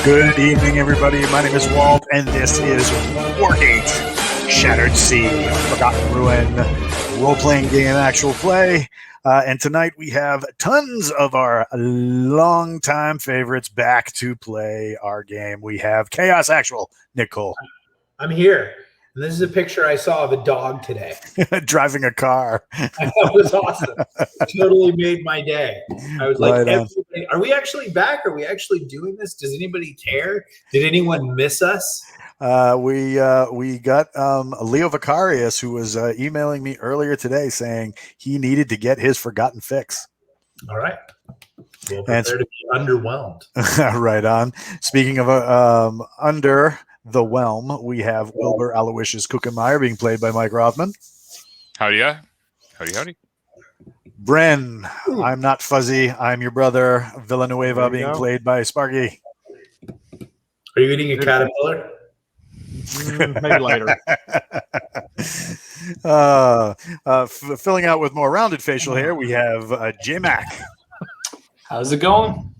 Good evening, everybody. My name is Walt, and this is Wargate, Shattered Sea, Forgotten Ruin, role-playing game, actual play. And tonight we have tons of our longtime favorites back to play our game. We have Chaos Actual, Nick Cole. I'm here. And this is a picture I saw of a dog today. Driving a car. That was awesome. Totally made my day. I was like, are we actually back? Are we actually doing this? Does anybody care? Did anyone miss us? We got Leo Vicarius, who was emailing me earlier today saying he needed to get his forgotten fix. All right. Well, prepare to be underwhelmed. Right on. Speaking of under the whelm, we have Wilbur Aloysius Kuchenmeyer being played by Mike Rothman. Howdy. Howdy. Bren, I'm not fuzzy. I'm your brother. Villanueva being played by Sparky. Are you eating a caterpillar? Maybe later. Filling out with more rounded facial hair, we have J-Mac. How's it going?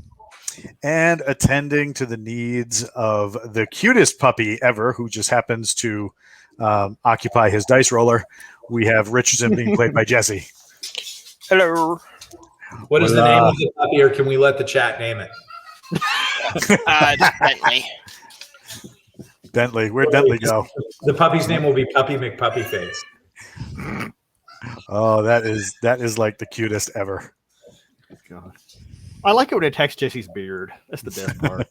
And attending to the needs of the cutest puppy ever, who just happens to occupy his dice roller, we have Richardson being played by Jesse. Hello. What is the name of the puppy, or can we let the chat name it? Just Bentley. Bentley. Where'd Bentley go? The puppy's name will be Puppy McPuppyface. Oh, that is like the cutest ever. God. I like it when it attacks Jesse's beard. That's the best part.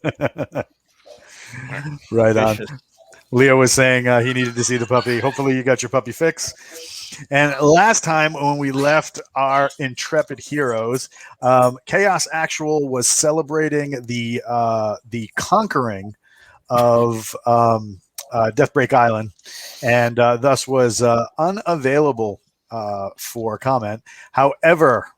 Right on. Leo was saying he needed to see the puppy. Hopefully you got your puppy fix. And last time when we left our intrepid heroes, Chaos Actual was celebrating the conquering of Deathbreak Island, and thus was unavailable for comment. However,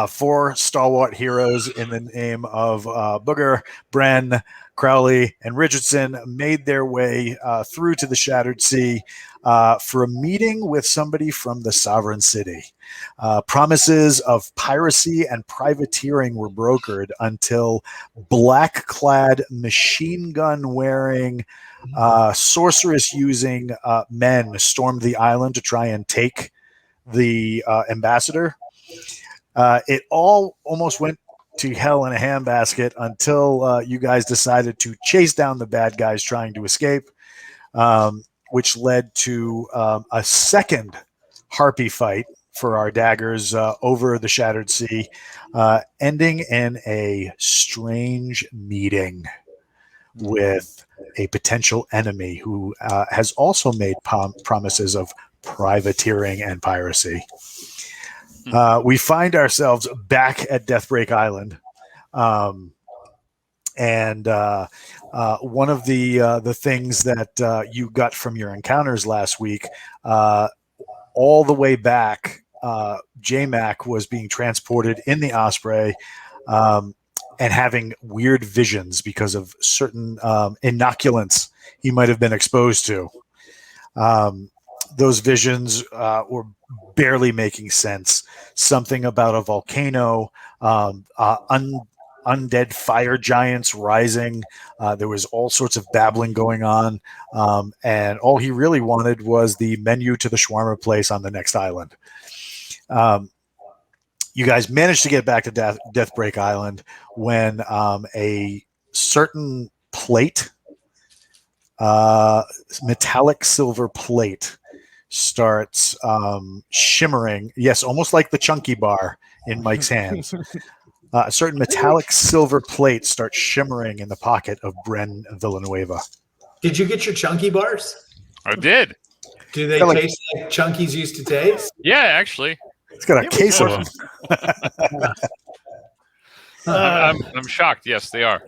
four stalwart heroes in the name of Booger, Bren, Crowley, and Richardson made their way through to the Shattered Sea for a meeting with somebody from the Sovereign City. Promises of piracy and privateering were brokered until black-clad, machine gun-wearing, sorceress-using men stormed the island to try and take the ambassador. It all almost went to hell in a handbasket until you guys decided to chase down the bad guys trying to escape, which led to a second harpy fight for our daggers over the Shattered Sea, ending in a strange meeting with a potential enemy who has also made promises of privateering and piracy. We find ourselves back at Deathbreak Island, and one of the things that you got from your encounters last week, all the way back, J-Mac was being transported in the Osprey and having weird visions because of certain inoculants he might have been exposed to. Those visions were barely making sense. Something about a volcano, undead fire giants rising. There was all sorts of babbling going on. And all he really wanted was the menu to the shawarma place on the next island. You guys managed to get back to Deathbreak Island when a certain plate, metallic silver plate, starts shimmering. Yes, almost like the chunky bar in Mike's hands. A certain metallic silver plate starts shimmering in the pocket of Bren Villanueva. Did you get your chunky bars? I did. Do they taste like chunkies used to taste? Yeah, actually. It's got a case of them. I'm shocked. Yes, they are.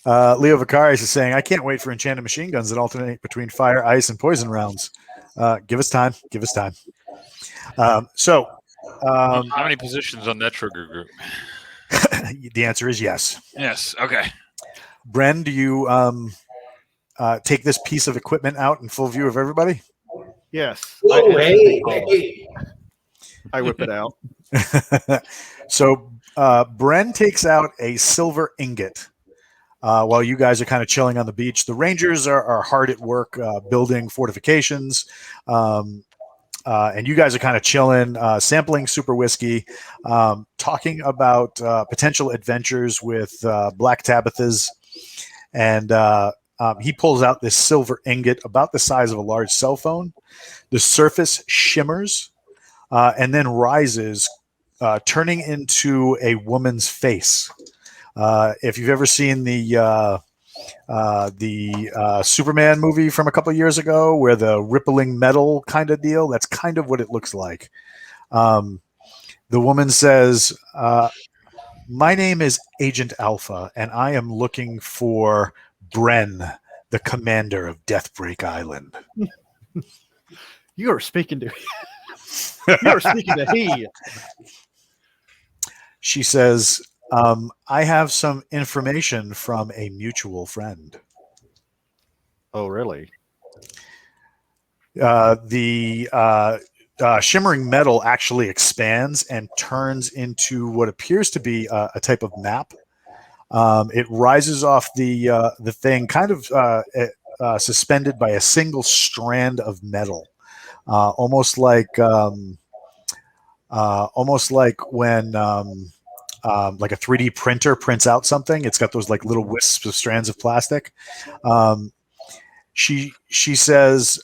Leo Vicarius is saying, I can't wait for enchanted machine guns that alternate between fire, ice, and poison rounds. Give us time. How many positions on that trigger group? The answer is yes. Yes. Okay. Bren, do you take this piece of equipment out in full view of everybody? Yes. Whoa, hey. I whip it out. So Bren takes out a silver ingot while you guys are kind of chilling on the beach. The Rangers are hard at work building fortifications. And you guys are kind of chilling, sampling super whiskey, talking about potential adventures with Black Tabitha's. And he pulls out this silver ingot about the size of a large cell phone. The surface shimmers and then rises, turning into a woman's face. If you've ever seen the Superman movie from a couple of years ago, where the rippling metal kind of deal, that's kind of what it looks like. The woman says, "My name is Agent Alpha, and I am looking for Bren, the commander of Deathbreak Island." You are speaking to you are speaking to he. She says, "I have some information from a mutual friend." Oh, really? The shimmering metal actually expands and turns into what appears to be a type of map. It rises off the thing, kind of suspended by a single strand of metal, almost like when like a 3D printer prints out something. It's got those like little wisps of strands of plastic. She says,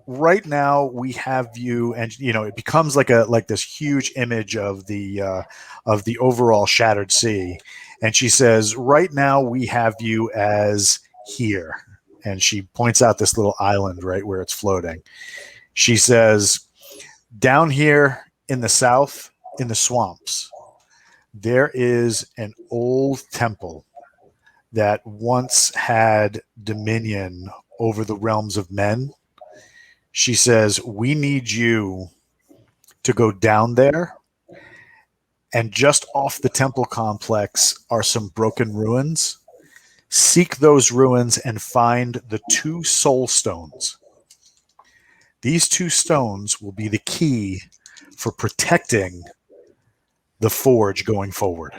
right now we have you, and it becomes like this huge image of the overall shattered sea. And she says, right now we have you as here. And she points out this little island right where it's floating. She says, down here in the south, in the swamps, there is an old temple that once had dominion over the realms of men. She says, we need you to go down there, and just off the temple complex are some broken ruins. Seek those ruins and find the 2 soul stones. These 2 stones will be the key for protecting the forge going forward.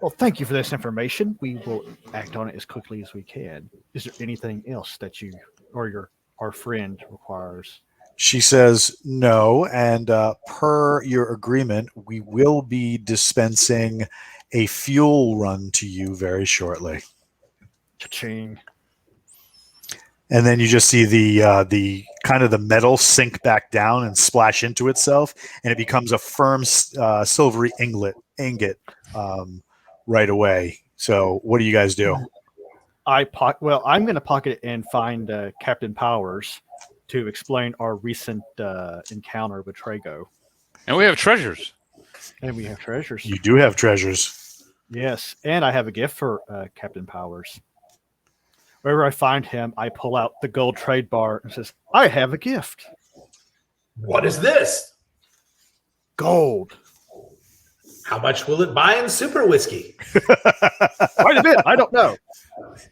Well, thank you for this information. We will act on it as quickly as we can. Is there anything else that you or our friend requires? She says no, and per your agreement, we will be dispensing a fuel run to you very shortly. Cha-ching. And then you just see the kind of the metal sink back down and splash into itself, and it becomes a firm silvery ingot right away. So what do you guys do? I'm going to pocket it and find Captain Powers to explain our recent encounter with Trago. And we have treasures. And we have treasures. You do have treasures. Yes, and I have a gift for Captain Powers. Wherever I find him, I pull out the gold trade bar and says, I have a gift. What is this? Gold. How much will it buy in super whiskey? Quite a bit. I don't know.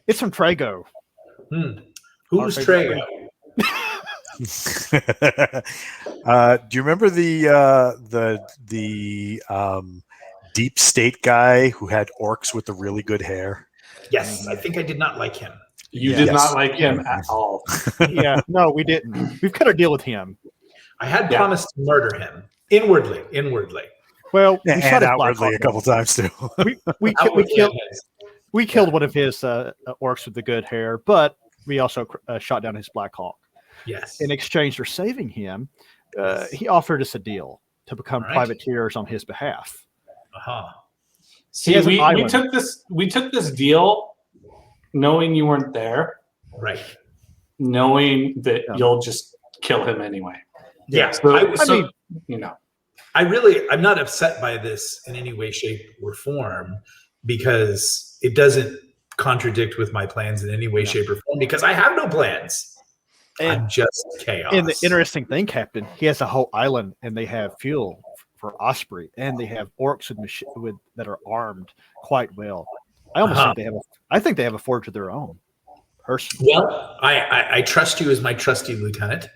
It's from Trago. Who's Trago? Do you remember the deep state guy who had orcs with the really good hair? Yes, I think I did not like him. You did not like him at all. Yeah, no, we didn't. We've cut our deal with him. I had promised to murder him inwardly. Well, we and shot his outwardly a couple times too. We killed one of his orcs with the good hair, but we also shot down his Black Hawk. Yes. In exchange for saving him, he offered us a deal to become privateers on his behalf. See, we took this deal knowing you weren't there, right? Knowing that you'll just kill him anyway. Yeah. I'm not upset by this in any way, shape, or form because it doesn't contradict with my plans in any way, shape, or form because I have no plans. And I'm just chaos. And the interesting thing, Captain, he has a whole island, and they have fuel for Osprey, and they have orcs that are armed quite well. I almost think they have a forge of their own. Personally. Well, I trust you as my trusty lieutenant.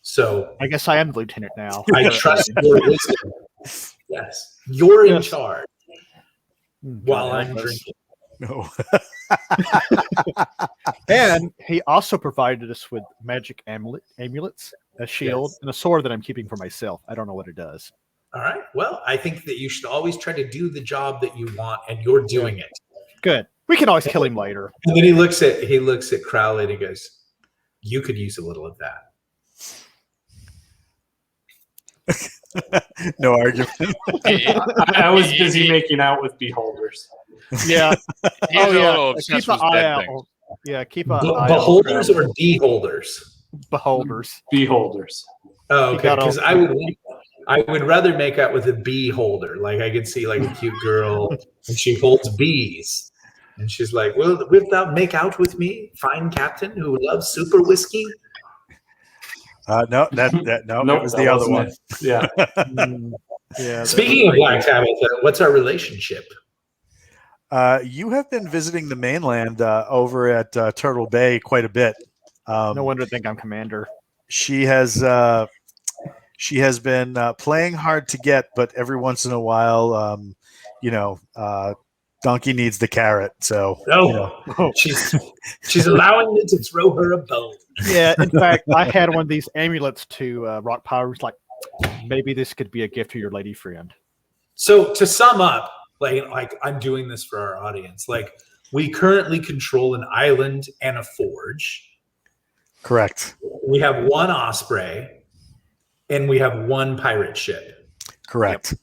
So I guess I am the lieutenant now. I trust your wisdom. Yes, you're in charge while God I'm help us. drinking. No. And he also provided us with magic amulets, a shield, Yes. and a sword that I'm keeping for myself. I don't know what it does. All right. Well, I think that you should always try to do the job that you want, and you're doing it. Good. We can always kill him later. And then he looks at Crowley and he goes, "You could use a little of that." No argument. I was busy making out with beholders. Yeah. He's a little Keep obsessed an with eye dead out. things. Yeah, keep an eye out. on Beholders Crowley. or beholders? Beholders. Beholders. Oh, He okay. got Because all- I would rather make out with a bee holder. Like I could see like a cute girl and she holds bees. And she's like, wilt thou make out with me, fine captain who loves super whiskey? No, no, Nope, it was that the other wasn't one. it. Yeah. Yeah. Speaking of Black Tabitha, what's our relationship? You have been visiting the mainland over at Turtle Bay quite a bit. No wonder I think I'm commander. She has been playing hard to get, but every once in a while, Donkey needs the carrot. So She's allowing me to throw her a bone. Yeah, in fact, I had one of these amulets to Rock Power. It's like, maybe this could be a gift to your lady friend. So to sum up, like I'm doing this for our audience. Like we currently control an island and a forge. correct. We have one osprey, and we have one pirate ship. Correct.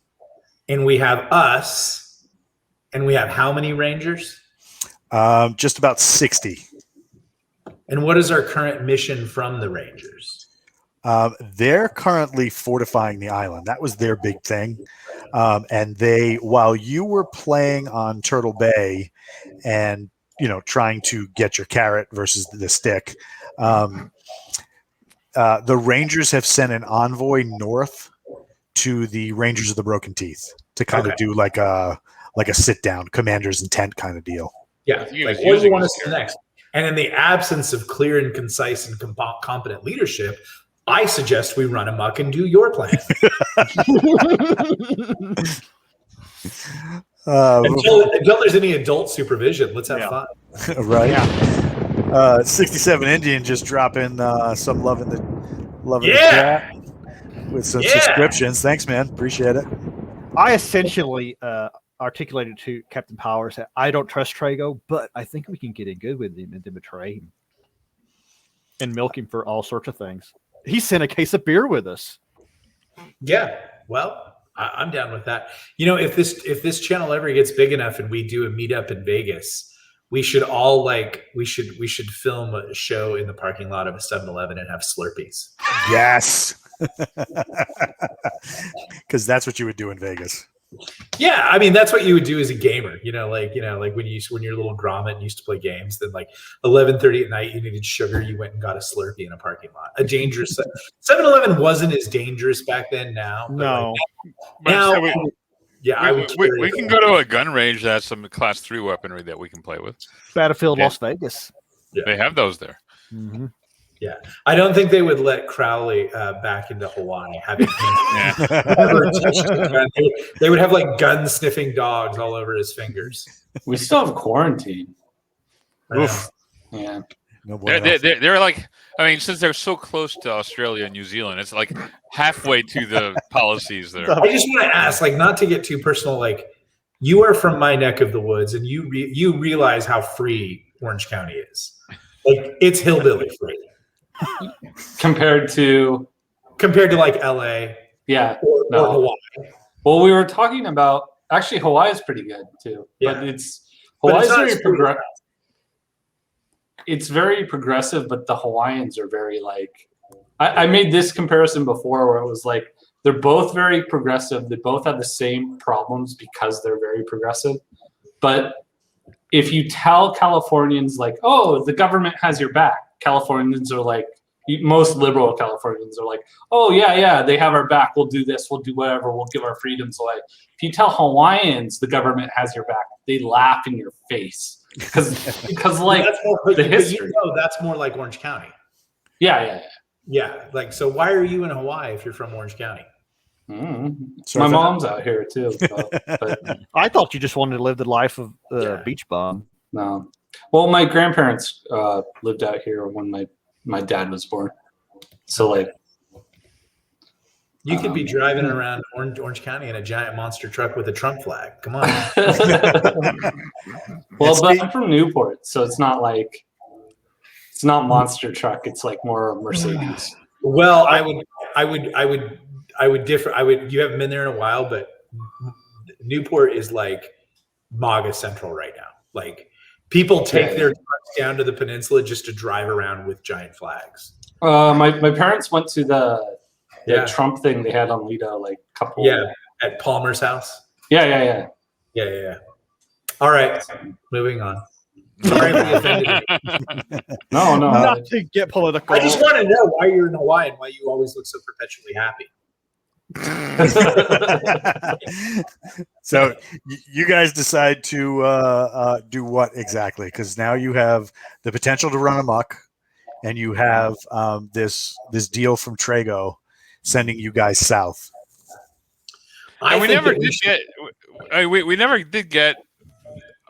And we have us, and we have how many rangers? Just about 60. And what is our current mission from the rangers? They're currently fortifying the island. That was their big thing. And while you were playing on Turtle Bay and, trying to get your carrot versus the stick, the Rangers have sent an envoy north to the Rangers of the Broken Teeth to kind of do like a sit down commander's intent kind of deal. Yeah. He Like, was what do you using want his us to next? And in the absence of clear and concise and competent leadership, I suggest we run amok and do your plan. Until there's any adult supervision, let's have fun. Right. Yeah. 67 Indian just dropping some love in the chat with some subscriptions. Thanks, man. Appreciate it. I essentially articulated to Captain Powers that I don't trust Trago, but I think we can get in good with him and then betray him and milk him for all sorts of things. He sent a case of beer with us. Yeah. Well, I'm down with that. If this channel ever gets big enough and we do a meetup in Vegas, we should all we should film a show in the parking lot of a 7-Eleven and have Slurpees. Yes. Because that's what you would do in Vegas. Yeah, I mean that's what you would do as a gamer. Like when you're a little grommet and used to play games, then like 11:30 at night you needed sugar, you went and got a Slurpee in a parking lot. A dangerous 7-Eleven wasn't as dangerous back then. Now, No. now, we can go to a gun range that has some Class 3 weaponry that we can play with. Battlefield Yeah. Las Vegas. Yeah. They have those there. Mm-hmm. Yeah, I don't think they would let Crowley back into Hawaii. Having never touched a gun. They would have like gun sniffing dogs all over his fingers. We still have quarantine. Oof. Yeah. No bueno. They're like, since they're so close to Australia and New Zealand, it's like halfway to the policies there. I just want to ask, not to get too personal, you are from my neck of the woods, and you realize how free Orange County is. It's hillbilly free. Compared to LA, yeah, or Hawaii. Well, we were talking about actually Hawaii is pretty good too. Yeah. But Hawaii's not very as free. It's very progressive, but the Hawaiians are very I made this comparison before where it was like they're both very progressive. They both have the same problems because they're very progressive. But if you tell Californians oh, the government has your back, Californians are most liberal Californians are oh yeah, they have our back. We'll do this. We'll do whatever. We'll give our freedoms away. If you tell Hawaiians the government has your back, they laugh in your face because that's more, the history. that's more like Orange County. Yeah. Yeah, like, so why are you in Hawaii if you're from Orange County? My mom's out here too. But I thought you just wanted to live the life of beach bum. no. Well, my grandparents lived out here when my dad was born. So like, You could be driving around Orange County in a giant monster truck with a Trump flag. Come on. well, but I'm from Newport, so it's not monster truck. It's like more Mercedes. Well, I would differ. You haven't been there in a while, but Newport is like MAGA central right now. Like, people take their trucks down to the peninsula just to drive around with giant flags. My parents went to the Trump thing they had on Lido, like a couple. Yeah, at Palmer's house. Yeah. All right, moving on. Sorry if we offended you. No. Not to get political. I just want to know why you're in Hawaii and why you always look so perpetually happy. So you guys decide to do what exactly? Because now you have the potential to run amok, and you have this deal from Trago sending you guys south. We never did get.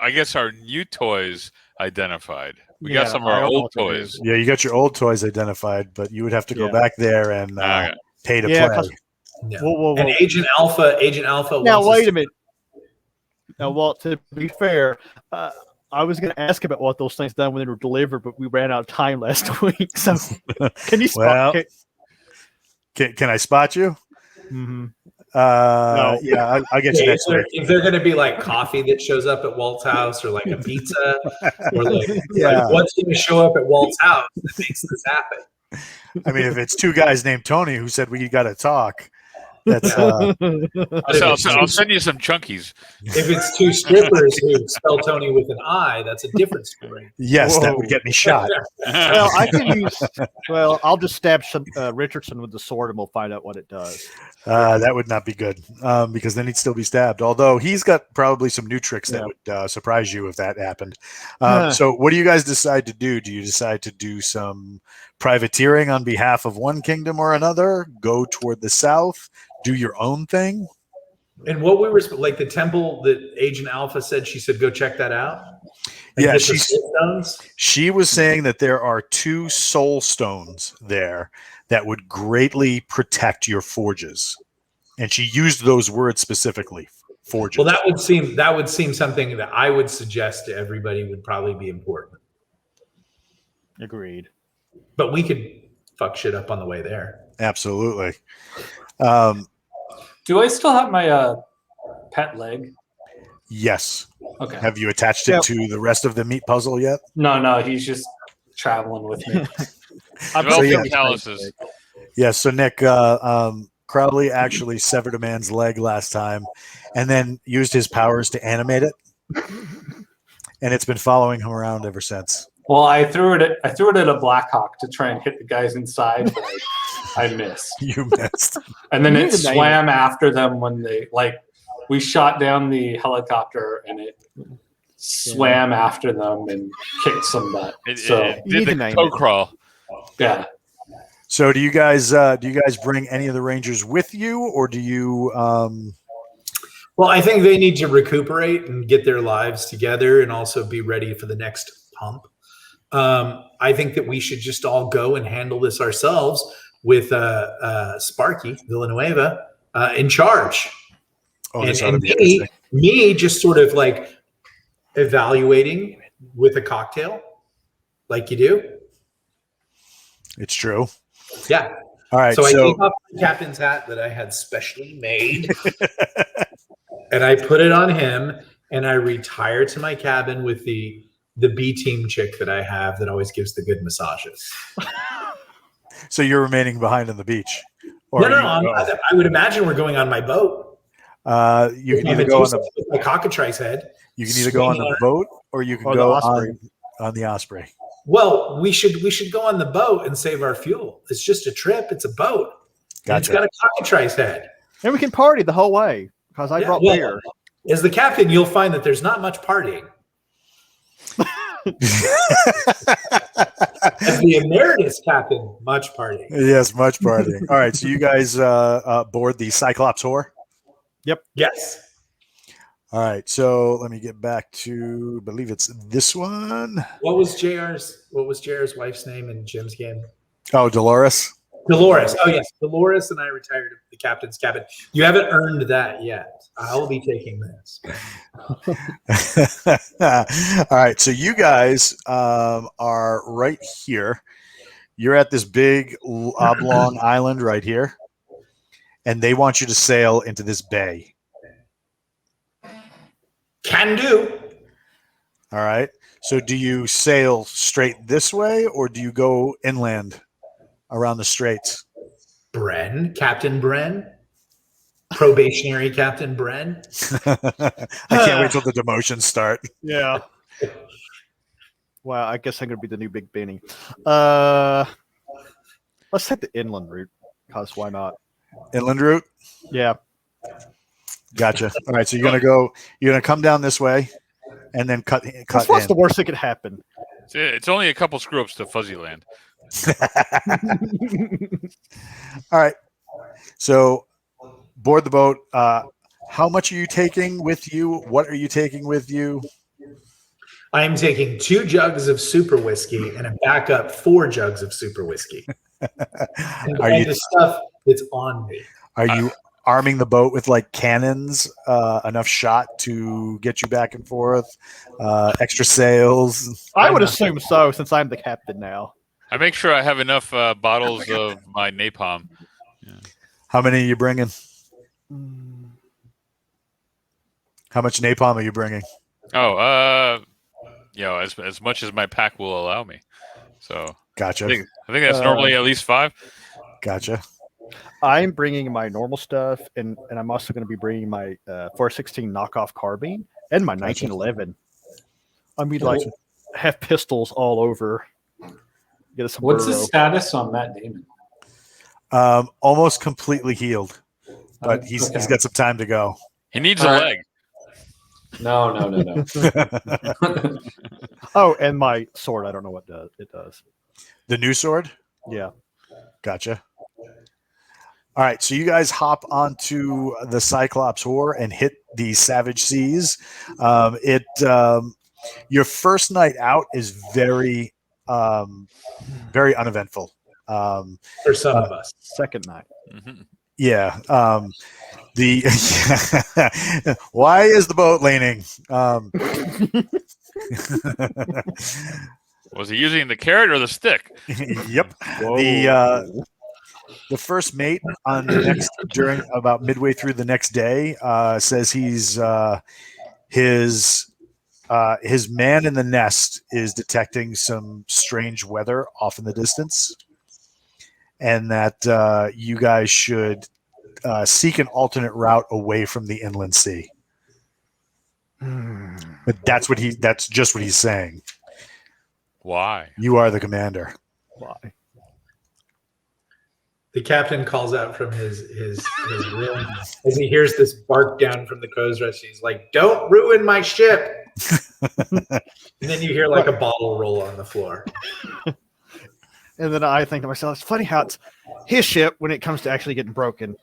I guess our new toys identified. We got some of our old toys. Yeah, you got your old toys identified, but you would have to go back there and pay to play. No. Whoa. And Agent Alpha. Now wait a minute. Now, Walt, to be fair, I was going to ask about what those things done when they were delivered, but we ran out of time last week. So, can you spot? Can I spot you? Mm-hmm. No. Yeah, I'll get you next week. If they're going to be like coffee that shows up at Walt's house, or like a pizza, or like what's going to show up at Walt's house that makes this happen? I mean, if it's two guys named Tony who said we got to talk, that's. I'll send you some chunkies. If it's two strippers who spell Tony with an I, that's a different story. Yes, that would get me shot. Well, I can use. Well, I'll just stab some Richardson with the sword, and we'll find out what it does. That would not be good because then he'd still be stabbed. Although he's got probably some new tricks that would surprise you if that happened. So, what do you guys decide to do? Do you decide to do some privateering on behalf of one kingdom or another? Go toward the south? Do your own thing? And what we were like, the temple that Agent Alpha said, she said, go check that out. Yeah, she was saying that there are 2 soul stones there that would greatly protect your forges, and she used those words specifically. Forges. Well, that would seem something that I would suggest to everybody would probably be important. Agreed. But we could fuck shit up on the way there. Absolutely. Do I still have my pet leg? Yes. Okay. Have you attached it to the rest of the meat puzzle yet? No, he's just traveling with me. Calluses. Yeah, so Nick, Crowley actually severed a man's leg last time and then used his powers to animate it. And it's been following him around ever since. Well, I threw it at a Blackhawk to try and hit the guys inside, but I missed. You missed. And then it swam after them when we shot down the helicopter and it swam after them and kicked some butt. It did the toe crawl. Yeah. So do you guys bring any of the Rangers with you, or do you Well, I think they need to recuperate and get their lives together and also be ready for the next pump. I think that we should just all go and handle this ourselves with Sparky Villanueva in charge. Oh, and me just sort of like evaluating with a cocktail like you do. It's true. Yeah. All right. So I take off the captain's hat that I had specially made and I put it on him and I retire to my cabin with the B team chick that I have that always gives the good massages. So you're remaining behind on the beach? Or I would imagine we're going on my boat. You can either go on the cockatrice head. You can either go on the boat or you can go on the Osprey. Well, we should go on the boat and save our fuel. It's just a trip. It's a boat. Gotcha. It's got a cockatrice head. And we can party the whole way because I brought beer. As the captain, you'll find that there's not much partying. As the emeritus captain, much party. Yes, much partying. All right, so you guys board the Cyclops whore. Yes. All right, so let me get back to, I believe it's this one. What was JR's wife's name in Jim's game? Oh, Dolores. Dolores. Oh yes, Dolores and I retired the captain's cabin. You haven't earned that yet. I'll be taking this. All right, so you guys are right here. You're at this big oblong island right here, and they want you to sail into this bay. Can do. All right. So do you sail straight this way, or do you go inland around the straits? Captain Bren, probationary Captain Bren. I can't wait till the demotions start. Yeah. Wow, I guess I'm gonna be the new Big Benny. Let's hit the inland route, cause why not? Inland route. Yeah. Gotcha. All right. So you're gonna come down this way, and then cut What's in. the worst that could happen? It's only a couple screw ups to Fuzzy Land. All right. So board the boat. How much are you taking with you? What are you taking with you? I am taking 2 jugs of super whiskey and a backup 4 jugs of super whiskey. And the stuff that's on me. Are you arming the boat with like cannons, enough shot to get you back and forth, extra sails? I would assume so, since I'm the captain now. I make sure I have enough bottles of my napalm. Yeah. How many are you bringing? How much napalm are you bringing? Oh, as much as my pack will allow me. So Gotcha. I think that's normally at least 5. Gotcha. I'm bringing my normal stuff, and I'm also going to be bringing my 416 knockoff carbine and my 1911. I mean, like, have pistols all over. Get a What's the sombrero. status on Matt Damon? Almost completely healed, but he's Okay. got some time to go. He needs a leg. No. Oh, and my sword. I don't know what it does. The new sword? Yeah. Gotcha. All right, so you guys hop onto the Cyclops whore and hit the Savage Seas. Your first night out is very, very uneventful. For some of us. Second night. Mhm. Yeah. Why is the boat leaning? Was he using the carrot or the stick? Yep. The first mate on the next during about midway through the next day says his man in the nest is detecting some strange weather off in the distance, and that you guys should seek an alternate route away from the inland sea. But that's just what he's saying. Why? You are the commander. Why? The captain calls out from his room as he hears this bark down from the coast rush. He's like, "Don't ruin my ship!" And then you hear like a bottle roll on the floor. And then I think to myself, it's funny how it's his ship when it comes to actually getting broken.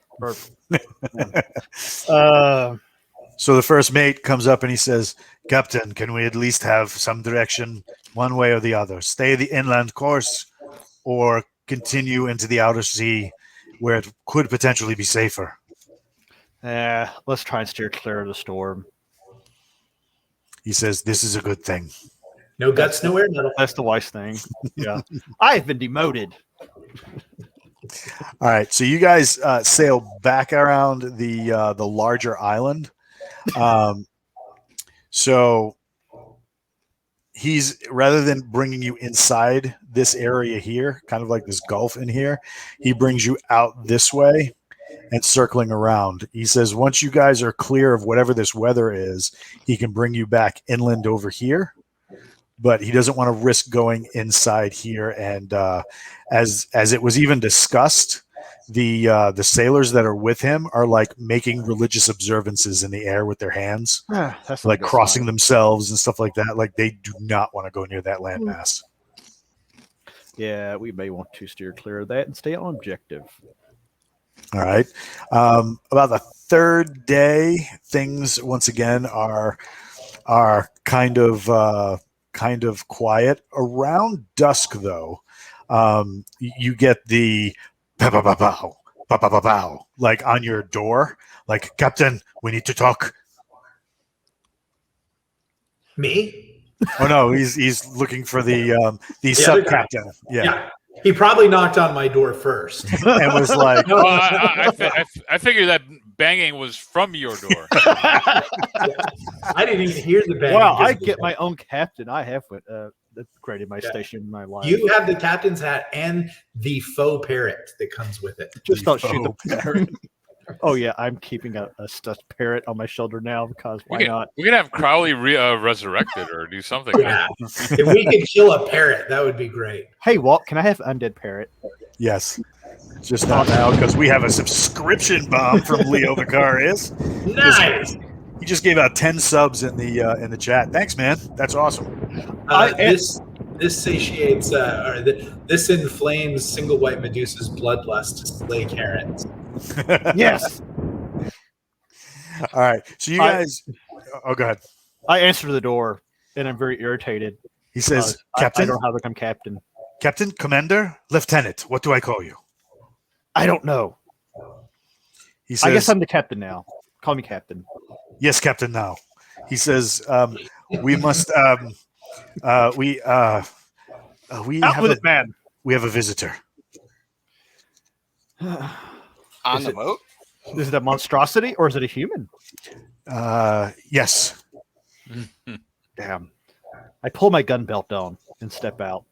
So the first mate comes up and he says, "Captain, can we at least have some direction, one way or the other? Stay the inland course or continue into the outer sea where it could potentially be safer?" Let's try and steer clear of the storm. He says, "This is a good thing." No guts, no air metal. That's the wise thing. Yeah. I've been demoted. All right, so you guys sail back around the larger island. So he's, rather than bringing you inside this area here, kind of like this gulf in here, he brings you out this way and circling around. He says once you guys are clear of whatever this weather is, he can bring you back inland over here, but he doesn't want to risk going inside here. And as it was even discussed, the sailors that are with him are like making religious observances in the air with their hands, That's like not a good crossing sign. themselves and stuff like that. Like they do not want to go near that landmass. Yeah, we may want to steer clear of that and stay on objective. All right. About the third day, things once again are kind of quiet. Around dusk, though, you get the pow pow pow pow pow pow pow pow like on your door, like Captain, we need to talk. Me? Oh no, he's looking for the other sub guy. captain. Yeah, He probably knocked on my door first. and was like, No, I figured that banging was from your door. I didn't even hear the bang. Wow, because I of the get bang. my own captain. I have created my station in my life. You have the captain's hat and the faux parrot that comes with it. just don't shoot faux the parrot. Oh yeah, I'm keeping a stuffed parrot on my shoulder now because why not? We can have Crowley resurrected or do something. Yeah. If we could kill a parrot, that would be great. Hey Walt, can I have undead parrot? yes, just not now because we have a subscription bomb from Leo Vicarius. Nice. He just gave out 10 subs in the chat. Thanks, man. That's awesome. This satiates, this inflames single white Medusa's bloodlust to slay Karens. Yes. All right. So you guys. Oh, go ahead. I answer the door and I'm very irritated. He says, I Captain, don't know how to become captain. Captain, Commander, Lieutenant. What do I call you? I don't know. He says, I guess I'm the captain now. Call me captain. yes, Captain. Now, he says, we must. We Out have with a, it, man. we have a visitor. On the boat? Is it a monstrosity or is it a human? Yes. Damn. I pull my gun belt down and step out.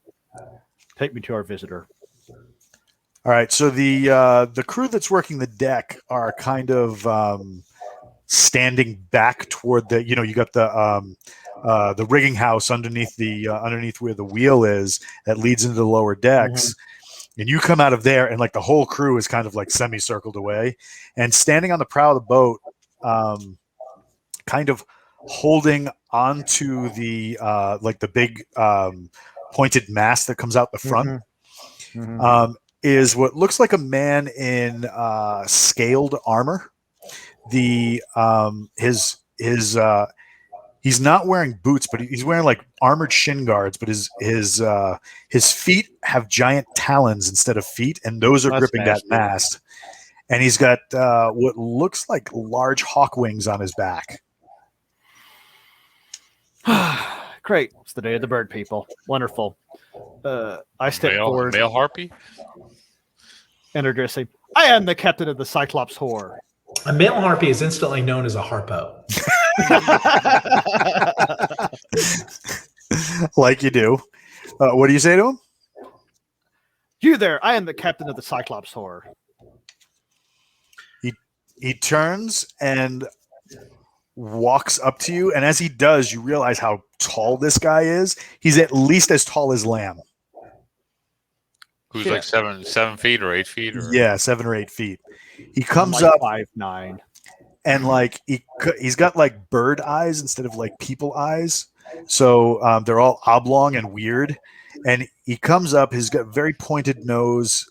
Take me to our visitor. All right. So the crew that's working the deck are kind of standing back toward the. You got the rigging house underneath underneath where the wheel is that leads into the lower decks. And you come out of there, and like the whole crew is kind of like semicircled away, and standing on the prow of the boat, kind of holding onto the like the big pointed mast that comes out the front, is what looks like a man in scaled armor. He's not wearing boots, but he's wearing like armored shin guards. But his feet have giant talons instead of feet, and those are gripping that mast. And he's got what looks like large hawk wings on his back. Great. It's the day of the bird people. Wonderful. I step forward. Male harpy? And address him. I am the captain of the Cyclops Whore. A male harpy is instantly known as a harpo. Like you do. What do you say to him? You there. I am the captain of the Cyclops Whore. He turns and walks up to you, and as he does, you realize how tall this guy is. He's at least as tall as Lamb. Who's like 7 feet or 8 feet? Or... Yeah, 7 or 8 feet. He comes like up 5'9", and like he's got like bird eyes instead of like people eyes, so they're all oblong and weird. And he comes up. He's got very pointed nose,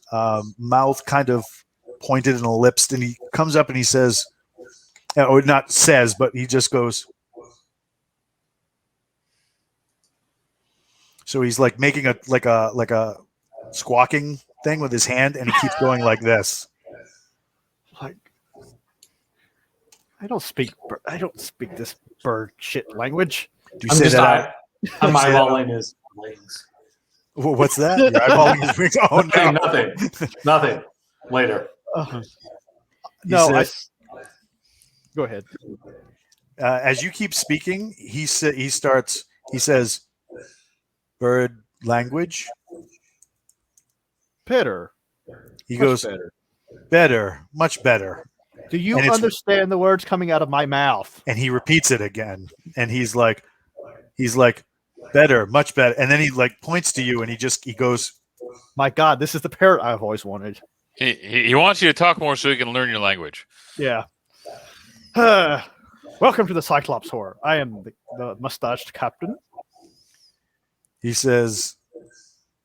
mouth kind of pointed and ellipsed, and he comes up and he says, or not says, but he just goes. So he's like making a squawking thing with his hand, and he keeps going like this. Like, I don't speak this bird shit language. Do you say that? I'm eyeballing his wings. What's that? You're eyeballing his wings? Oh no! Nothing. Later. No, go ahead. As you keep speaking, he says, bird language. Better. He goes, better, much better. Do you understand the words coming out of my mouth? And he repeats it again. And he's like, better, much better. And then he like points to you, and he goes, my God, this is the parrot I've always wanted. He wants you to talk more so he can learn your language. Yeah. Welcome to the Cyclops Whore. I am the mustached captain. He says,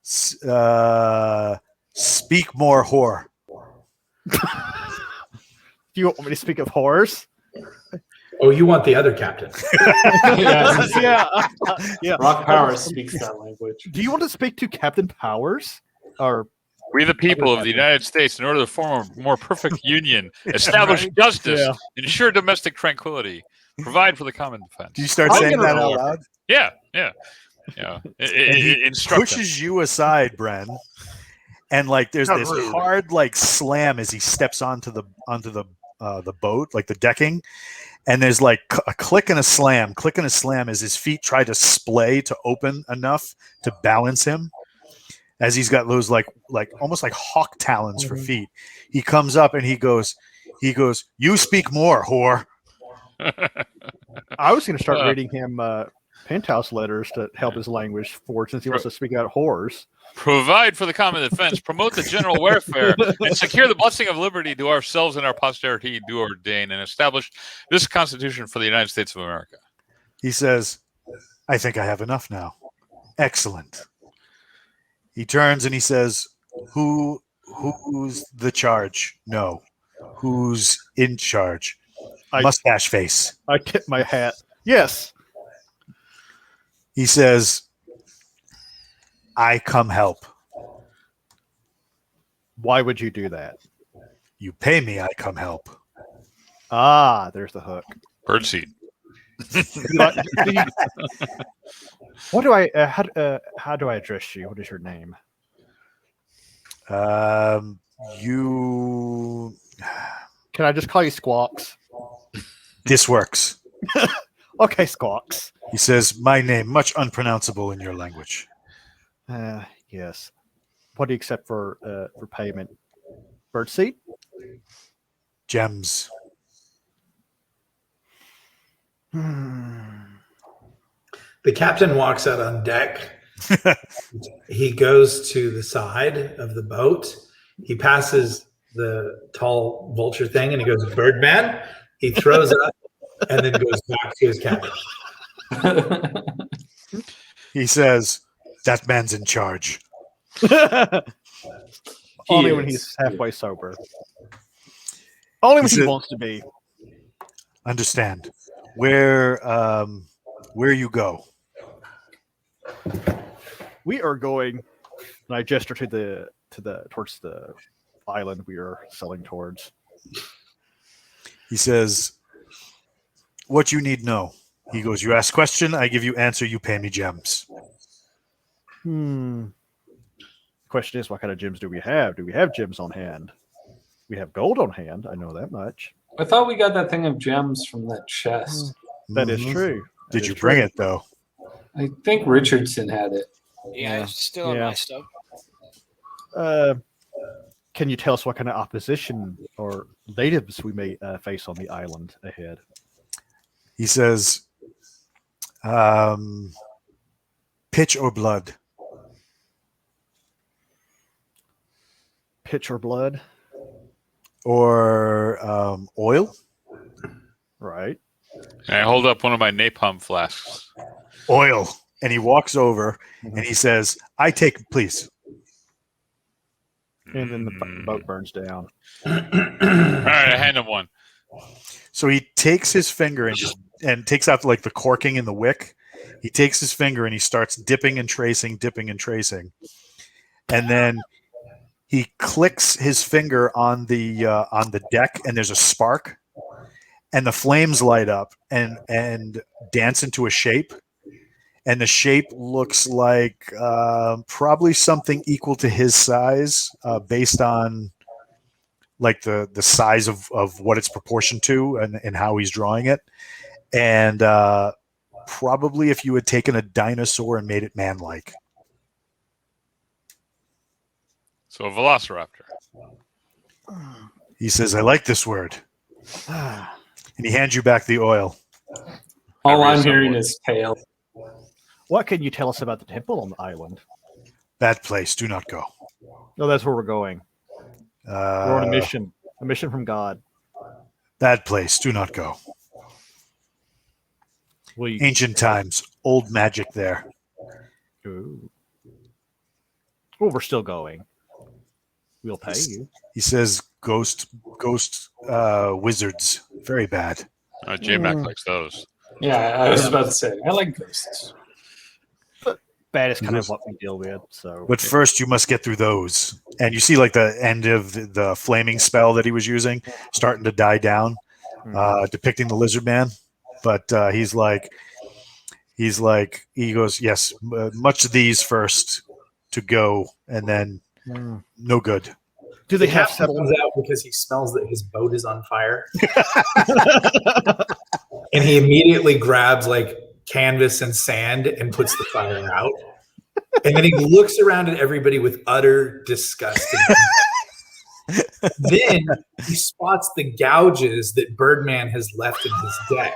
"Speak more, whore." Do you want me to speak of whores? Oh, you want the other captain? Yeah. Rock Powers speaks that language. Do you want to speak to Captain Powers? Or We, the people of the United States, in order to form a more perfect union, establish right? justice, Yeah. ensure domestic tranquility, provide for the common defense. Do you start I'm saying gonna that out roll. loud? Yeah. And he Instruct them. pushes you aside, Bren, and like there's How this rude. hard like slam as he steps onto the boat, like the decking, and there's like a click and a slam as his feet try to splay to open enough to balance him. As he's got those like almost like hawk talons for feet, he comes up and he goes, "You speak more, whore." I was going to start reading him penthouse letters to help his language forward since he wants to speak out whores. Provide for the common defense, promote the general welfare, and secure the blessing of liberty to ourselves and our posterity do ordain, and establish this Constitution for the United States of America. He says, "I think I have enough now." Excellent. He turns and he says, "Who's the charge? No. Who's in charge?" Mustache face. I tip my hat. Yes. He says, "I come help. Why would you do that? You pay me, I come help." Ah, there's the hook. Birdseed. What do I? How do I address you? What is your name? You. Can I just call you Squawks? This works. Okay, Squawks. He says, "My name, much unpronounceable in your language." Yes. What do you accept for payment? Birdseed? Gems. The captain walks out on deck. He goes to the side of the boat. He passes the tall vulture thing and he goes, "Birdman." He throws up and then goes back to his cabin. He says, "That man's in charge." Only when he's halfway sober. Only when he said- wants to be. Understand. Where you go? We are going. And I gesture towards the island we are sailing towards. He says, "What you need know." He goes, "You ask question, I give you answer, you pay me gems." Question is, what kind of gems do we have? Do we have gems on hand? We have gold on hand. I know that much. I thought we got that thing of gems from that chest. That is Mhm. true. Did you bring it though? I think Richardson had it. Yeah, it's still in Yeah. my stuff. Can you tell us what kind of opposition or natives we may face on the island ahead? He says, "Pitch or blood?" Pitch or blood? Or oil? Right. And I hold up one of my napalm flasks. Oil. And he walks over and he says, "I take, please." And then the boat burns down. All right, I hand him one. So he takes his finger and takes out like the corking in the wick. He takes his finger and he starts dipping and tracing. And then he clicks his finger on the deck, and there's a spark, and the flames light up and dance into a shape, and the shape looks like probably something equal to his size, based on like the size of what it's proportioned to and how he's drawing it, and probably if you had taken a dinosaur and made it man-like. So a velociraptor. He says, "I like this word." And he hands you back the oil. All I'm resemble hearing it. is tail. What can you tell us about the temple on the island? That place, do not go. No, that's where we're going. We're on a mission from God. That place, do not go. We Ancient times, old magic there. Ooh. Well, we're still going. We'll pay you. He says ghost wizards, very bad. J-Mac likes those. Yeah, I was about to say, I like ghosts. Bad is kind of what we deal with. So, But first, you must get through those. And you see, like the end of the flaming spell that he was using starting to die down, depicting the lizard man. But he goes, yes, much of these first to go, and then no good. do they have settled? Comes out because he smells that his boat is on fire, and he immediately grabs like canvas and sand and puts the fire out. And then he looks around at everybody with utter disgust. Then he spots the gouges that Birdman has left in his deck.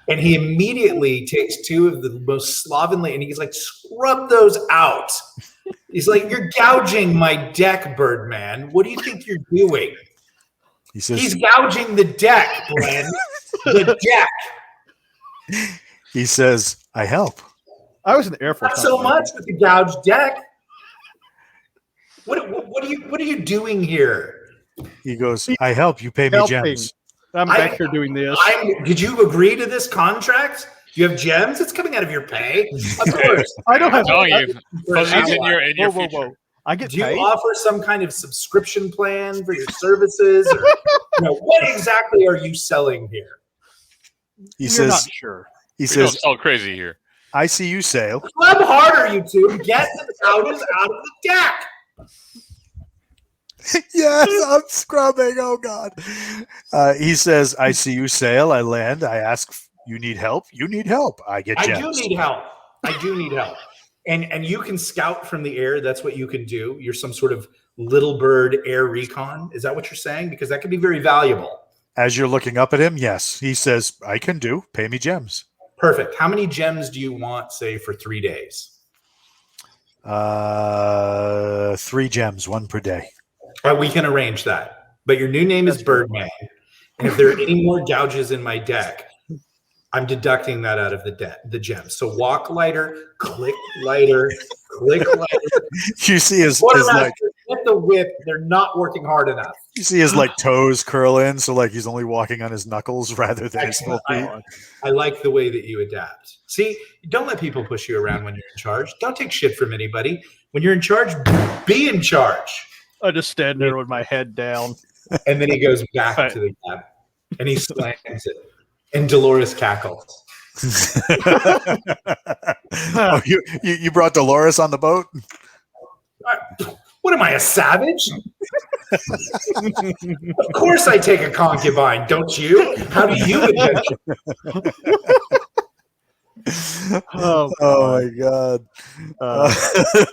And he immediately takes two of the most slovenly, and he's like, scrub those out. He's like, you're gouging my deck, Birdman. What do you think you're doing? He says, He's gouging the deck, Glenn. The deck. He says, I help. I was in the Air Force. Not so much with the gouged deck. What are you doing here? He goes, I help. You pay me gems. I'm back here doing this. Did you agree to this contract? Do you have gems? It's coming out of your pay. Of course. I don't have. Fuzzies in your future. Whoa. I get Do you paid. offer some kind of subscription plan for your services? Or, what exactly are you selling here? He You're says, not sure. he We don't says, sell crazy here. I see you sail. Club harder, you two. Get the gouges out of the deck. Yes, I'm scrubbing. Oh God. He says, I see you sail. I land. I ask, you need help? You need help. I get gems. I do need help. And you can scout from the air. That's what you can do. You're some sort of little bird air recon. Is that what you're saying? Because that could be very valuable. As you're looking up at him, yes. He says, I can do. Pay me gems. Perfect. How many gems do you want, say, for 3 days? 3 gems, 1 per day. We can arrange that. But your new name is Birdman. And if there are any more gouges in my deck, I'm deducting that out of the gems. So walk lighter, click lighter, click lighter. You see his like, get the whip. They're not working hard enough. you see his like toes curl in, so like he's only walking on his knuckles rather than his full feet. I like the way that you adapt. See, don't let people push you around when you're in charge. Don't take shit from anybody. When you're in charge, be in charge. I just stand there with my head down. And then he goes back to the cab and he slams it. And Dolores cackles. Oh, you brought Dolores on the boat? What am I, a savage? Of course I take a concubine, don't you? How do you adventure? Oh my God.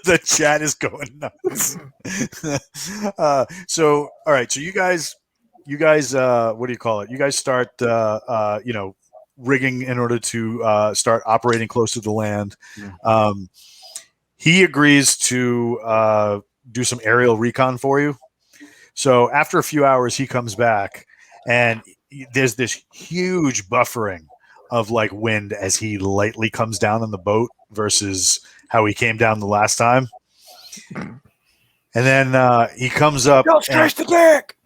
The chat is going nuts. So, all right. So you guys, what do you call it? You guys start, rigging in order to start operating close to the land. He agrees to do some aerial recon for you. So after a few hours, he comes back, and there's this huge buffering of like wind as he lightly comes down on the boat versus how he came down the last time. And then he comes up. Don't stress the deck.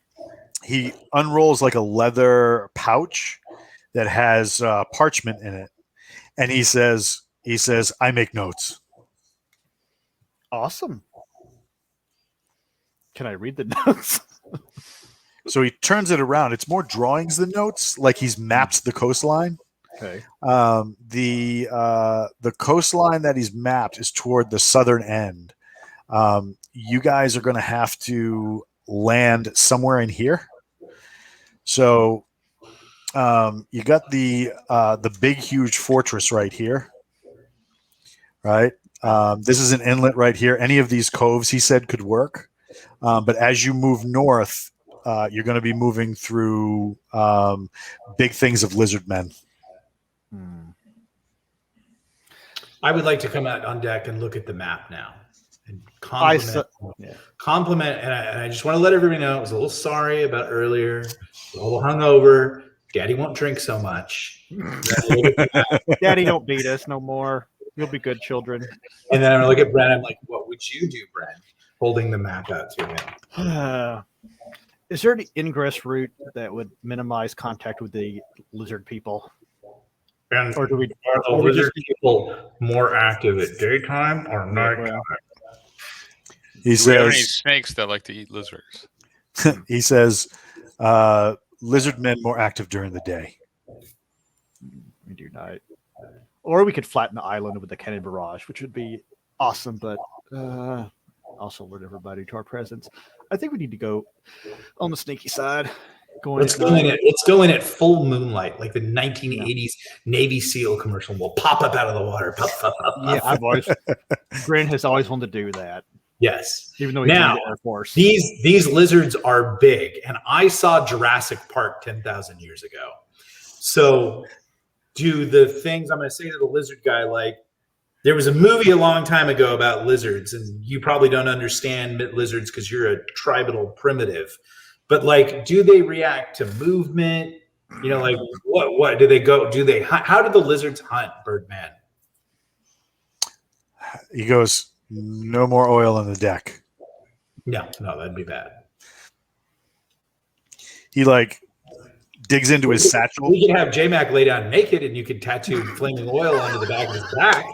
He unrolls like a leather pouch that has parchment in it, and he says, "I make notes." Awesome. Can I read the notes? So he turns it around. It's more drawings than notes, like he's mapped the coastline. Okay. The coastline that he's mapped is toward the southern end. You guys are going to have to land somewhere in here. So you got the big, huge fortress right here, right? This is an inlet right here. Any of these coves, he said, could work. But as you move north, you're going to be moving through big things of lizard men. I would like to come out on deck and look at the map now. and compliment. And I just want to let everybody know I was a little sorry about earlier. A little hungover. Daddy won't drink so much. Daddy, don't beat us no more. You'll be good children. And then I look at Brent. I'm like, what would you do, Brent? Holding the map out to him. Is there an ingress route that would minimize contact with the lizard people? And Or do we? are the lizard people more active at daytime or nighttime? He Do we have any says. snakes that like to eat lizards? He says, lizard men more active during the day. We do not. Or we could flatten the island with the cannon barrage, which would be awesome, but also alert everybody to our presence. I think we need to go on the sneaky side. Let's go in at full moonlight, like the 1980s Navy SEAL commercial. We'll pop up out of the water. Pop, pop, pop, yeah, Grant has always wanted to do that. Yes. Even though he's in the Air Force. These lizards are big, and I saw Jurassic Park 10,000 years ago. So do the things I'm going to say to the lizard guy, like, there was a movie a long time ago about lizards, and you probably don't understand lizards because you're a tribal primitive. But like, do they react to movement? You know, like what do they go? Do they? How do the lizards hunt, Birdman? He goes, no more oil on the deck. No, that'd be bad. He like digs into his satchel. We could have J-Mac lay down naked, and you could tattoo flaming oil onto the back of his back.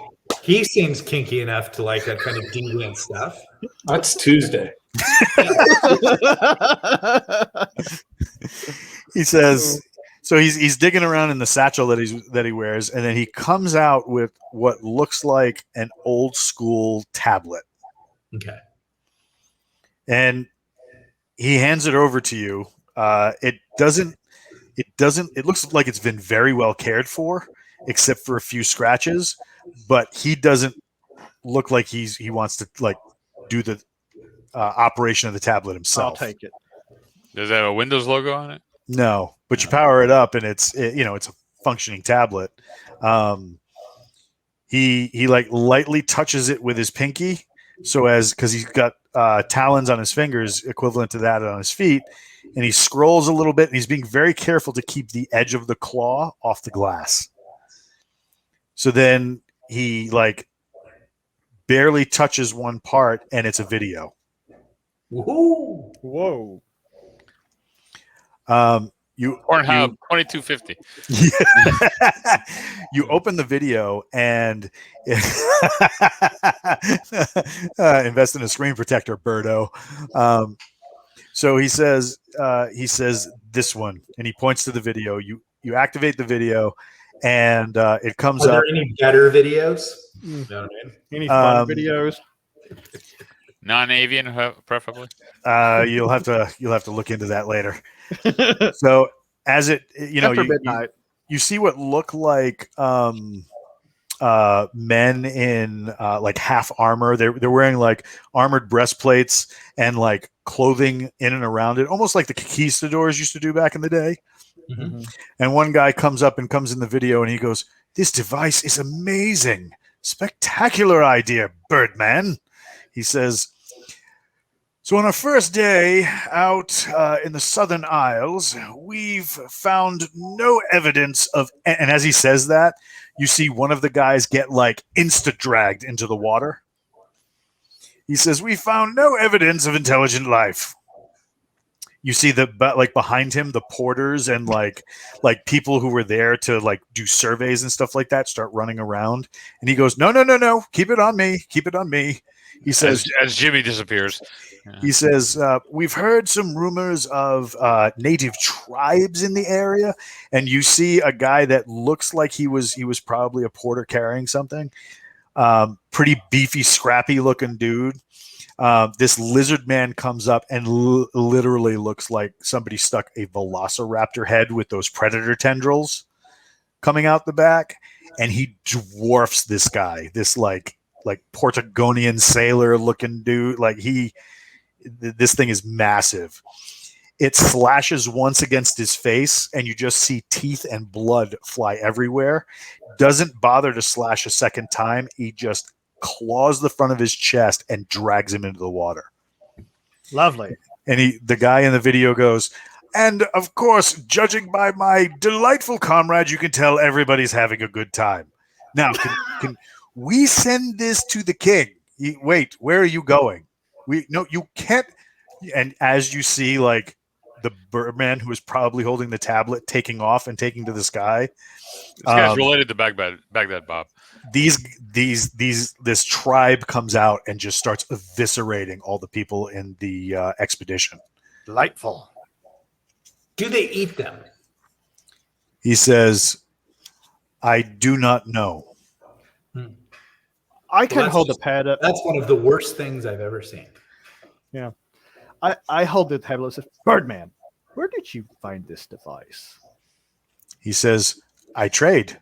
He seems kinky enough to like that kind of deviant stuff. That's Tuesday. He says, so he's digging around in the satchel that he wears, and then he comes out with what looks like an old school tablet. Okay. And he hands it over to you. It looks like it's been very well cared for, except for a few scratches, but he doesn't look like he wants to like do the operation of the tablet himself. I'll take it. Does it have a Windows logo on it? No, but you power it up and it's a functioning tablet. He like lightly touches it with his pinky, because he's got talons on his fingers equivalent to that on his feet, and he scrolls a little bit and he's being very careful to keep the edge of the claw off the glass. So then he like barely touches one part and it's a video. Whoa. Pornhub 2250. You open the video and invest in a screen protector, Birdo. So he says this one, and he points to the video. You activate the video, and it comes up. Are there any better videos? You know what I mean? Any fun videos? Non-avian, preferably. You'll have to look into that later. So as it, After midnight, you see what look like men in like half armor. They're wearing like armored breastplates and like clothing in and around it, almost like the conquistadors used to do back in the day. Mm-hmm. And one guy comes in the video and he goes, "This device is amazing. Spectacular idea, Birdman." He says, "So on our first day out in the Southern Isles, we've found no evidence of," and as he says that, you see one of the guys get like insta-dragged into the water. He says, "We found no evidence of intelligent life." You see like behind him, the porters and like people who were there to like do surveys and stuff like that start running around. And he goes, No. Keep it on me. Keep it on me. He says, as Jimmy disappears. He says, "We've heard some rumors of native tribes in the area," and you see a guy that looks like he was probably a porter carrying something. Pretty beefy, scrappy looking dude. This lizard man comes up and literally looks like somebody stuck a velociraptor head with those predator tendrils coming out the back, and he dwarfs this guy. This like Portugonian sailor looking dude. Like this thing is massive. It slashes once against his face and you just see teeth and blood fly everywhere. Doesn't bother to slash a second time. He just claws the front of his chest and drags him into the water. Lovely. And the guy in the video goes, and of course, judging by my delightful comrade, you can tell everybody's having a good time. Now, can we send this to the king? Wait, where are you going? No, you can't. And as you see, like the Birdman, who is probably holding the tablet, taking off and taking to the sky. This guy's related to Baghdad Bob. This tribe comes out and just starts eviscerating all the people in the expedition. Delightful. Do they eat them? He says, I do not know. I can hold the pad up. That's one of the worst things I've ever seen. Yeah. I hold the tablet and say, Birdman, where did you find this device? He says, I trade.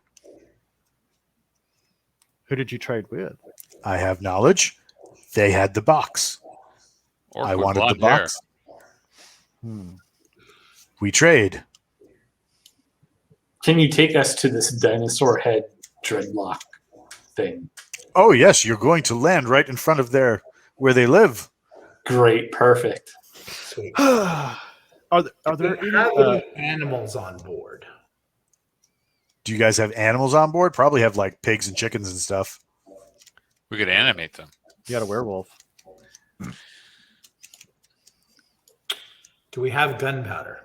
Who did you trade with? I have knowledge. They had the box. I wanted the box. We trade. Can you take us to this dinosaur head dreadlock thing? Oh, yes. You're going to land right in front of where they live. Great. Perfect. Sweet. Are there any animals on board? Do you guys have animals on board? Probably have like pigs and chickens and stuff. We could animate them. You got a werewolf. Do we have gunpowder?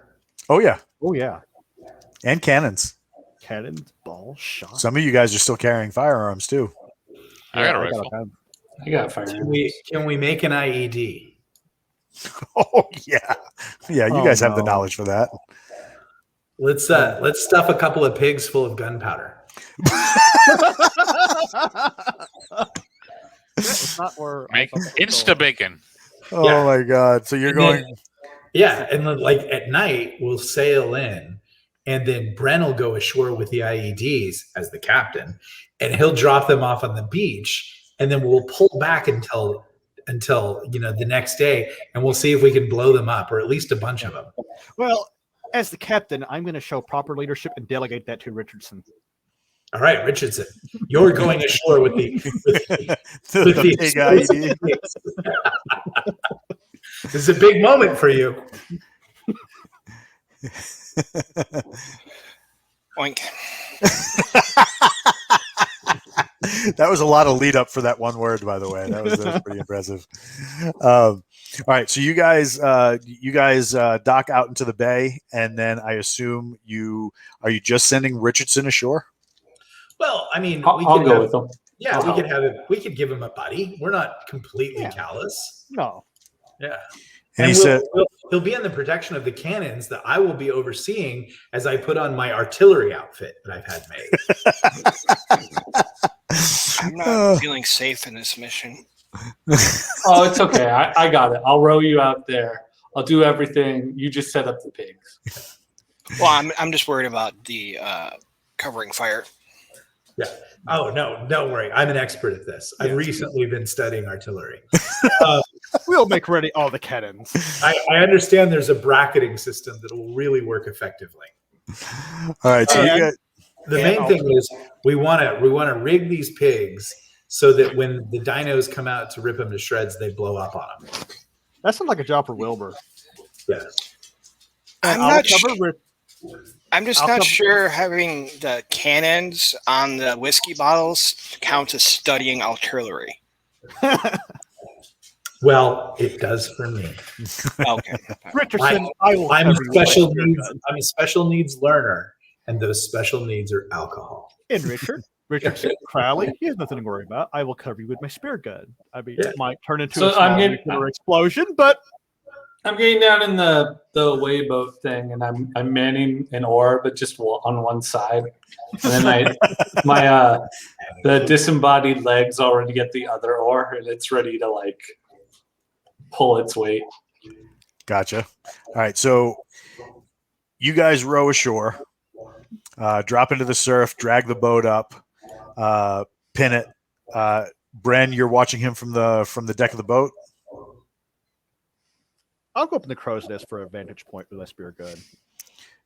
Oh, yeah. Oh, yeah. And cannons. Cannons, balls, shots. Some of you guys are still carrying firearms, too. I got a rifle. I got fire. Can we make an IED? Oh, yeah. Yeah, you guys have the knowledge for that. Let's stuff a couple of pigs full of gunpowder. Make Insta bacon. Oh my God! So you're going? Yeah, and then, like at night we'll sail in, and then Bren will go ashore with the IEDs as the captain, and he'll drop them off on the beach, and then we'll pull back until the next day, and we'll see if we can blow them up, or at least a bunch of them. Well, as the captain, I'm going to show proper leadership and delegate that to Richardson. All right, Richardson, you're going ashore with the big IED. This is a big moment for you. Oink. That was a lot of lead up for that one word, by the way. That was pretty impressive. All right, so you guys dock out into the bay, and then I assume are you just sending Richardson ashore? Well, I mean, I'll go with them. Yeah, we could give him a buddy. We're not completely callous. No. Yeah. And he said he'll be in the protection of the cannons that I will be overseeing as I put on my artillery outfit that I've had made. I'm not feeling safe in this mission. Oh, it's okay. I got it. I'll row you out there. I'll do everything. You just set up the pigs. Well, I'm just worried about the covering fire. Yeah. Oh, no, don't worry. I'm an expert at this. I've recently been studying artillery. We'll make ready all the cannons. I understand there's a bracketing system that will really work effectively. All right. So the main thing is we want to rig these pigs so that when the dinos come out to rip them to shreds, they blow up on them. That sounds like a job for Wilbur. Yeah. I'm just not sure having the cannons on the whiskey bottles counts as studying artillery. Well, it does for me. Okay. Richardson, I'm a special needs learner, and those special needs are alcohol. And Richardson, Crowley, he has nothing to worry about. I will cover you with my spear gun. I mean, it might turn into a small nuclear explosion, but I'm getting down in the way boat thing, and I'm manning an oar, but just on one side. And then the disembodied legs already get the other oar, and it's ready to pull its weight. Gotcha. All right, so you guys row ashore, drop into the surf, drag the boat up, pin it. Bren, you're watching him from the deck of the boat. I'll go up in the crow's nest for a vantage point with my spear gun.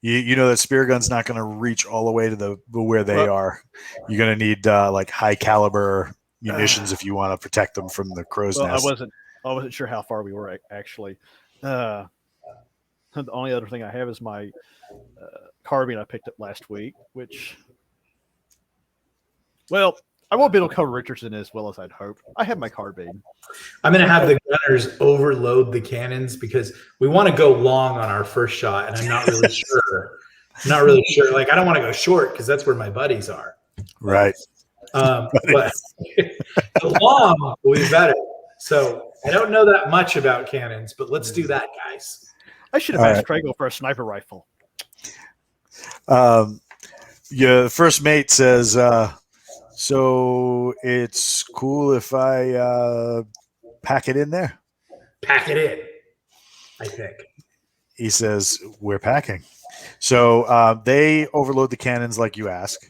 You know that spear gun's not going to reach all the way to where they are. You're going to need high caliber, munitions if you want to protect them from the crow's Well, nest. I wasn't sure how far we were actually. The only other thing I have is my carbine I picked up last week, which, well, I won't be able to cover Richardson as well as I'd hoped. I have my carbine. I'm going to have the gunners overload the cannons because we want to go long on our first shot, and I'm not really sure. Like, I don't want to go short because that's where my buddies are. Right. But the long will be better. So I don't know that much about cannons, but let's do that, guys. I should have asked Trago for a sniper rifle. Your first mate says, so it's cool if I pack it in there? Pack it in, I think. He says, we're packing. So they overload the cannons like you ask.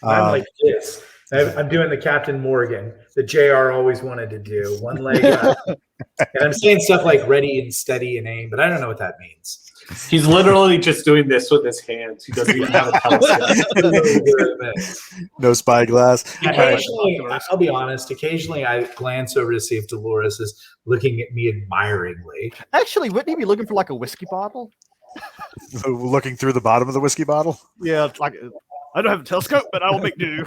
I'm like this. I'm doing the Captain Morgan that JR always wanted to do. One leg up. And I'm saying stuff like ready and steady and aim, but I don't know what that means. He's literally just doing this with his hands. He doesn't even have a telescope. No spyglass. Occasionally, I'll be honest, occasionally I glance over to see if Dolores is looking at me admiringly. Actually, wouldn't he be looking for like a whiskey bottle? Looking through the bottom of the whiskey bottle? Yeah, like I don't have a telescope, but I will make do.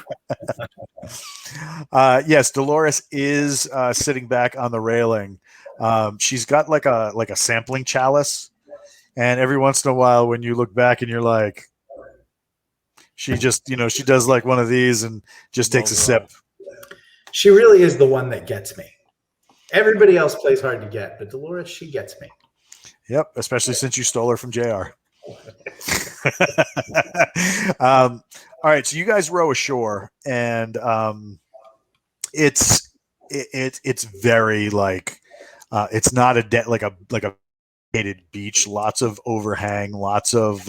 Yes, Dolores is sitting back on the railing. She's got like a sampling chalice, and every once in a while, when you look back and you're like, she just she does like one of these and just takes a sip. She really is the one that gets me. Everybody else plays hard to get, but Dolores, she gets me. Yep, especially since you stole her from JR. All right, so you guys row ashore, and it's very like it's not a like a gated beach. Lots of overhang, lots of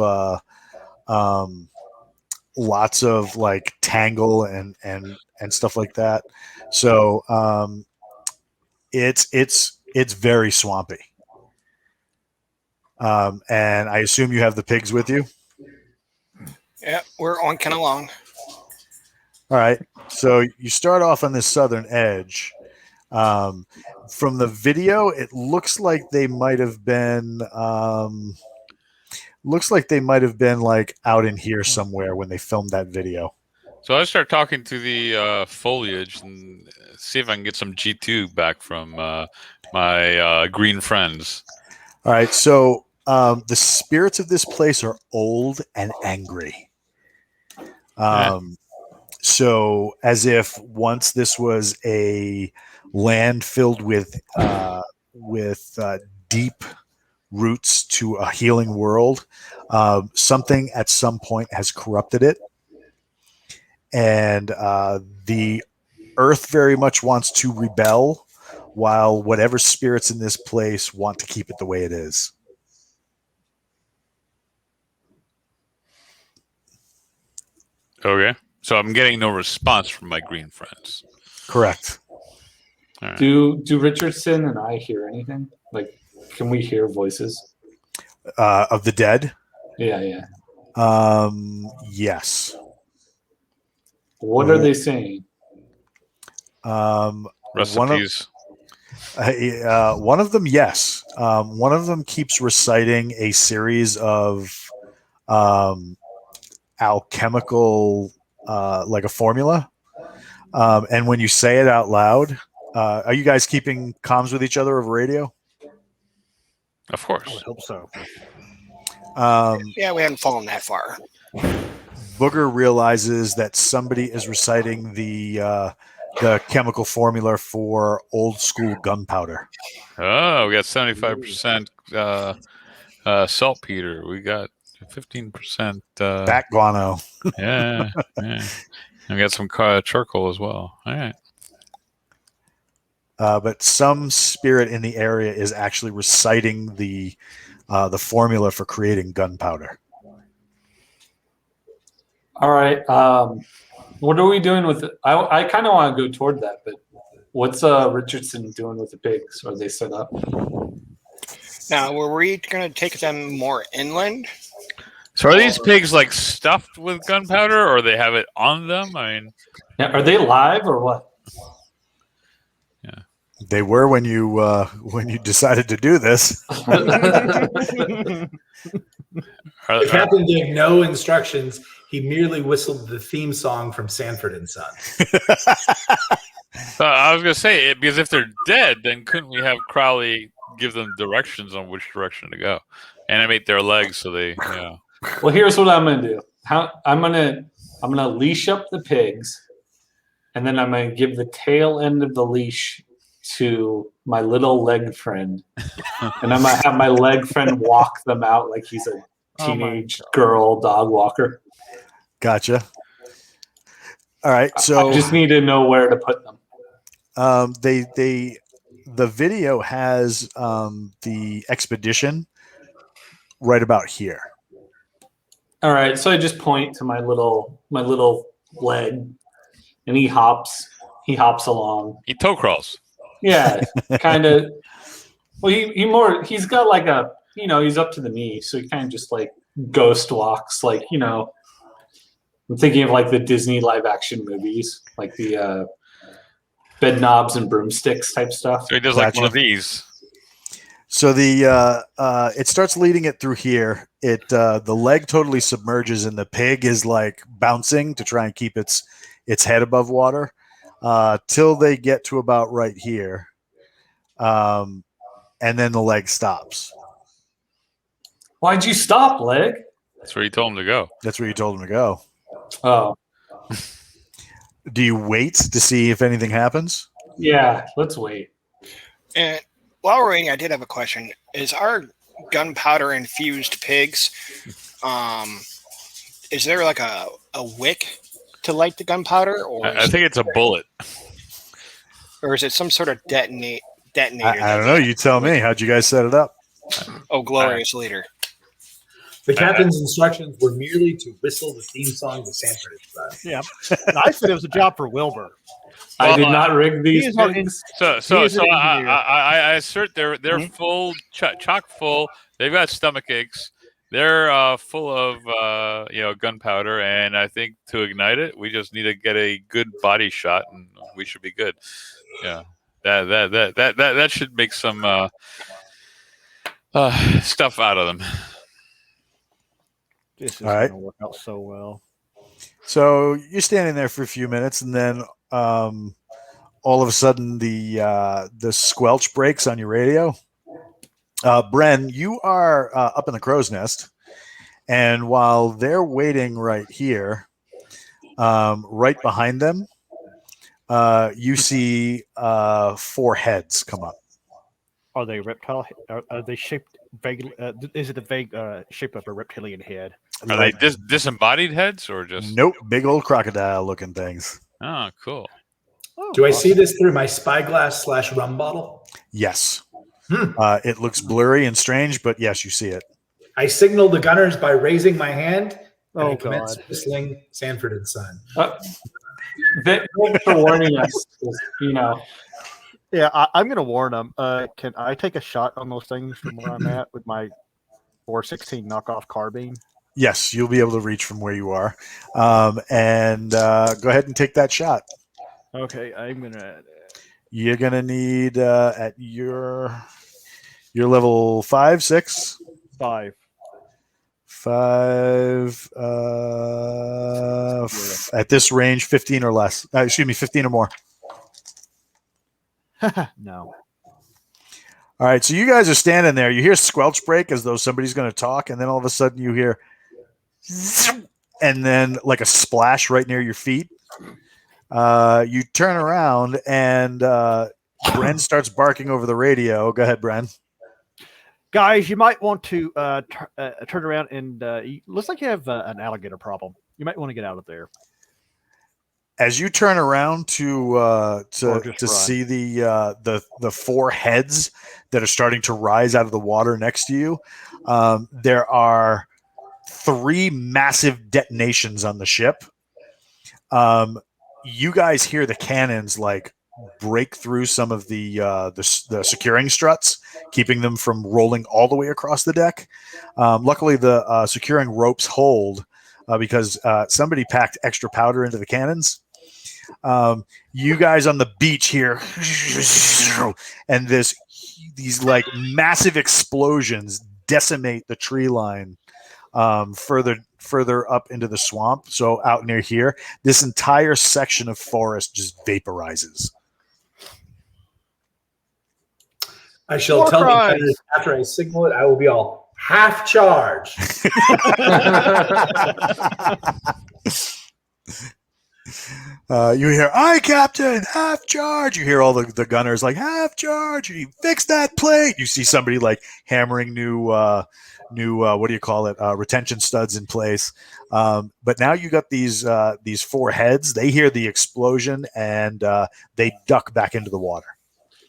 like tangle and stuff like that. So it's very swampy. And I assume you have the pigs with you. Yeah, we're on kind of long. All right. So you start off on this southern edge. From the video, it looks like they might have been like out in here somewhere when they filmed that video. So I start talking to the foliage and see if I can get some G2 back from my green friends. All right. So the spirits of this place are old and angry. So as if once this was a land filled with deep roots to a healing world, something at some point has corrupted it. And the earth very much wants to rebel, while whatever spirits in this place want to keep it the way it is. Okay. So I'm getting no response from my green friends. Correct. Right. Do Richardson and I hear anything? Like, can we hear voices? Of the dead? Yeah. Yes. What are they saying? Recipes. One of them, yes. One of them keeps reciting a series of alchemical, like a formula. And when you say it out loud, are you guys keeping comms with each other over radio? Of course. I would hope so. Yeah, we haven't fallen that far. Booger realizes that somebody is reciting the chemical formula for old school gunpowder. Oh, we got 75% saltpeter. We got 15% bat guano. yeah. We got some charcoal as well. All right. But some spirit in the area is actually reciting the formula for creating gunpowder. All right. What are we doing with it? I kind of want to go toward that, but what's Richardson doing with the pigs? Are they set up? Now, were we going to take them more inland? So are these pigs like stuffed with gunpowder, or they have it on them? I mean, Yeah, are they live or what? They were when you decided to do this. The captain gave no instructions. He merely whistled the theme song from Sanford and Son. I was gonna say because if they're dead, then couldn't we have Crowley give them directions on which direction to go, animate their legs so they, yeah. Well, here's what I'm gonna do. I'm gonna leash up the pigs, and then I'm gonna give the tail end of the leash to my little leg friend, and I'm gonna have my leg friend walk them out like he's a teenage girl dog walker. Gotcha. All right, so I just need to know where to put them. The video has the expedition right about here. All right, so I just point to my little leg, and he hops along. He toe crawls. Yeah, kind of. Well, he's got like a, he's up to the knee, so he kind of just like ghost walks, like, I'm thinking of like the Disney live action movies, like the bed knobs and broomsticks type stuff. So he does like one of these. So it starts leading it through here. The leg totally submerges, and the pig is like bouncing to try and keep its head above water till they get to about right here, and then the leg stops. Why'd you stop, leg? That's where you told him to go. That's where you told him to go. Oh, do you wait to see if anything happens? Yeah, let's wait. And while we're waiting, I did have a question. Is our gunpowder infused pigs, is there like a wick to light the gunpowder? Or I think it's a bullet. Or is it some sort of detonator? I don't know. You tell me. How'd you guys set it up? Oh, glorious leader. The captain's instructions were merely to whistle the theme song to Sanford and Son. Yeah. I said it was a job for Wilbur. I did not rig these pigs. So I assert they're full, chock full. They've got stomach aches. They're full of gunpowder, and I think to ignite it, we just need to get a good body shot, and we should be good. Yeah, that should make some stuff out of them. This is All right. going to work out so well. So you're standing there for a few minutes, and then all of a sudden the squelch breaks on your radio. Bren, you are up in the crow's nest, and while they're waiting right here, right behind them, you see 4 heads come up. Are they reptile? Are they shaped vaguely? Is it a vague shape of a reptilian head? Are they disembodied heads or just? Nope, big old crocodile-looking things. Oh, cool. Do I see this through my spyglass / rum bottle? Yes. It looks blurry and strange, but yes, you see it. I signal the gunners by raising my hand, and I commence God. whistling Sanford and Son. Thanks for warning us. Yeah, I'm going to warn them. Can I take a shot on those things from where I'm at with my 416 knockoff carbine? Yes, you'll be able to reach from where you are. And go ahead and take that shot. Okay, I'm going to... You're going to need at your level 5, 6? 5. 5 at this range, 15 or less. 15 or more. No. All right, so you guys are standing there. You hear squelch break as though somebody's going to talk, and then all of a sudden you hear, and then like a splash right near your feet. You turn around, and Bren starts barking over the radio. Go ahead, Bren. Guys, you might want to turn around and looks like you have an alligator problem. You might want to get out of there. As you turn around to see the 4 heads that are starting to rise out of the water next to you, there are 3 massive detonations on the ship. You guys hear the cannons like break through some of the securing struts, keeping them from rolling all the way across the deck. Luckily, the securing ropes hold because somebody packed extra powder into the cannons. You guys on the beach here, and these like massive explosions decimate the tree line further up into the swamp. So out near here, this entire section of forest just vaporizes. I shall tell the defenders after I signal it, I will be all half charge. You hear, "Aye, Captain, half charge." You hear all the gunners like, "Half charge." You fix that plate. You see somebody like hammering new what do you call it? Retention studs in place. But now you got these 4 heads. They hear the explosion and they duck back into the water.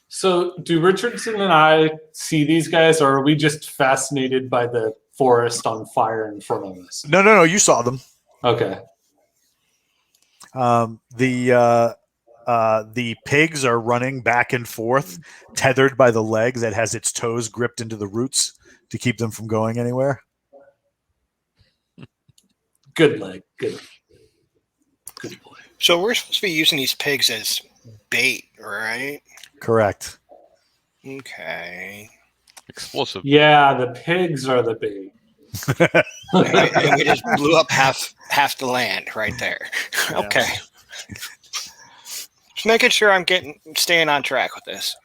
So do Richardson and I see these guys, or are we just fascinated by the forest on fire in front of us? No. You saw them. Okay. The pigs are running back and forth, tethered by the legs that has its toes gripped into the roots to keep them from going anywhere. Good leg. Good boy. So we're supposed to be using these pigs as bait, right? Correct. Okay. Explosive. Yeah, the pigs are the bait. And we just blew up half the land right there. Okay. Just making sure I'm staying on track with this.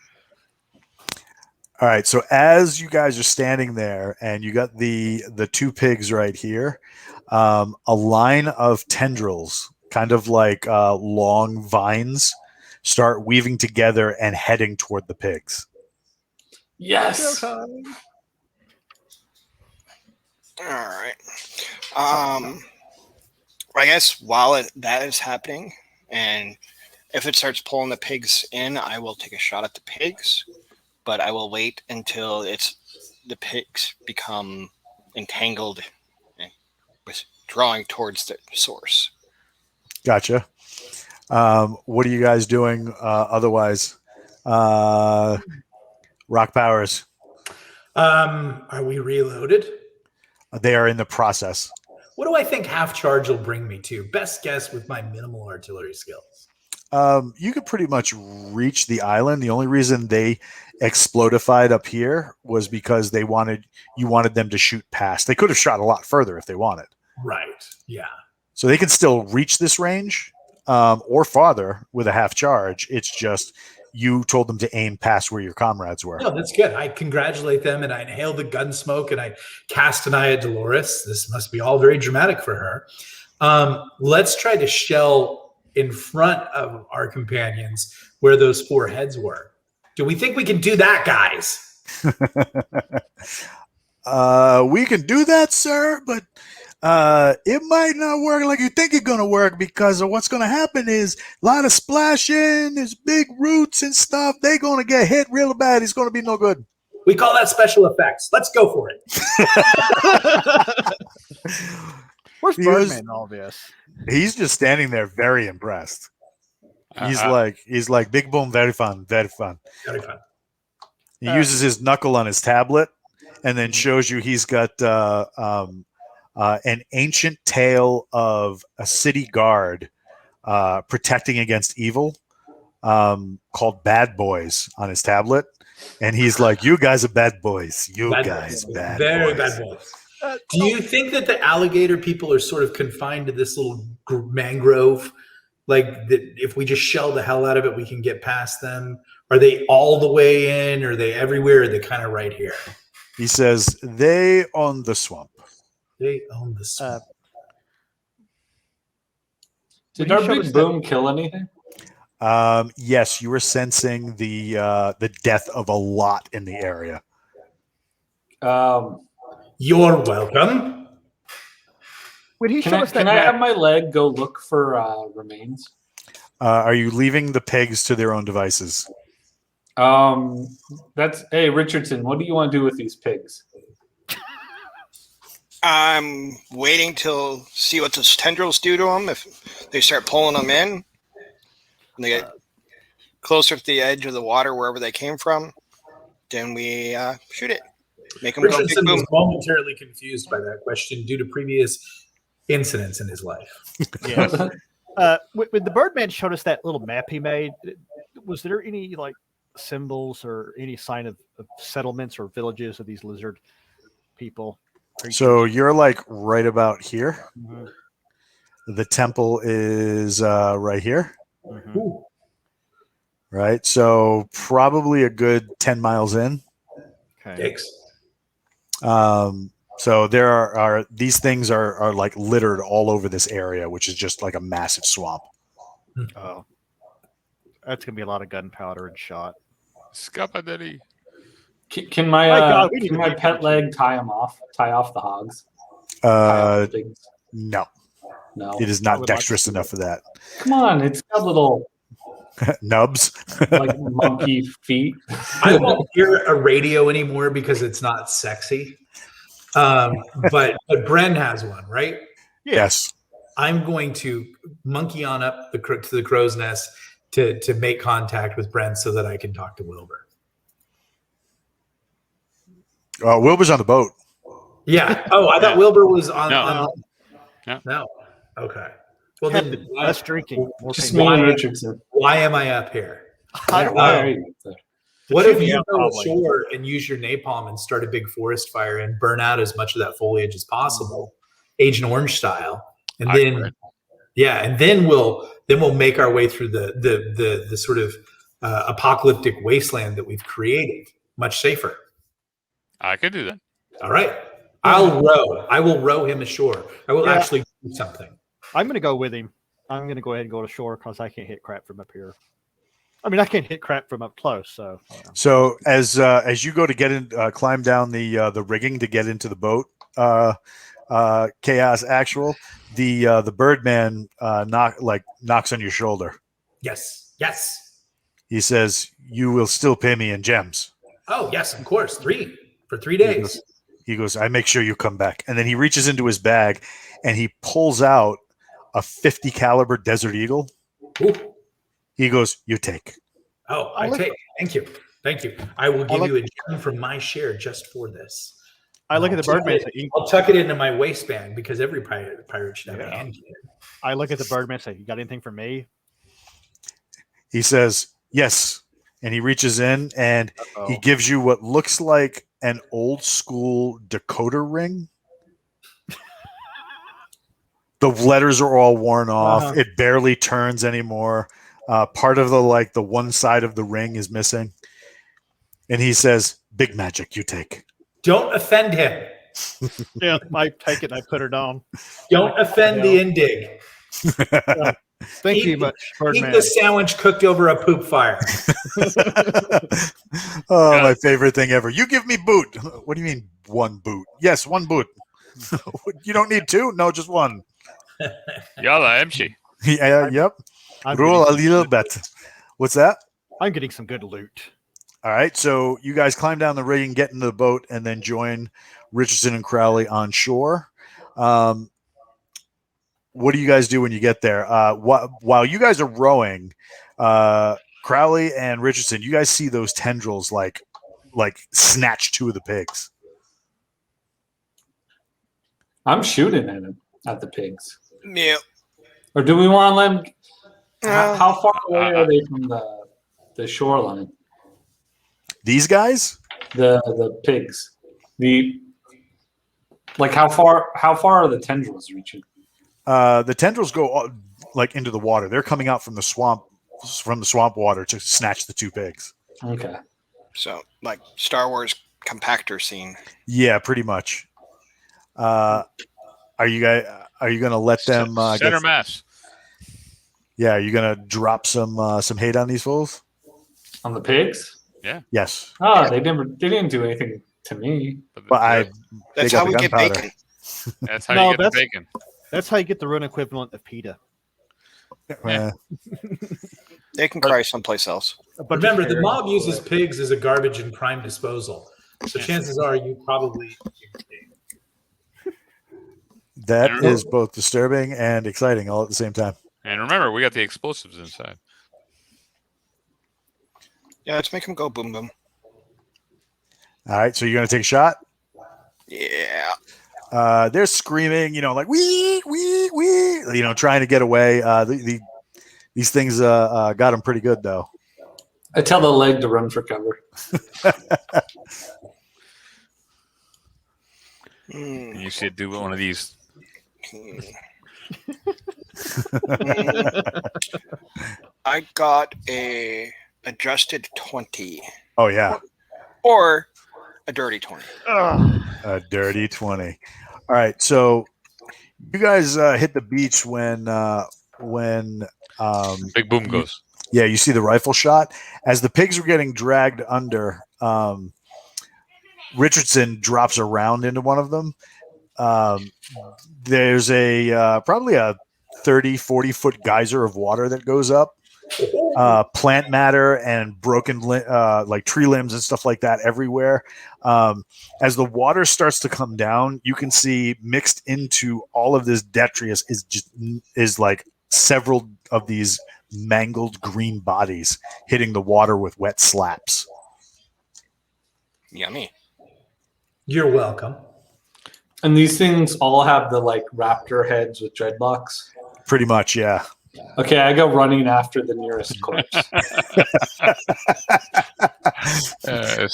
All right. So as you guys are standing there, and you got the 2 pigs right here, a line of tendrils, kind of like long vines, start weaving together and heading toward the pigs. Yes. All right. I guess while that is happening, and if it starts pulling the pigs in, I will take a shot at the pigs, but I will wait until the pigs become entangled and drawing towards the source. Gotcha. What are you guys doing otherwise? Rock Powers. Are we reloaded? They are in the process. What do I think half charge will bring me to? Best guess with my minimal artillery skills. You could pretty much reach the island. The only reason they explodified up here was because you wanted them to shoot past. They could have shot a lot further if they wanted. Right. Yeah. So they can still reach this range or farther with a half charge. It's just you told them to aim past where your comrades were. No, that's good. I congratulate them, and I inhale the gun smoke, and I cast an eye at Dolores. This must be all very dramatic for her. Let's try to shell in front of our companions where those 4 heads were. Do we think we can do that, guys? We can do that, sir, but it might not work like you think it's going to work, because of what's going to happen is a lot of splashing, there's big roots and stuff. They're going to get hit real bad. It's going to be no good. We call that special effects. Let's go for it. Where's Birdman in all this? He's just standing there very impressed. He's like, big boom, very fun, very fun. Very fun. He uses his knuckle on his tablet and then shows you he's got an ancient tale of a city guard protecting against evil called Bad Boys on his tablet. And he's like, "You guys are bad boys. You Bad guys, boys. bad Very boys." bad boys. Do you think that the alligator people are sort of confined to this little mangrove? Like that, if we just shell the hell out of it, we can get past them? Are they all the way in? Are they everywhere? Or are they kind of right here? He says, "They own the swamp." They own the swamp. Did our big boom kill anything? Yes, you were sensing the death of a lot in the area. You're welcome. When he showed us that Can I map, have my leg go look for remains? Are you leaving the pigs to their own devices? Hey, Richardson, what do you want to do with these pigs? I'm waiting till see what those tendrils do to them. If they start pulling them in, and they get closer to the edge of the water wherever they came from, then we shoot it. Make them go big Richardson boom. was momentarily confused by that question due to previous incidents in his life. yes. When the Birdman showed us that little map he made, was there any like symbols or any sign of settlements or villages of these lizard people? So you're like right about here. Mm-hmm. The temple is right here. Mm-hmm. Right. So probably a good 10 miles in. Okay. So there are these things are like littered all over this area, which is just like a massive swamp. Oh, that's gonna be a lot of gunpowder and shot. Scapadilly. Can my God, we need can to my beat pet them. leg tie off the hogs? Tie off the pigs? No, No. it is I not would like dexterous to do enough for that. Come on, it's got little Nubs. like monkey feet. I won't hear a radio anymore because it's not sexy. But Bren has one, right? Yes. I'm going to monkey on up to the crow's nest to make contact with Bren so that I can talk to Wilbur. Wilbur's on the boat. Yeah. Oh, I thought Wilbur was on. No. No. Okay. Well, Captain, then less drinking, more Just pain. me and Richardson. why am I up here? Why are you there? What shoot if me you out, go probably. ashore and use your napalm and start a big forest fire and burn out as much of that foliage as possible, Agent Orange style, and then we'll make our way through the sort of apocalyptic wasteland that we've created much safer. I could do that. All right, I'll row. I will row him ashore. I will actually do something. I'm gonna go with him. I'm gonna go ahead and go to shore because I can't hit crap from up here. I mean, I can't hit crap from up close. So, So as you go to get in, climb down the rigging to get into the boat, Chaos Actual, the Birdman knocks on your shoulder. Yes. He says, "You will still pay me in gems." Oh yes, of course. 3 for 3 days. He goes, "I make sure you come back." And then he reaches into his bag and he pulls out a 50 caliber Desert Eagle. Ooh. He goes, "You take." Oh, I take. Thank you. I will give you a gem from my share just for this. I look at the Birdman. And say, I'll tuck it into my waistband because every pirate should have a hand cannon. I look at the Birdman and say, "You got anything for me?" He says, "Yes." And he reaches in and he gives you what looks like an old school decoder ring. The letters are all worn off. It barely turns anymore. Part of the one side of the ring is missing. And he says, "Big magic, you take." Don't offend him. Yeah, I take it and I put her down. Don't offend the Indig. Thank you much, Eat Birdman. the sandwich cooked over a poop fire. Oh, my favorite thing ever. You give me boot. What do you mean one boot? Yes, one boot. You don't need two? No, just one. Yalla, empty. Yeah, yep. I'm Roll a getting some little good bit. What's that? I'm getting some good loot. All right, so you guys climb down the rigging, get into the boat, and then join Richardson and Crowley on shore. What do you guys do when you get there? While you guys are rowing, Crowley and Richardson, you guys see those tendrils like snatch two of the pigs. I'm shooting at the pigs. Yeah. Or do we want to let them? How far away are they from the shoreline? These guys? The pigs. How far are the tendrils reaching? The tendrils go into the water. They're coming out from the swamp water to snatch the two pigs. Okay. So like Star Wars compactor scene. Yeah, pretty much. Are you gonna let them center mass? Yeah, are you gonna drop some hate on these fools? On the pigs? Yeah. Yes. Oh, they didn't do anything to me. But That's how we get bacon. That's how you get the bacon. That's how you get the rune equivalent of PETA. They can cry someplace else. But remember, the mob uses pigs as a garbage and crime disposal. So chances are you probably. That is both disturbing and exciting all at the same time. And remember, we got the explosives inside. Yeah, let's make him go boom boom. All right, so you're going to take a shot? Yeah. They're screaming, like wee, wee, wee, trying to get away. These things got them pretty good, though. I tell the leg to run for cover. You should do one of these. I got a adjusted 20. Oh, yeah. Or a dirty 20. A dirty 20. All right, so you guys hit the beach when Big boom goes. Yeah, you see the rifle shot. As the pigs were getting dragged under, Richardson drops a round into one of them. There's probably a 30, 40-foot geyser of water that goes up. Plant matter and broken like tree limbs and stuff like that everywhere. As the water starts to come down, you can see mixed into all of this detritus is like several of these mangled green bodies hitting the water with wet slaps. Yummy. You're welcome. And these things all have the like raptor heads with dreadlocks. Pretty much, yeah. Okay, I go running after the nearest corpse.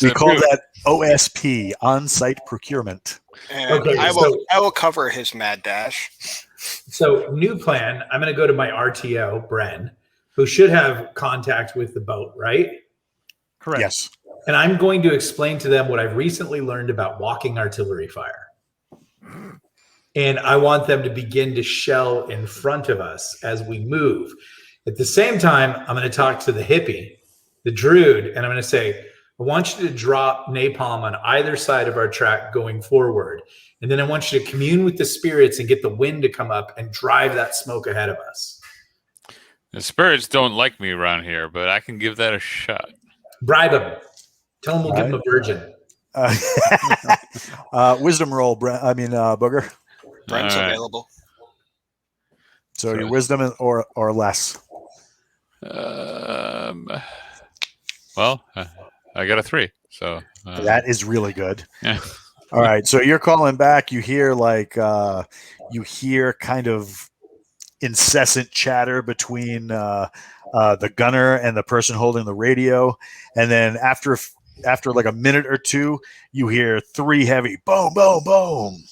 We call that OSP, on-site procurement. And Okay, I will cover his mad dash. So new plan, I'm going to go to my RTO, Bren, who should have contact with the boat, right? Correct. Yes. And I'm going to explain to them what I've recently learned about walking artillery fire. And I want them to begin to shell in front of us as we move. At the same time, I'm going to talk to the hippie, the druid, and I'm going to say, I want you to drop napalm on either side of our track going forward. And then I want you to commune with the spirits and get the wind to come up and drive that smoke ahead of us. The spirits don't like me around here, but I can give that a shot. Bribe them. Tell them we'll give them a virgin. Wisdom roll, Booger. Brent's available. So your wisdom or less. Well, I got a 3. So that is really good. Yeah. All right. So you're calling back. You hear kind of incessant chatter between the gunner and the person holding the radio. And then after like a minute or two, you hear 3 heavy boom, boom, boom.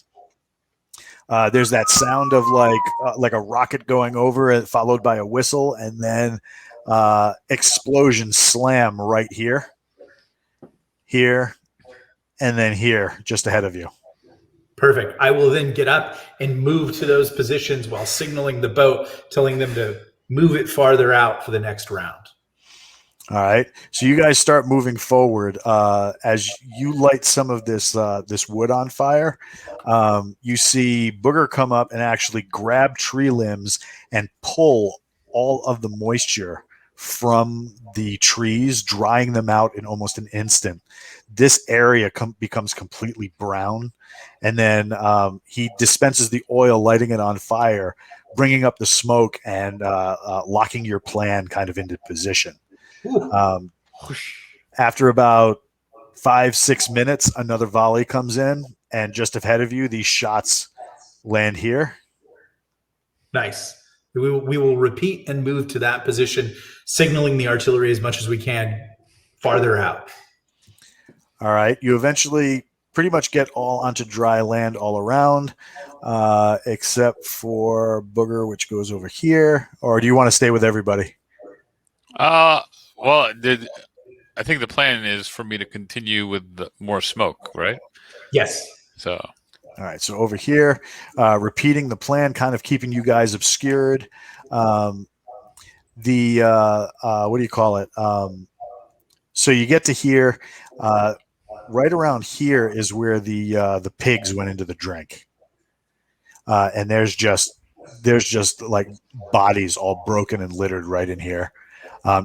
There's that sound of like a rocket going over it, followed by a whistle, and then explosion slam right here, and then here, just ahead of you. Perfect. I will then get up and move to those positions while signaling the boat, telling them to move it farther out for the next round. All right. So you guys start moving forward. As you light some of this wood on fire, you see Booger come up and actually grab tree limbs and pull all of the moisture from the trees, drying them out in almost an instant. This area becomes completely brown. And then he dispenses the oil, lighting it on fire, bringing up the smoke and locking your plan kind of into position. After about 5-6 minutes, another volley comes in, and just ahead of you, these shots land here. Nice. We will repeat and move to that position, signaling the artillery as much as we can farther out. All right. You eventually pretty much get all onto dry land all around, except for Booger, which goes over here. Or do you want to stay with everybody? Well, I think the plan is for me to continue with more smoke, right? Yes. So. All right. So over here, repeating the plan, kind of keeping you guys obscured. What do you call it? So you get to here. Right around here is where the pigs went into the drink, and there's just like bodies all broken and littered right in here.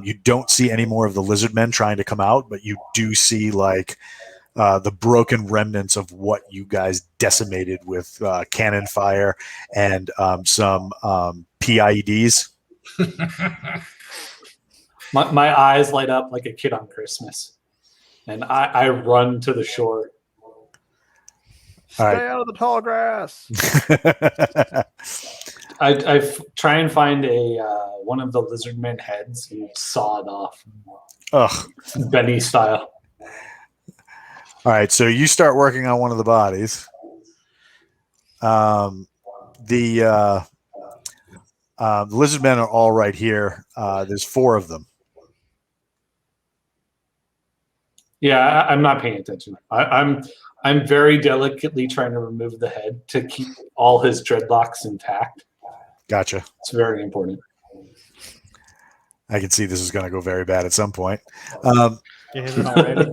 You don't see any more of the lizard men trying to come out, but you do see like the broken remnants of what you guys decimated with cannon fire and some PIEDs. My eyes light up like a kid on Christmas, and I run to the shore. All right. Stay out of the tall grass. I try and find a one of the lizardmen heads and saw it off, Ugh. Benny style. All right, so you start working on one of the bodies. The lizard men are all right here. There's 4 of them. Yeah, I'm not paying attention. I'm very delicately trying to remove the head to keep all his dreadlocks intact. Gotcha. It's very important. I can see this is going to go very bad at some point. It hasn't already.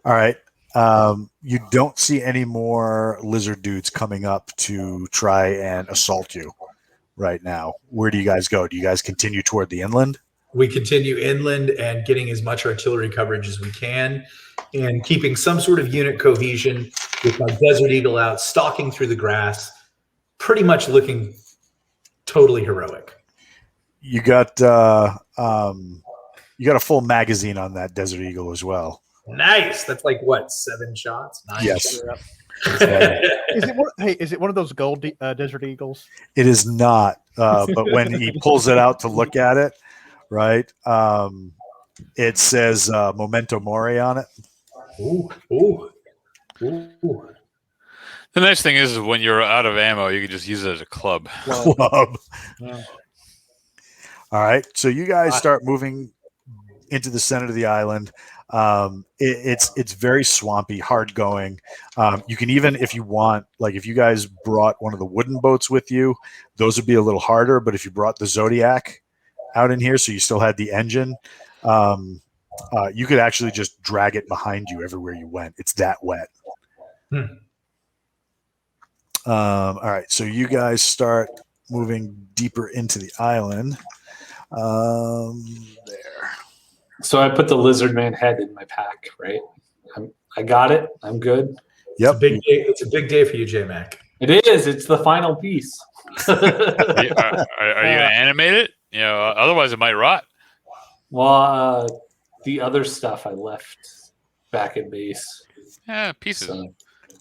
All right. You don't see any more lizard dudes coming up to try and assault you right now. Where do you guys go? Do you guys continue toward the inland? We continue inland and getting as much artillery coverage as we can and keeping some sort of unit cohesion with my Desert Eagle out, stalking through the grass, pretty much looking totally heroic. You got a full magazine on that Desert Eagle as well. Nice. That's like what, 7 shots? 9 Yes. shots? Is it one of those gold Desert Eagles? It is not. But when he pulls it out to look at it, right, it says Memento Mori on it. Ooh, ooh, ooh. The nice thing is when you're out of ammo, you can just use it as a club. Club. Yeah. All right. So you guys start moving into the center of the island. It's very swampy, hard going. You can even, if you want, like if you guys brought one of the wooden boats with you, those would be a little harder. But if you brought the Zodiac out in here, so you still had the engine, you could actually just drag it behind you everywhere you went. It's that wet. All right. So you guys start moving deeper into the island. There. So I put the lizard man head in my pack, right? I got it. I'm good. Yep. It's a big day for you, J-Mac. It is. It's the final piece. Are you gonna animate it? You know, otherwise it might rot. Well, the other stuff I left back at base. Yeah, pieces. So,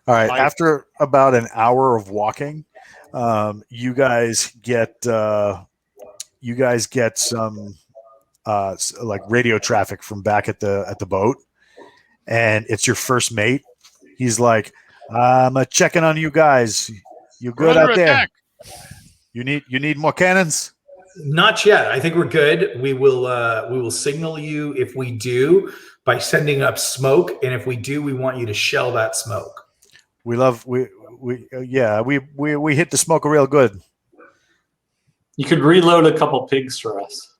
All right. After about an hour of walking, you guys get some like radio traffic from back at the boat, and it's your first mate. He's like, "I'm checking on you guys. You good out there? Attack. You need more cannons." Not yet. I think we're good. We will signal you if we do by sending up smoke, and if we do, we want you to shell that smoke. We hit the smoke real good. you could reload a couple pigs for us.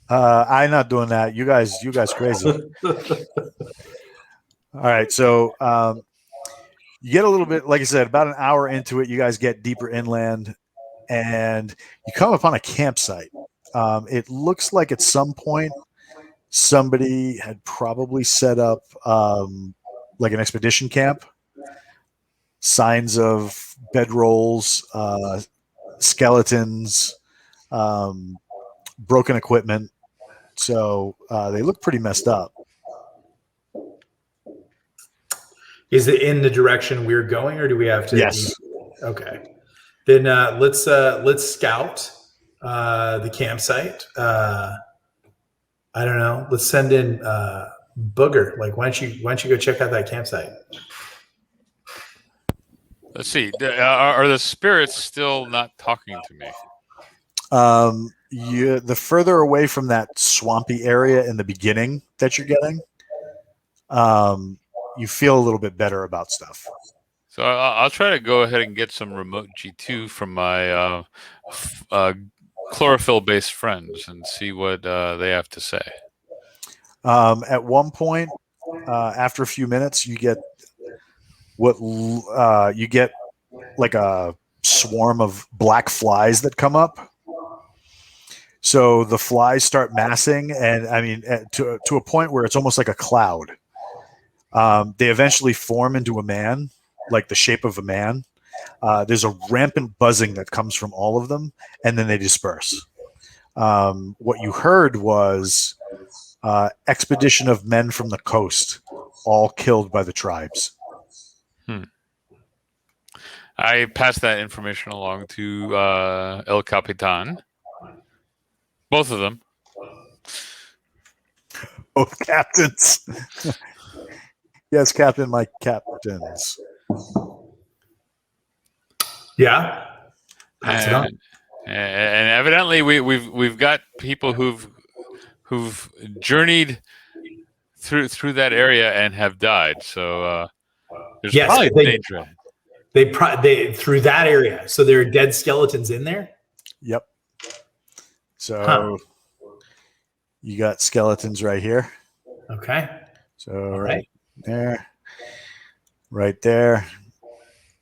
I'm not doing that. You guys crazy. All right, so you get a little bit, like I said, about an hour into it, you guys get deeper inland, and you come upon a campsite. It looks like at some point somebody had probably set up like an expedition camp. Signs of bedrolls, skeletons, broken equipment. So they look pretty messed up. Is it in the direction we're going, or do we have to? Yes. Okay. Then let's scout the campsite. I don't know. Let's send in Booger. Like, why don't you go check out that campsite? Let's see. Are the spirits still not talking to me? The further away from that swampy area in the beginning that you're getting, you feel a little bit better about stuff. So I'll try to go ahead and get some remote G2 from my chlorophyll-based friends and see what they have to say. At one point, after a few minutes, you get like a swarm of black flies that come up. So the flies start massing, and I mean to a point where it's almost like a cloud. They eventually form into a man, like the shape of a man. There's a rampant buzzing that comes from all of them, and then they disperse. What you heard was expedition of men from the coast, all killed by the tribes. I passed that information along to El Capitan. Both of them. Both captains. Yes, Captain, my captains. Yeah. Pass it on. And evidently we've got people who've journeyed through that area and have died. So there's probably danger. They through that area. So there are dead skeletons in there? Yep. So you got skeletons right here. Okay. So right there,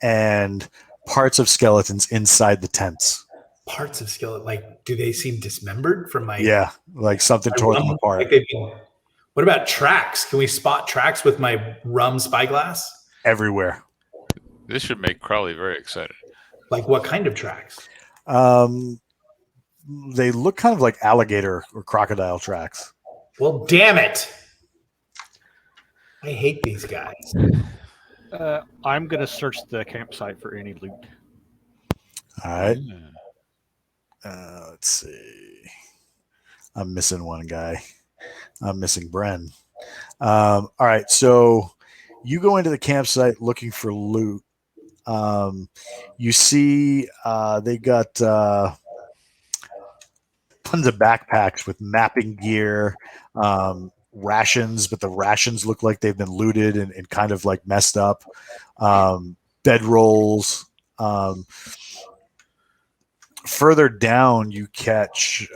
and parts of skeletons inside the tents. Parts of skeleton, like, do they seem dismembered from my? Yeah, like something tore them apart. What about tracks? Can we spot tracks with my rum spyglass? Everywhere. This should make Crowley very excited. Like what kind of tracks? They look kind of like alligator or crocodile tracks. Well, damn it. I hate these guys. I'm going to search the campsite for any loot. All right. Let's see. I'm missing one guy. I'm missing Bren. All right. So you go into the campsite looking for loot. You see they got tons of backpacks with mapping gear, rations, but the rations look like they've been looted and kind of like messed up. Bed rolls. Further down, you catch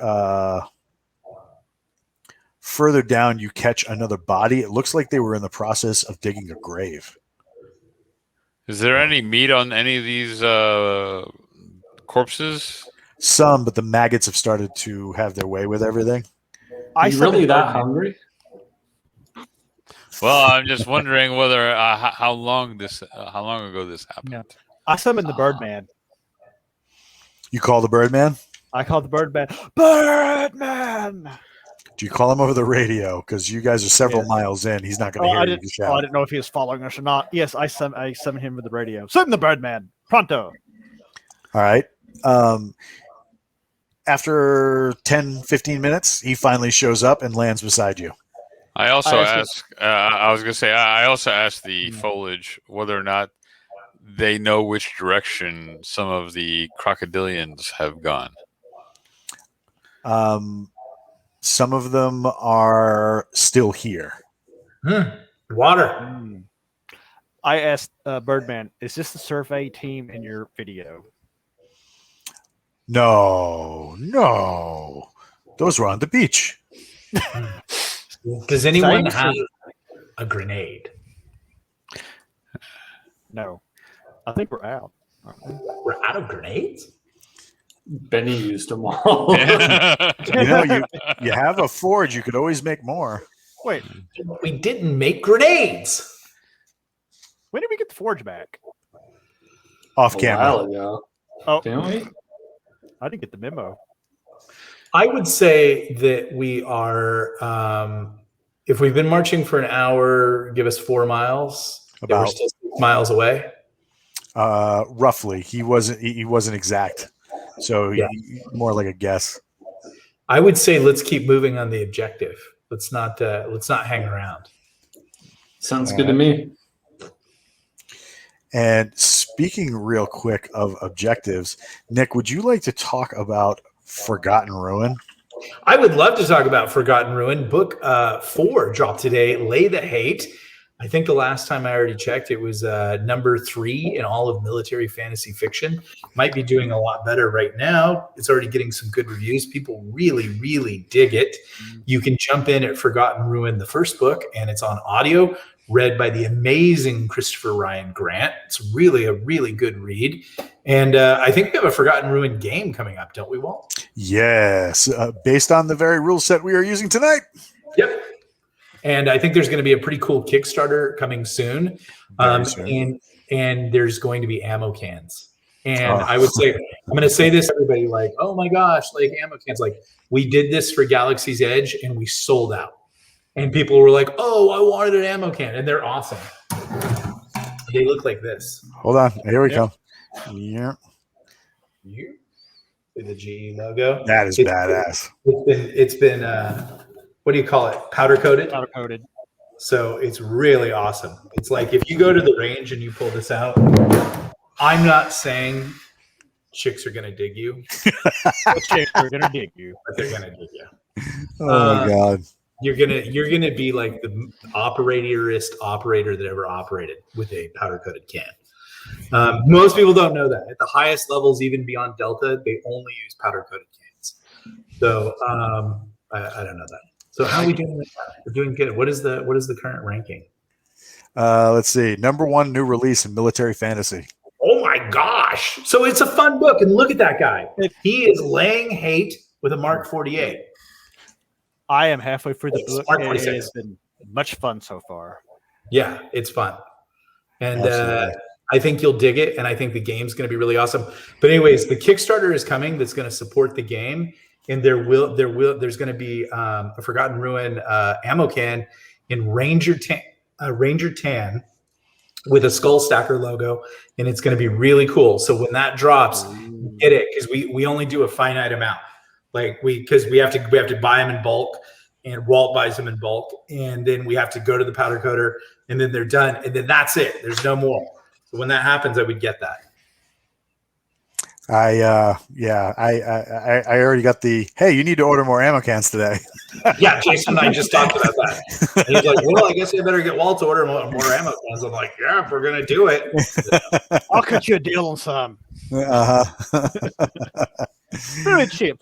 another body. It looks like they were in the process of digging a grave. Is there any meat on any of these corpses? Some, but the maggots have started to have their way with everything. Are you really that hungry? Well, I'm just wondering whether how long ago this happened. Yeah. I summoned the Birdman. You call the Birdman? I call the Birdman. Birdman! Do you call him over the radio? Because you guys are several miles in. He's not going to hear you shout. I didn't know if he was following us or not. Yes, I summoned him with the radio. Summon the Birdman. Pronto. All right. After 10, 15 minutes, he finally shows up and lands beside you. I also asked the foliage whether or not they know which direction some of the crocodilians have gone. Some of them are still here. Water. I asked Birdman, is this the survey team in your video? No. Those were on the beach. Does anyone have a grenade? No. I think we're out. We're out of grenades? Benny used them all. You have a forge. You could always make more. Wait. We didn't make grenades. When did we get the forge back? Off camera. A while ago. Oh, didn't we? I didn't get the memo. I would say that we are, if we've been marching for an hour, give us 4 miles. We're still 6 miles away. Roughly. He wasn't exact. So more like a guess. I would say let's keep moving on the objective. Let's not hang around. Sounds good to me. And speaking real quick of objectives, Nick, would you like to talk about Forgotten Ruin? I would love to talk about Forgotten Ruin. Book 4 dropped today. Lay the Hate. I think the last time I already checked, it was number 3 in all of military fantasy fiction. Might be doing a lot better right now. It's already getting some good reviews. People really, really dig it. You can jump in at Forgotten Ruin, the first book, and it's on audio, read by the amazing Christopher Ryan Grant. It's really a really good read. And I think we have a Forgotten Ruin game coming up, don't we, Walt? Yes, based on the very rule set we are using tonight. Yep. And I think there's going to be a pretty cool Kickstarter coming soon. Soon. And there's going to be ammo cans. And I would say, I'm going to say this to everybody, like, oh my gosh, like ammo cans. Like, we did this for Galaxy's Edge and we sold out. And people were like, oh, I wanted an ammo can. And they're awesome. They look like this. Hold on. Here we come. Yeah. With the GE logo. That is badass. It's been what do you call it? Powder coated. Powder coated. So it's really awesome. It's like if you go to the range and you pull this out, I'm not saying chicks are gonna dig you. Chicks are gonna dig you. But they're gonna dig you. Oh my god. You're gonna be like the operator that ever operated with a powder coated can. Most people don't know that. At the highest levels, even beyond Delta, they only use powder coated cans. So I don't know that. So how are we doing? We're doing good. What is the current ranking? Let's see. Number 1 new release in military fantasy. Oh my gosh! So it's a fun book, and look at that guy. He is laying hate with a Mark 48. I am halfway through the book. Mark And 46. it has been much fun so far. Yeah, it's fun, and Absolutely. I think you'll dig it, and I think the game's going to be really awesome. But anyways, the Kickstarter is coming. That's going to support the game, and there's going to be a Forgotten Ruin ammo can in Ranger Tan with a Skull Stacker logo, and it's going to be really cool. So when that drops, get it, because we only do a finite amount. Like because we have to buy them in bulk, and Walt buys them in bulk, and then we have to go to the powder coater, and then they're done, and then that's it. There's no more. So when that happens, I would get that. I already got the, hey, you need to order more ammo cans today. Yeah, Jason and I just talked about that. And he's like, well, I guess I better get Walt to order more ammo cans. I'm like, yeah, if we're gonna do it. I'll cut you a deal on some. Uh-huh. Throw it cheap.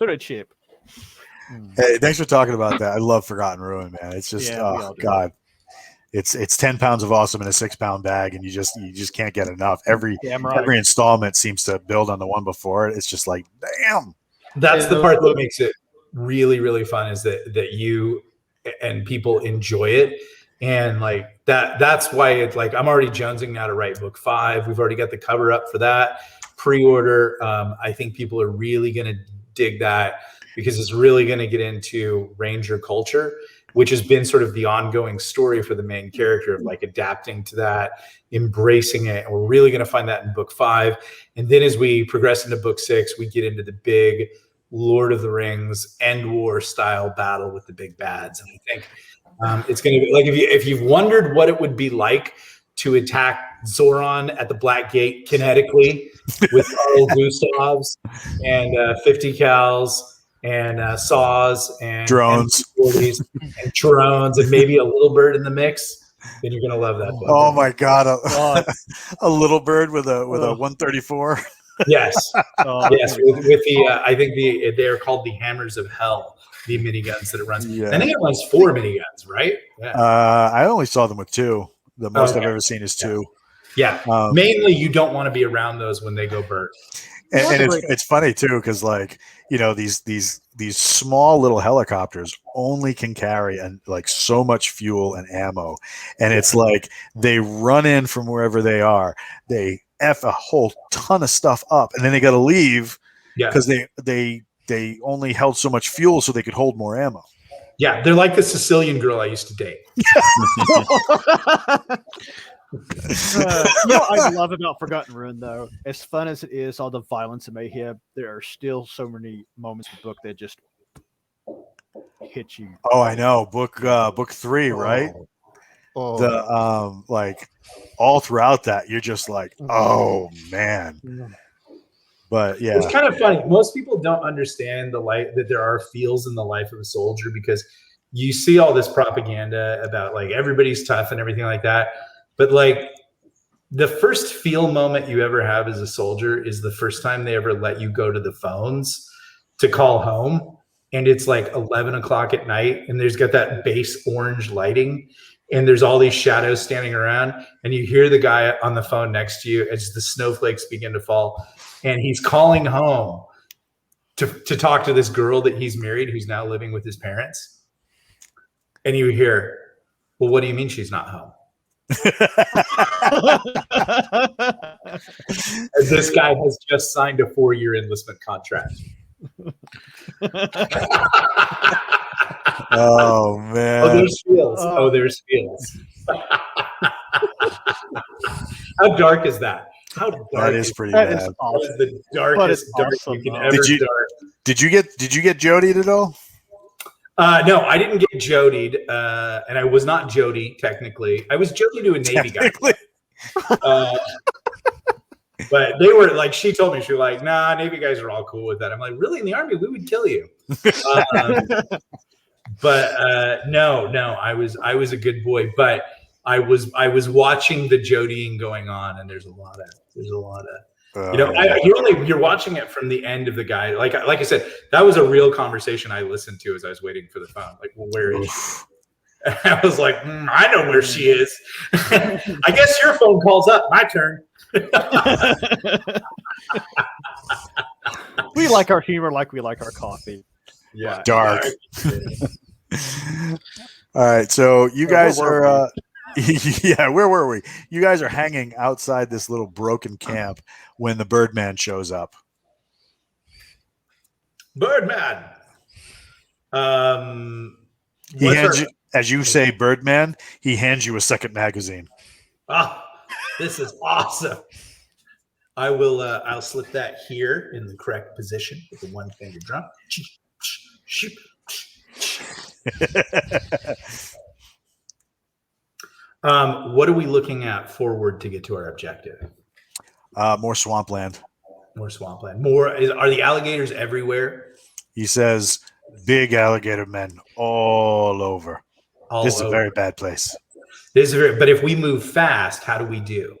Hey, thanks for talking about that. I love Forgotten Ruin, man. It's just, oh god, it's 10 pounds of awesome in a 6-pound bag, and you just can't get enough. Every installment seems to build on the one before it. It's just like, damn. That's the part that makes it really, really fun, is that you and people enjoy it. And like that's why it's like, I'm already jonesing now to write book 5. We've already got the cover up for that. Pre-order. I think people are really going to dig that, because it's really going to get into Ranger culture, which has been sort of the ongoing story for the main character, of like adapting to that, embracing it. And we're really going to find that in book 5. And then as we progress into book 6, we get into the big Lord of the Rings End War style battle with the big bads. And I think it's going to be like, if you've wondered what it would be like to attack Zoran at the Black Gate kinetically with Carl Gustavs and 50 cals and saws and drones and drones and maybe a little bird in the mix, then you're gonna love that book. Oh my god, a little bird with a 134. Yes, yes. With the I think they're called the Hammers of Hell, the miniguns that it runs. Yeah. I think it runs 4 miniguns, right? Yeah. I only saw them with 2. The most I've ever seen is 2. Yeah. Mainly, you don't want to be around those when they go bird. And it's funny too, because like, you know, these small little helicopters only can carry like so much fuel and ammo, and it's like they run in from wherever they are, they F a whole ton of stuff up, and then they got to leave because they only held so much fuel so they could hold more ammo. Yeah, they're like the Sicilian girl I used to date. What I love about Forgotten Ruin, though, as fun as it is, all the violence and mayhem, there are still so many moments in the book that just hit you. Oh, I know. Book 3, right? Oh. The like all throughout that, you're just like, oh man. But yeah, it's kind of funny. Most people don't understand the life, that there are feels in the life of a soldier, because you see all this propaganda about like everybody's tough and everything like that. But like the first feel moment you ever have as a soldier is the first time they ever let you go to the phones to call home. And it's like 11 o'clock at night, and there's got that base orange lighting, and there's all these shadows standing around, and you hear the guy on the phone next to you as the snowflakes begin to fall, and he's calling home to talk to this girl that he's married, who's now living with his parents. And you hear, well, what do you mean she's not home? As this guy has just signed a 4-year enlistment contract. Oh man. Oh, there's feels. Oh, there's feels. How dark is that? How dark That is pretty That bad. is That awesome. is the darkest it's dark awesome, you can though. ever Did dark. Did you get jodied at all? No, I didn't get jodied, and I was not Jody technically. I was Jody to a Navy guy. Technically. But they were like, she told me, she was like, nah, Navy guys are all cool with that. I'm like, really? In the Army, we would kill you. But no, I was a good boy, but I was watching the jodying going on, and there's a lot of you're watching it from the end of the guy. Like I said, that was a real conversation I listened to as I was waiting for the phone. Like, well, where is she? I was like, I know where she is. I guess your phone call's up. My turn. We like our humor like we like our coffee. Yeah, Dark. All right, so you guys are yeah, where were we? You guys are hanging outside this little broken camp when the Birdman shows up. Birdman. He hands you, as you say, Birdman. He hands you a second magazine. Oh, this is awesome. I will. I'll slip that here in the correct position with the one finger drum. What are we looking at forward to get to our objective? More swampland. More swampland. Are the alligators everywhere? He says, big alligator men all over. This is a very bad place. But if we move fast, how do we do?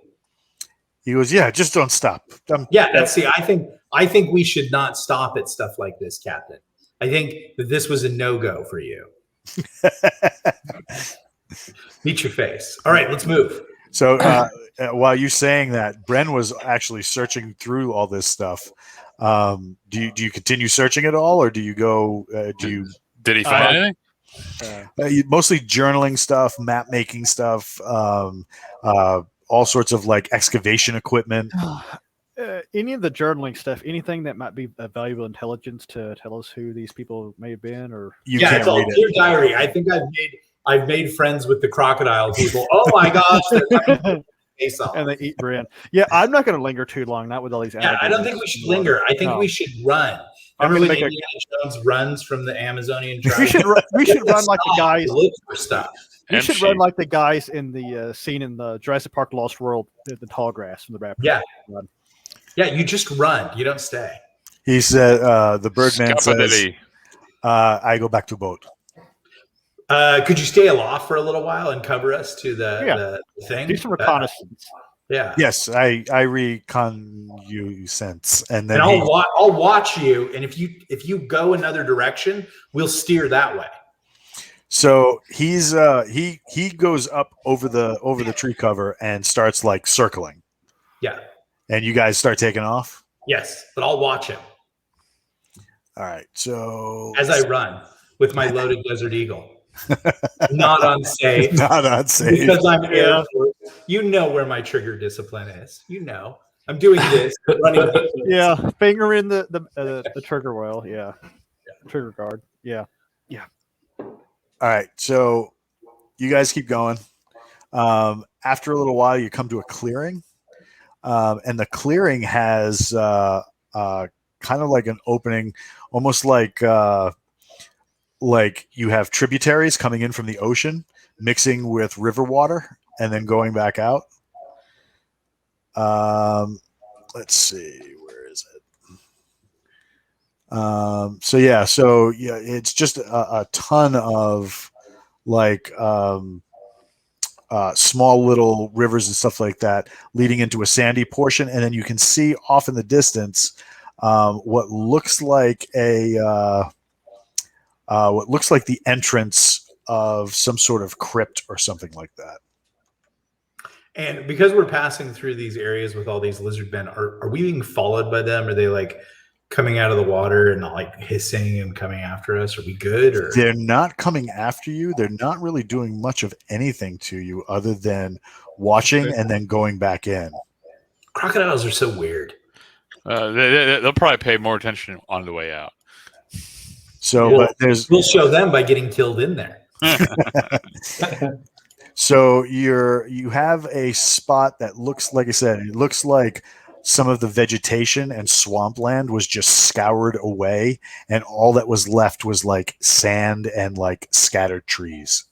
He goes, yeah, just don't stop. I think we should not stop at stuff like this, Captain. I think that this was a no-go for you. Meet your face. All right, let's move. So while you're saying that, Bren was actually searching through all this stuff. Do you continue searching at all, or do you go? Did he find anything? Mostly journaling stuff, map making stuff, all sorts of like excavation equipment. Any of the journaling stuff, anything that might be a valuable intelligence to tell us who these people may have been, or it's all clear diary. I think I've made friends with the crocodile people. Oh my gosh, they're coming face off. And they eat Bren. Yeah, I'm not going to linger too long. Not with all these. Yeah, I don't think we should linger. I think we should run. Remember when Indiana Jones runs from the Amazonian jungle? We should run like the guys. Look for stuff. We should run like the guys in the scene in the Jurassic Park Lost World, the tall grass from the raptor. Yeah. Yeah, you just run. You don't stay. He said, the Birdman says, I go back to boat. Could you stay aloft for a little while and cover us to the thing? Do some reconnaissance. Yeah. Yes, I reconnaissance, and then I'll watch you, and if you go another direction, we'll steer that way. So he's he goes up over the tree cover and starts like circling. Yeah. And you guys start taking off? Yes, but I'll watch him. All right. So as I run with my loaded Desert Eagle. Not unsafe. Not unsafe. Because I'm Air Force. You know where my trigger discipline is. You know. I'm doing this. Running. Yeah. Finger in the trigger well. Yeah. Trigger guard. Yeah. Yeah. All right. So you guys keep going. After a little while, you come to a clearing. And the clearing has kind of like an opening, almost like you have tributaries coming in from the ocean, mixing with river water, and then going back out. Let's see, where is it? So it's just a ton of like small little rivers and stuff like that leading into a sandy portion, and then you can see off in the distance what looks like the entrance of some sort of crypt or something like that. And because we're passing through these areas with all these lizard men, are we being followed by them? Are they like coming out of the water and like hissing and coming after us? Are we good? Or they're not coming after you. They're not really doing much of anything to you other than watching and then going back in. Crocodiles are so weird. They'll probably pay more attention on the way out. So, we'll show them by getting killed in there. So you have a spot that looks, like I said, it looks like some of the vegetation and swampland was just scoured away, and all that was left was like sand and like scattered trees.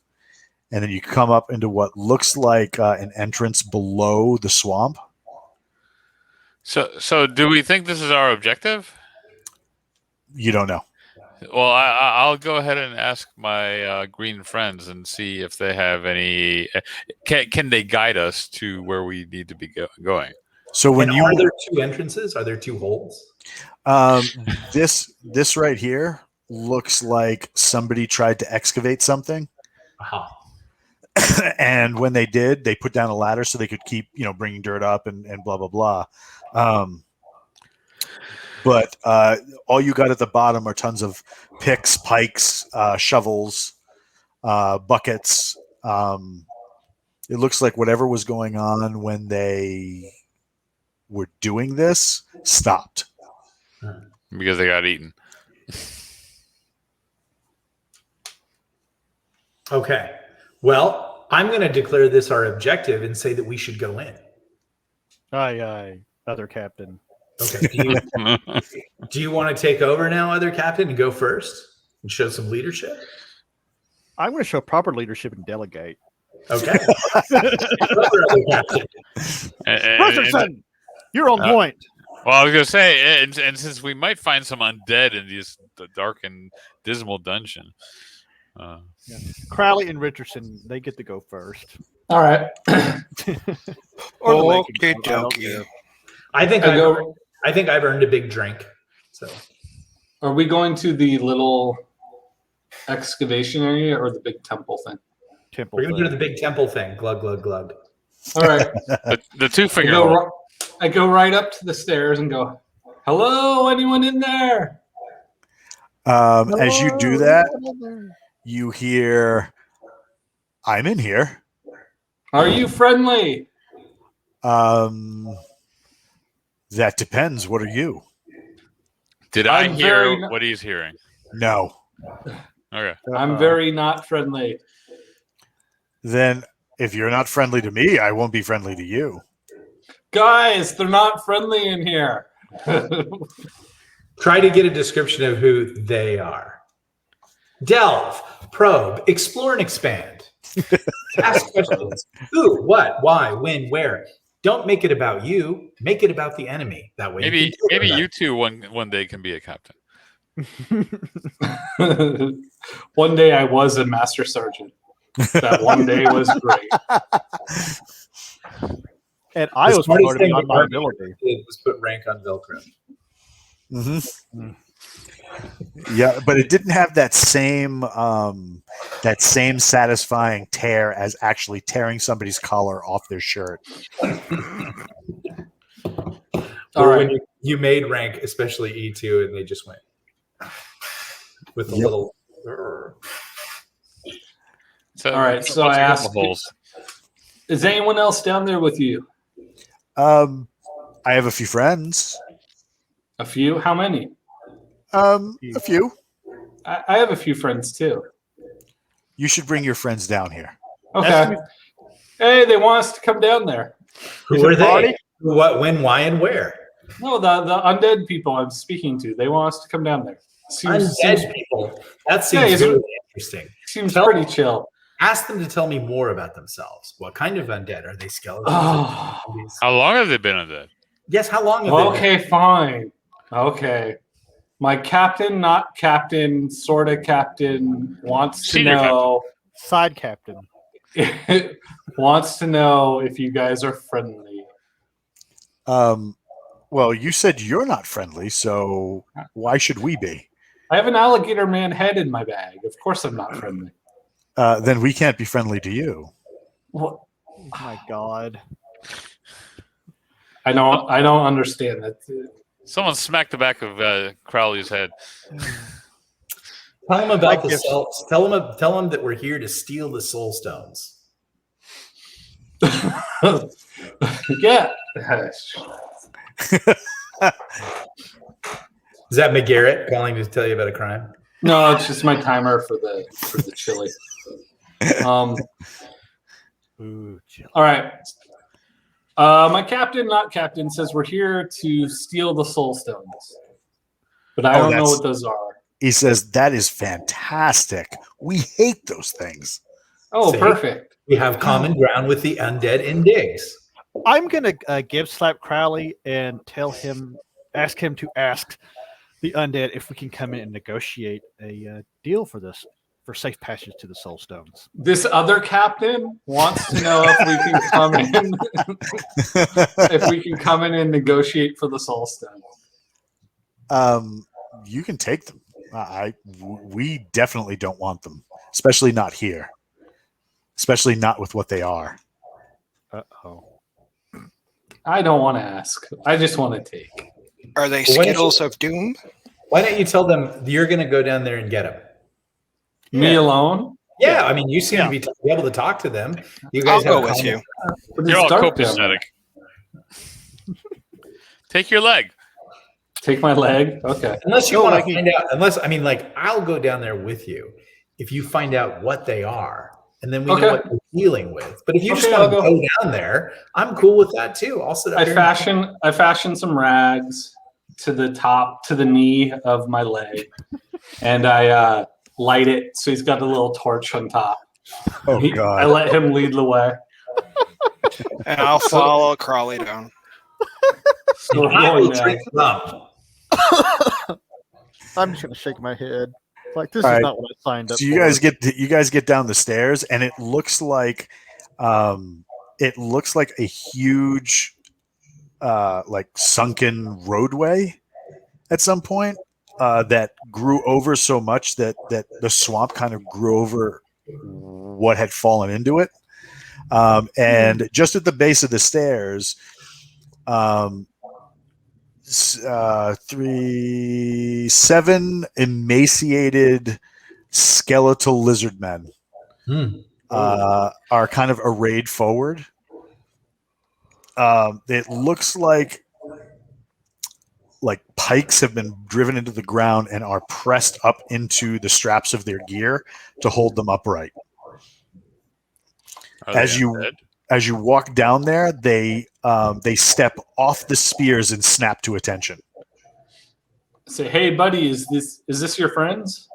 And then you come up into what looks like an entrance below the swamp. So do we think this is our objective? You don't know. Well, I'll go ahead and ask my green friends and see if they have any. Can they guide us to where we need to be going? So when are there 2 entrances? Are there 2 holes? This right here looks like somebody tried to excavate something. Uh-huh. And when they did, they put down a ladder so they could keep, bringing dirt up and blah, blah, blah. But all you got at the bottom are tons of picks, pikes, shovels, buckets. It looks like whatever was going on when they were doing this stopped. Because they got eaten. Okay. Well, I'm going to declare this our objective and say that we should go in. Aye, other captain. Okay. Do you want to take over now, other captain, and go first and show some leadership? I'm going to show proper leadership and delegate. Okay. Other captain. Richardson, you're on point. Well, I was going to say, and since we might find some undead in the dark and dismal dungeon. Crowley and Richardson, they get to go first. All right. Or okay, dokie. I think I've earned a big drink. So, are we going to the little excavation area or the big temple thing? We're going to do the big temple thing. Glug, glug, glug. All right. the 2-finger. I go right up to the stairs and go, "Hello, anyone in there?" As you do that, you hear, "I'm in here." Are you friendly? That depends. What are you? Did I hear what he's hearing? No. Okay. I'm very not friendly. Then if you're not friendly to me, I won't be friendly to you. Guys, they're not friendly in here. Try to get a description of who they are. Delve, probe, explore, and expand. Ask questions. Who, what, why, when, where. Don't make it about you. Make it about the enemy. That way, maybe you two one day can be a captain. One day I was a master sergeant. That one day was great. And I was promoted on my ability. It was put rank on Velcro. Mm-hmm. Yeah, but it didn't have that same satisfying tear as actually tearing somebody's collar off their shirt. Or when you made rank, especially E2, and they just went with a little. So, all right, so I asked, is anyone else down there with you? I have a few friends. A few? How many? A few. I have a few friends too. You should bring your friends down here. Okay. Hey, they want us to come down there. Who are they? What, when, why, and where? No, the undead people I'm speaking to. They want us to come down there. Undead people? That seems really interesting. Seems pretty chill. Ask them to tell me more about themselves. What kind of undead? Are they skeletons? How long have they been undead? Yes, how long have they been? Okay, fine. Okay. My captain, not captain, sort of captain, wants to know. Side captain. Wants to know if you guys are friendly. Well, you said you're not friendly, so why should we be? I have an alligator man head in my bag. Of course I'm not friendly. Then we can't be friendly to you. What? Oh my God. I don't understand that. Someone smacked the back of Crowley's head. Tell him about the souls. Tell him that we're here to steal the soul stones. Yeah. Is that McGarrett calling to tell you about a crime? No, it's just my timer for the chili. Ooh, jealous. All right. My captain, not captain, says we're here to steal the soul stones, but I don't know what those are. He says that is fantastic. We hate those things. Oh, See? perfect. We have common ground with the undead in Diggs. I'm gonna give Slap Crowley and ask him to ask the undead if we can come in and negotiate a deal for this, for safe passage to the Soul Stones. This other captain wants to know if we can come in, if we can come in and negotiate for the soul stones. You can take them. We definitely don't want them, especially not here. Especially not with what they are. Uh-oh. I don't want to ask. I just want to take. Are they Well, Skittles of Doom? Why don't you tell them you're going to go down there and get them? Me alone? Yeah, I mean, you seem to be able to talk to them. You guys I'll have go with you. You're all copacetic. Take your leg. Take my leg? Okay. Unless you want to find out, I'll go down there with you if you find out what they are, and then we know what we're dealing with. But if you just want to go down there, I'm cool with that too. I'll sit up here. I fashion some rags to the knee of my leg, and I light it so he's got a little torch on top. Oh, God. I let him lead the way. And I'll follow Crawley down. So we're going now. I'm just gonna shake my head. Like, this All is right. not what I signed up So for. you guys get down the stairs, and it looks like a huge like sunken roadway at some point that grew over so much that the swamp kind of grew over what had fallen into it. And just at the base of the stairs, 7 emaciated skeletal lizard men are kind of arrayed forward. It looks like pikes have been driven into the ground and are pressed up into the straps of their gear to hold them upright. As you walk down there, they step off the spears and snap to attention. Say, hey, buddy, is this your friends?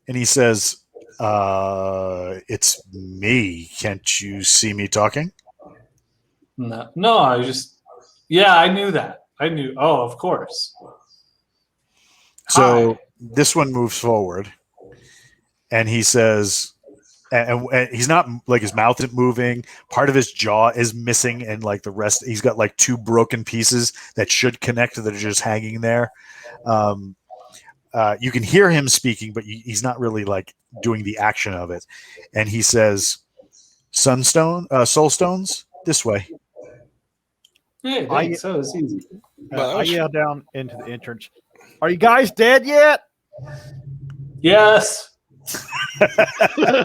And he says, "It's me. Can't you see me talking?" No, I knew that. I knew. Oh, of course. So Hi. this one moves forward, and he says, and he's not like his mouth isn't moving. Part of his jaw is missing, and like the rest, he's got like 2 broken pieces that should connect that are just hanging there. You can hear him speaking, but he's not really like doing the action of it. And he says, soul stones, this way. Hey, thanks. So it's easy. I yell down into the entrance. Are you guys dead yet? Yes.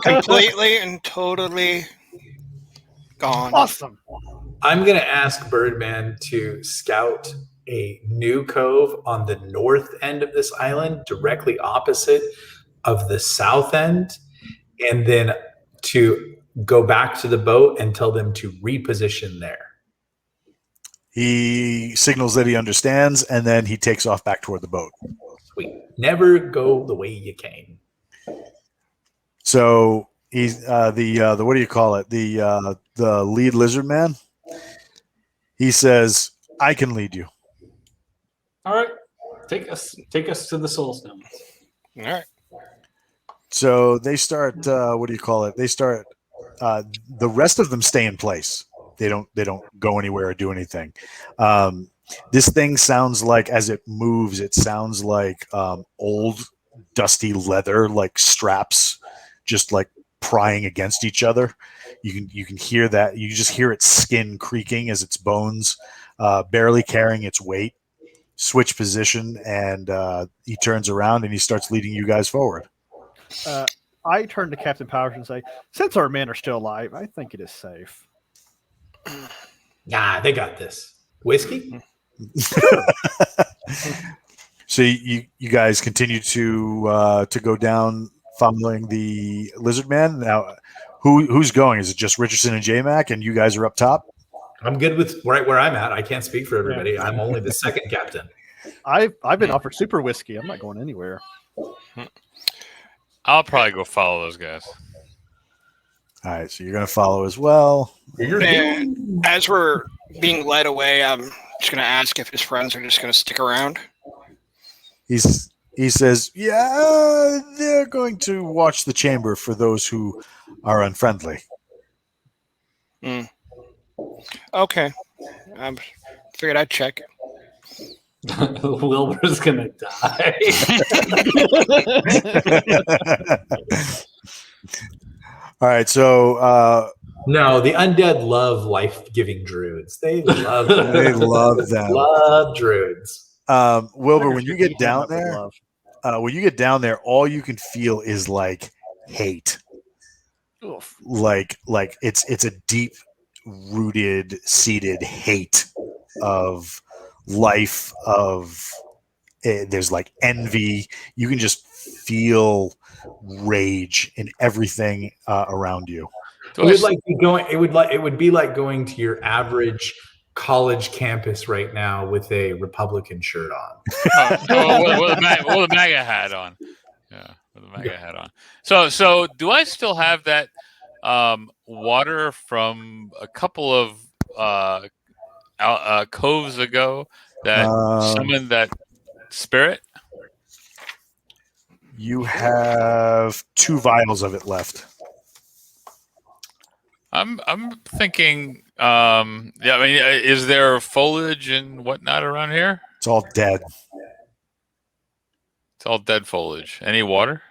Completely and totally gone. Awesome. I'm going to ask Birdman to scout a new cove on the north end of this island, directly opposite of the south end, and then to go back to the boat and tell them to reposition there. He signals that he understands, and then he takes off back toward the boat. Sweet. Never go the way you came. So he's the what do you call it? The lead lizard man. He says, "I can lead you." All right. Take us to the soul stones. All right. So they start. What do you call it? They start. The rest of them stay in place. They don't go anywhere or do anything. This thing sounds like, as it moves, it sounds like old dusty leather, like straps, just like prying against each other. You can hear that. You just hear its skin creaking as its bones, barely carrying its weight, switch position, and he turns around and he starts leading you guys forward. I turn to Captain Powers and say, since our men are still alive, I think it is safe. Nah, they got this. Whiskey? So you guys continue to go down following the lizard man. Now, Who's going? Is it just Richardson and J-Mac, and you guys are up top? I'm good with right where I'm at. I can't speak for everybody. Yeah. I'm only the second captain. I've been offered super whiskey. I'm not going anywhere. I'll probably go follow those guys. All right, so you're going to follow as well. And as we're being led away, I'm just going to ask if his friends are just going to stick around. He says, yeah, they're going to watch the chamber for those who are unfriendly. Okay. I figured I'd check. Wilbur's gonna die. All right, so no, the undead love life-giving druids. They love them. They love them. Love druids. Wilbur, when you get down there, all you can feel is like hate. Oof. Like it's a deep rooted, seated hate of life, there's like envy. You can just feel rage in everything around you. It would be like going to your average college campus right now with a Republican shirt on. With a MAGA hat on. Yeah, with a MAGA hat on. So do I still have that water from a couple of coves ago that summoned that spirit? You have 2 vials of it left. I'm thinking, is there foliage and whatnot around here? It's all dead. It's all dead foliage. Any water?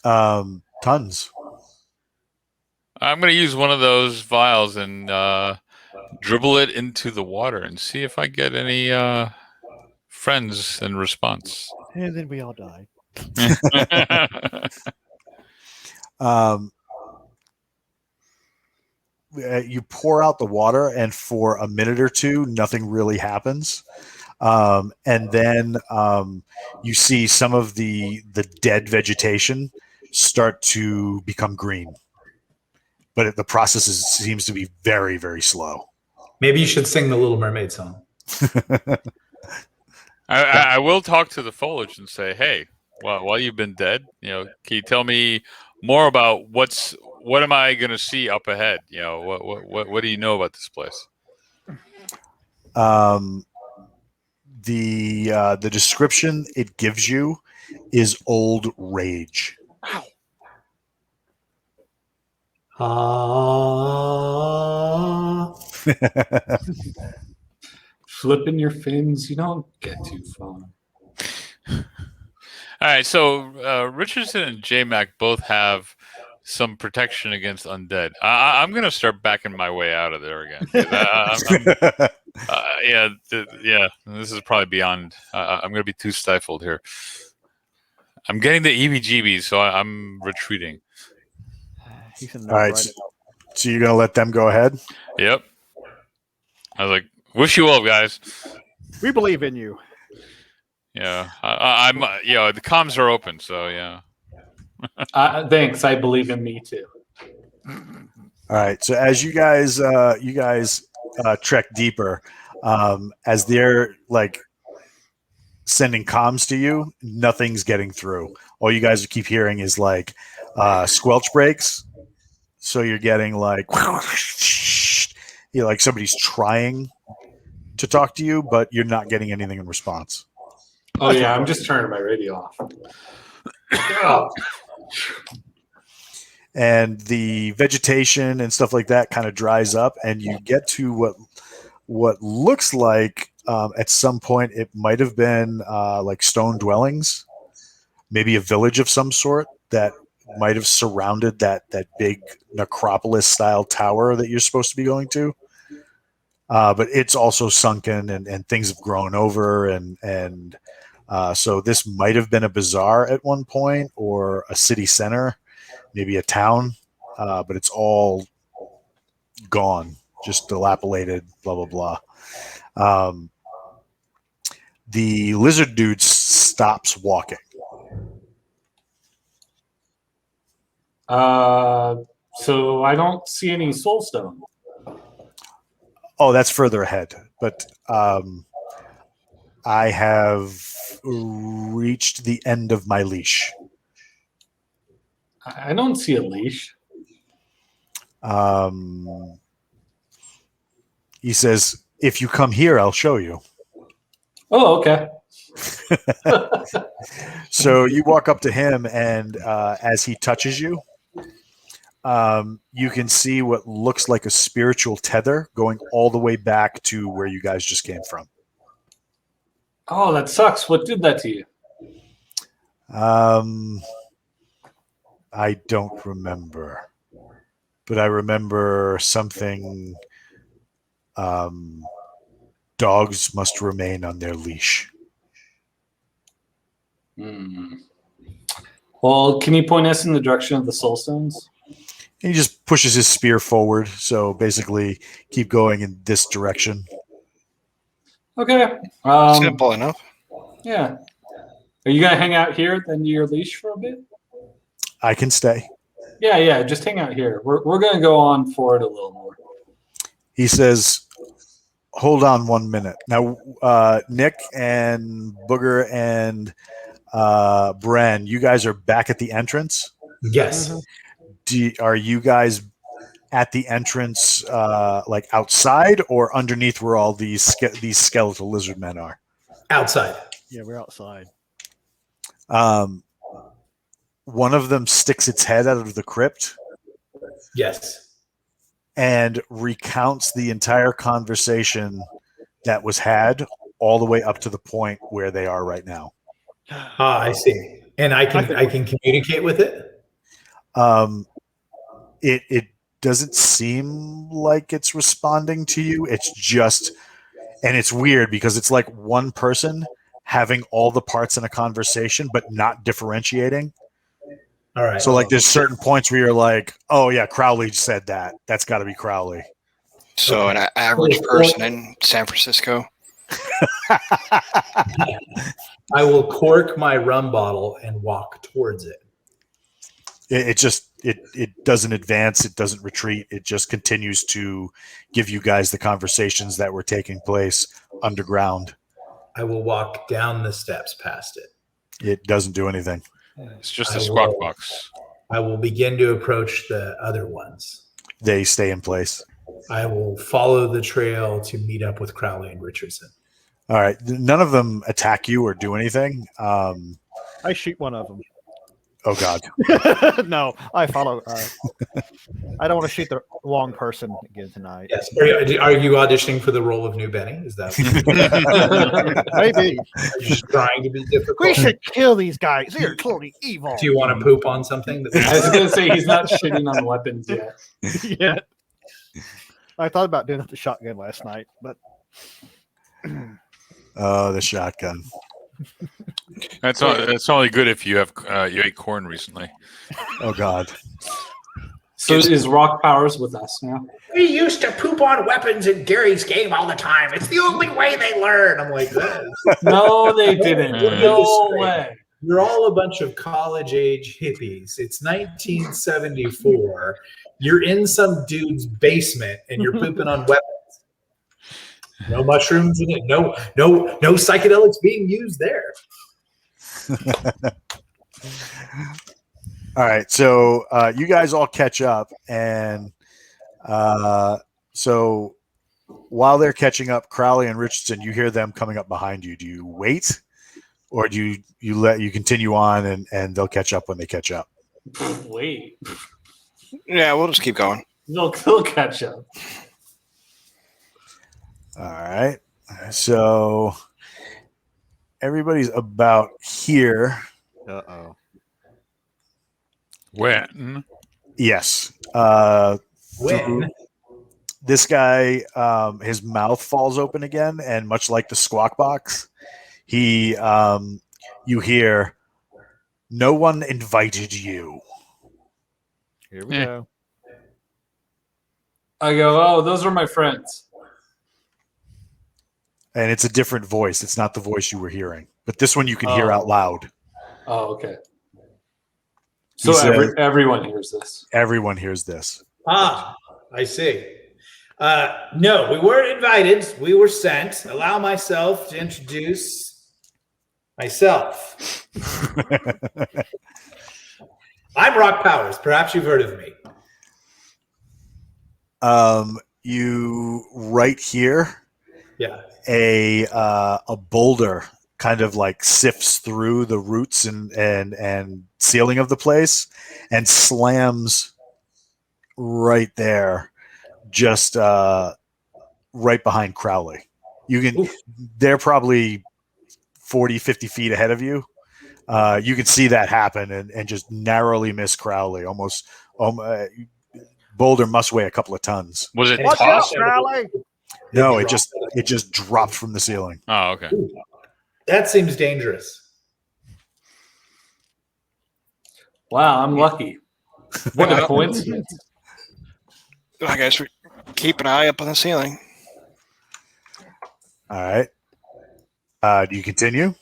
Tons. I'm going to use one of those vials and dribble it into the water and see if I get any friends in response. And then we all die. You pour out the water, and for a minute or two, nothing really happens. And then you see some of the dead vegetation start to become green. But the process seems to be very, very slow. Maybe you should sing the Little Mermaid song. I will talk to the foliage and say, hey, while you've been dead, can you tell me more about what am I going to see up ahead? What do you know about this place? The description it gives you is old rage. Flipping your fins, you don't get too far. All right, so Richardson and J-Mac both have some protection against undead. I'm going to start backing my way out of there again. This is probably beyond. I'm going to be too stifled here. I'm getting the EBGBs, so I'm retreating. All right, so you're going to let them go ahead? Yep. I was like, wish you well, guys. We believe in you. Yeah, I'm. The comms are open, so yeah. Thanks. I believe in me too. All right. So as you guys trek deeper, as they're like sending comms to you, nothing's getting through. All you guys keep hearing is like squelch breaks. So you're getting like like somebody's trying to talk to you, but you're not getting anything in response. Oh yeah, I'm just turning my radio off. And the vegetation and stuff like that kind of dries up, and you get to what looks like at some point it might have been like stone dwellings, maybe a village of some sort that might have surrounded that big necropolis style tower that you're supposed to be going to. But it's also sunken and things have grown over and so this might have been a bazaar at one point or a city center, maybe a town, but it's all gone, just dilapidated, blah, blah, blah. The lizard dude stops walking. So I don't see any soul stone. Oh, that's further ahead. But I have reached the end of my leash. I don't see a leash. He says, if you come here, I'll show you. Oh, okay. So you walk up to him, and as he touches you, you can see what looks like a spiritual tether going all the way back to where you guys just came from. Oh, that sucks. What did that to you? I don't remember, but I remember something. Dogs must remain on their leash. Well, can you point us in the direction of the soul stones? And he just pushes his spear forward. So basically, keep going in this direction. Okay. Simple enough. Yeah. Are you gonna hang out here then your leash for a bit? I can stay. Yeah. Just hang out here. We're gonna go on forward a little more. He says, hold on 1 minute. Now, Nick and Booger and Bren, you guys are back at the entrance. Yes. Are you guys at the entrance, like outside, or underneath where all these skeletal lizard men are? Outside. Yeah, we're outside. One of them sticks its head out of the crypt. Yes. And recounts the entire conversation that was had all the way up to the point where they are right now. I see. And I can communicate with it? It doesn't seem like it's responding to you. It's just, and it's weird because it's like one person having all the parts in a conversation but not differentiating. All right. So like there's certain points where you're like, oh yeah, Crowley said that. That's got to be Crowley. So an average person in San Francisco. I will cork my rum bottle and walk towards it. It doesn't advance. It doesn't retreat. It just continues to give you guys the conversations that were taking place underground. I will walk down the steps past it. It doesn't do anything. It's just a squawk box. I will begin to approach the other ones. They stay in place. I will follow the trail to meet up with Crowley and Richardson. All right. None of them attack you or do anything. I shoot one of them. Oh, God. No, I follow. I don't want to shoot the wrong person again tonight. Yes. Are you auditioning for the role of New Benny? Is that Maybe. Are you just trying to be difficult? We should kill these guys. They're totally evil. Do you want to poop on something? I was gonna say he's not shitting on weapons yet. Yeah. I thought about doing it with the shotgun last night, but Oh, the shotgun. It's only good if you have you ate corn recently. Oh, God. So is Rock Powers with us now? We used to poop on weapons in Gary's game all the time. It's the only way they learn. I'm like, No, they didn't. No way. You're all a bunch of college-age hippies. It's 1974. You're in some dude's basement and you're pooping on weapons. No mushrooms in it. No psychedelics being used there. All right. So you guys all catch up. And so while they're catching up, Crowley and Richardson, you hear them coming up behind you. Do you wait? Or do you let you continue on and they'll catch up when they catch up? Wait. Yeah, we'll just keep going. They'll catch up. All right. So everybody's about here. uh-oh. When? Yes. When? This guy, his mouth falls open again, and much like the squawk box, he, you hear, "No one invited you." Here we go. I go, oh, those are my friends. And it's a different voice. It's not the voice you were hearing, but this one you can hear out loud. Oh, okay. So says- everyone hears this. Everyone hears this. Ah, I see. No, we weren't invited. We were sent. Allow myself to introduce myself. I'm Rock Powers. Perhaps you've heard of me. You right here, Yeah. a boulder kind of like sifts through the roots and ceiling of the place and slams right there, just right behind Crowley. They're probably 40, 50 feet ahead of you. You can see that happen and just narrowly miss Crowley. Almost, boulder must weigh a couple of tons. Was it Watch out, tossed? Crowley! No, it just dropped from the ceiling. Oh, okay. That seems dangerous. Wow, I'm lucky. What a coincidence. I guess we keep an eye up on the ceiling. All right. Do you continue?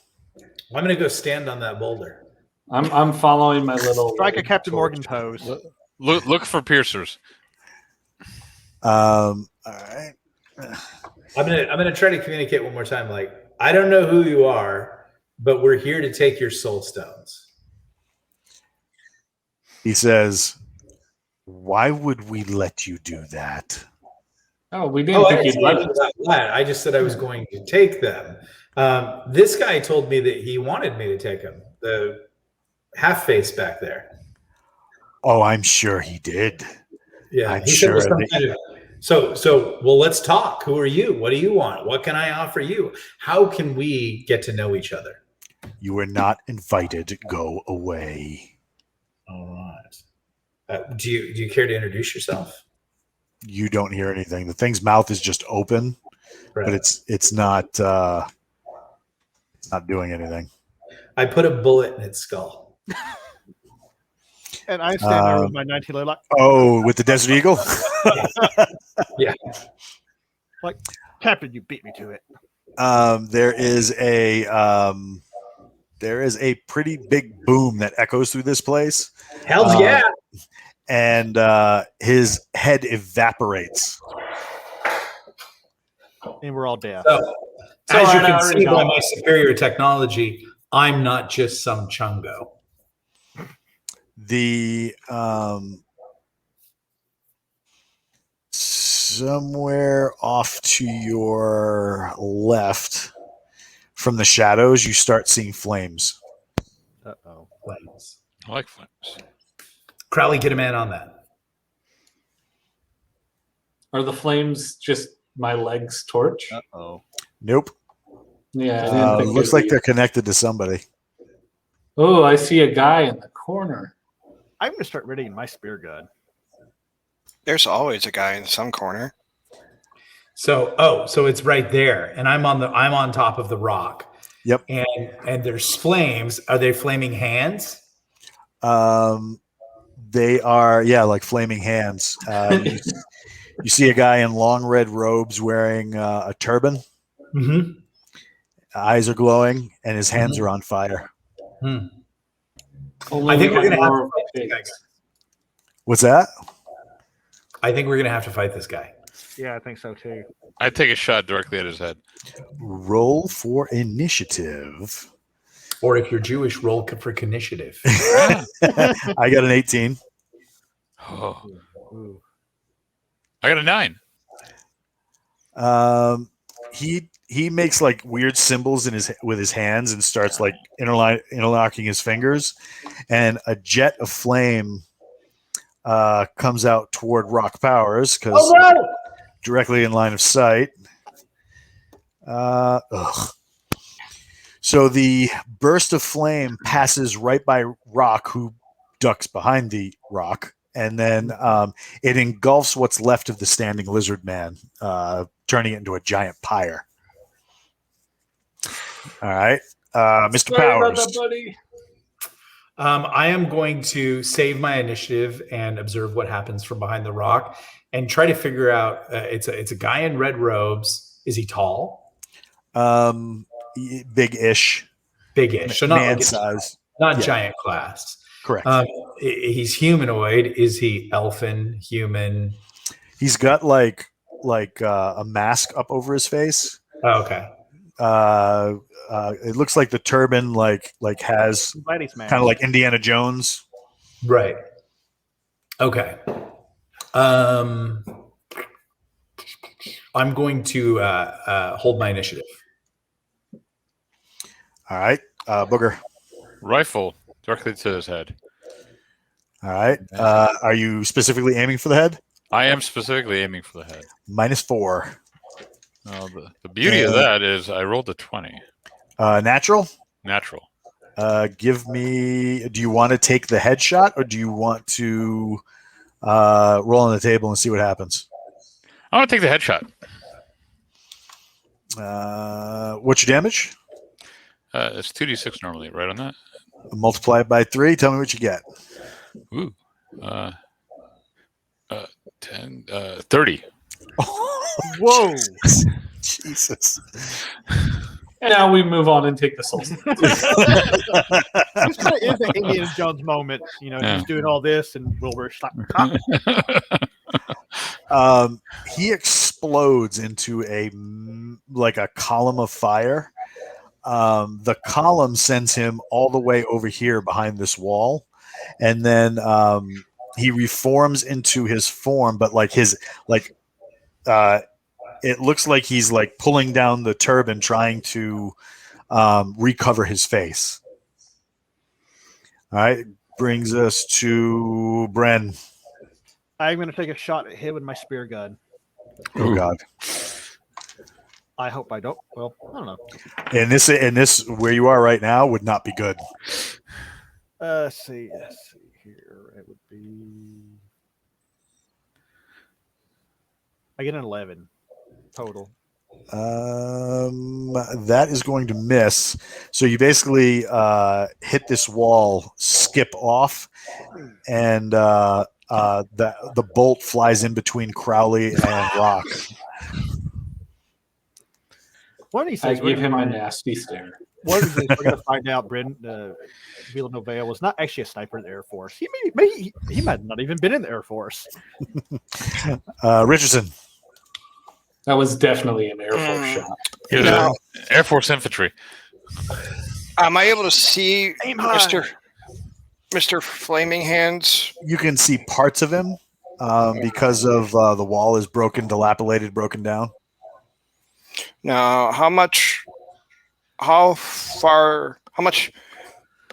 I'm going to go stand on that boulder. I'm following my little Strike a Captain Morgan pose. Look for piercers. All right. I'm gonna try to communicate one more time. Like, I don't know who you are, but we're here to take your soul stones. He says, "Why would we let you do that?" Oh, we didn't think you'd let us. I just said I was going to take them. This guy told me that he wanted me to take them. The half face back there. Oh, I'm sure he did. Yeah, I'm he said it was sure some that- kind of. So well, let's talk. Who are you? What do you want? What can I offer you? How can we get to know each other? You were not invited. Go away. All right. Do you care to introduce yourself? You don't hear anything. The thing's mouth is just open, Right. but it's not doing anything. I put a bullet in its skull. And I stand there with my 19 like, Oh, with the Desert Eagle? Yeah. like, Captain, you beat me to it. There is a pretty big boom that echoes through this place. Hell's yeah. And his head evaporates. And we're all dead. So, So as you I can already see by know. my superior technology, I'm not just some chungo. The somewhere off to your left from the shadows, you start seeing flames. Uh-oh. Flames. I like flames. Crowley, get a man on that. Are the flames just my legs torch? Uh-oh. Nope. Yeah, I didn't think Looks it'd like be- they're connected to somebody. Oh, I see a guy in the corner. I'm going to start readying my spear gun. There's always a guy in some corner. So it's right there, and I'm on top of the rock. Yep. And there's flames. Are they flaming hands? They are, like flaming hands. You see a guy in long red robes wearing a turban. Mm-hmm. Eyes are glowing, and his hands are on fire. Only I think we we're had gonna have more to fight this guy. pigs. What's that? I think we're gonna have to fight this guy. Yeah, I think so too. I take a shot directly at his head. Roll for initiative. Or if you're Jewish, roll for initiative. I got an 18. Oh, Ooh. I got a 9. He makes like weird symbols with his hands and starts like interlocking his fingers, and a jet of flame comes out toward Rock Powers because directly in line of sight. So the burst of flame passes right by Rock, who ducks behind the rock, and then it engulfs what's left of the standing lizard man, turning it into a giant pyre. All right, Mr. Sorry about Powers. that, buddy. I am going to save my initiative and observe what happens from behind the rock, and try to figure out. It's a guy in red robes. Is he tall? Big-ish, Big-ish. So not man like size. not Yeah. giant class. Correct. he's humanoid. Is he elfin, human? He's got like a mask up over his face. Oh, okay. It looks like the turban like has kind of like Indiana Jones. Right. Okay. I'm going to hold my initiative. All right, Booger. Rifle directly to his head. All right. Are you specifically aiming for the head? I am specifically aiming for the head. -4. The beauty of that is I rolled a 20. Natural. Natural. Give me. Do you want to take the headshot, or do you want to roll on the table and see what happens? I want to take the headshot. What's your damage? It's 2d6 normally, right on that? Multiply it by 3. Tell me what you get. Ooh. 10, 30. Whoa. Jesus. And now we move on and take the soul. This kind of is an Indiana Jones moment. You know, he's doing all this, and Wilbur's like, he explodes into a column of fire. The column sends him all the way over here behind this wall, and then he reforms into his form, but it looks like he's like pulling down the turban, trying to recover his face. All right, brings us to Bren. I'm going to take a shot at him with my spear gun. Oh God! I hope I don't. Well, I don't know. And this where you are right now would not be good. Let's see here. It would be. I get an 11 total. That is going to miss. So you basically hit this wall, skip off, and the bolt flies in between Crowley and Rock. One of these things, I give him a nasty stare. One of these things we're going to find out. Villanova was not actually a sniper in the Air Force. He might have not even been in the Air Force. Richardson. That was definitely an Air Force shot. Yeah, Air Force infantry. Am I able to see Mr. Flaming Hands? You can see parts of him because of the wall is broken, dilapidated, broken down. Now, how much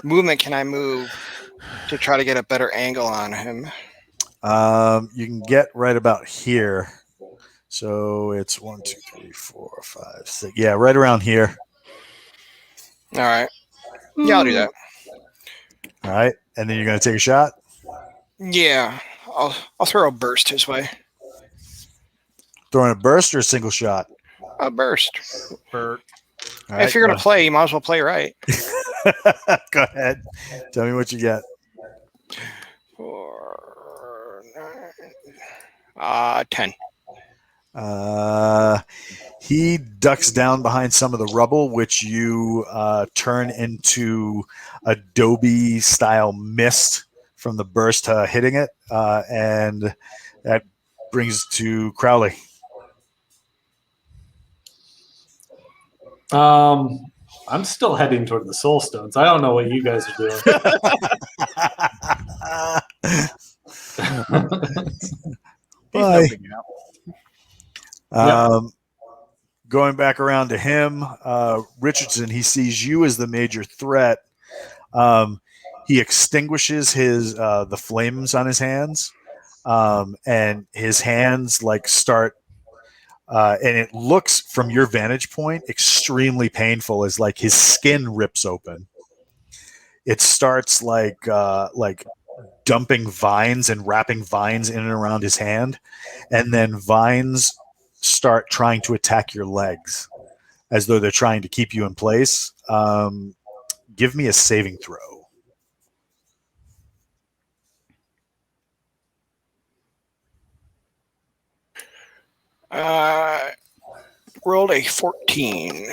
movement can I move to try to get a better angle on him? You can get right about here. So it's 1, 2, 3, 4, 5, 6. Yeah, right around here. All right. Yeah, I'll do that. All right, and then you're going to take a shot. Yeah, I'll throw a burst his way. Throwing a burst or a single shot? A burst. Right, if you're going to play, you might as well play right. Go ahead. Tell me what you get. 4, 9, 10. He ducks down behind some of the rubble, which you turn into Adobe style mist from the burst hitting it, and that brings to Crowley. I'm still heading toward the soul stones. I don't know what you guys are doing. Going back around to him, Richardson, he sees you as the major threat. He extinguishes his the flames on his hands, and his hands start, and it looks from your vantage point extremely painful as his skin rips open. It starts like dumping vines and wrapping vines in and around his hand, and then vines start trying to attack your legs as though they're trying to keep you in place. Give me a saving throw. Rolled a 14.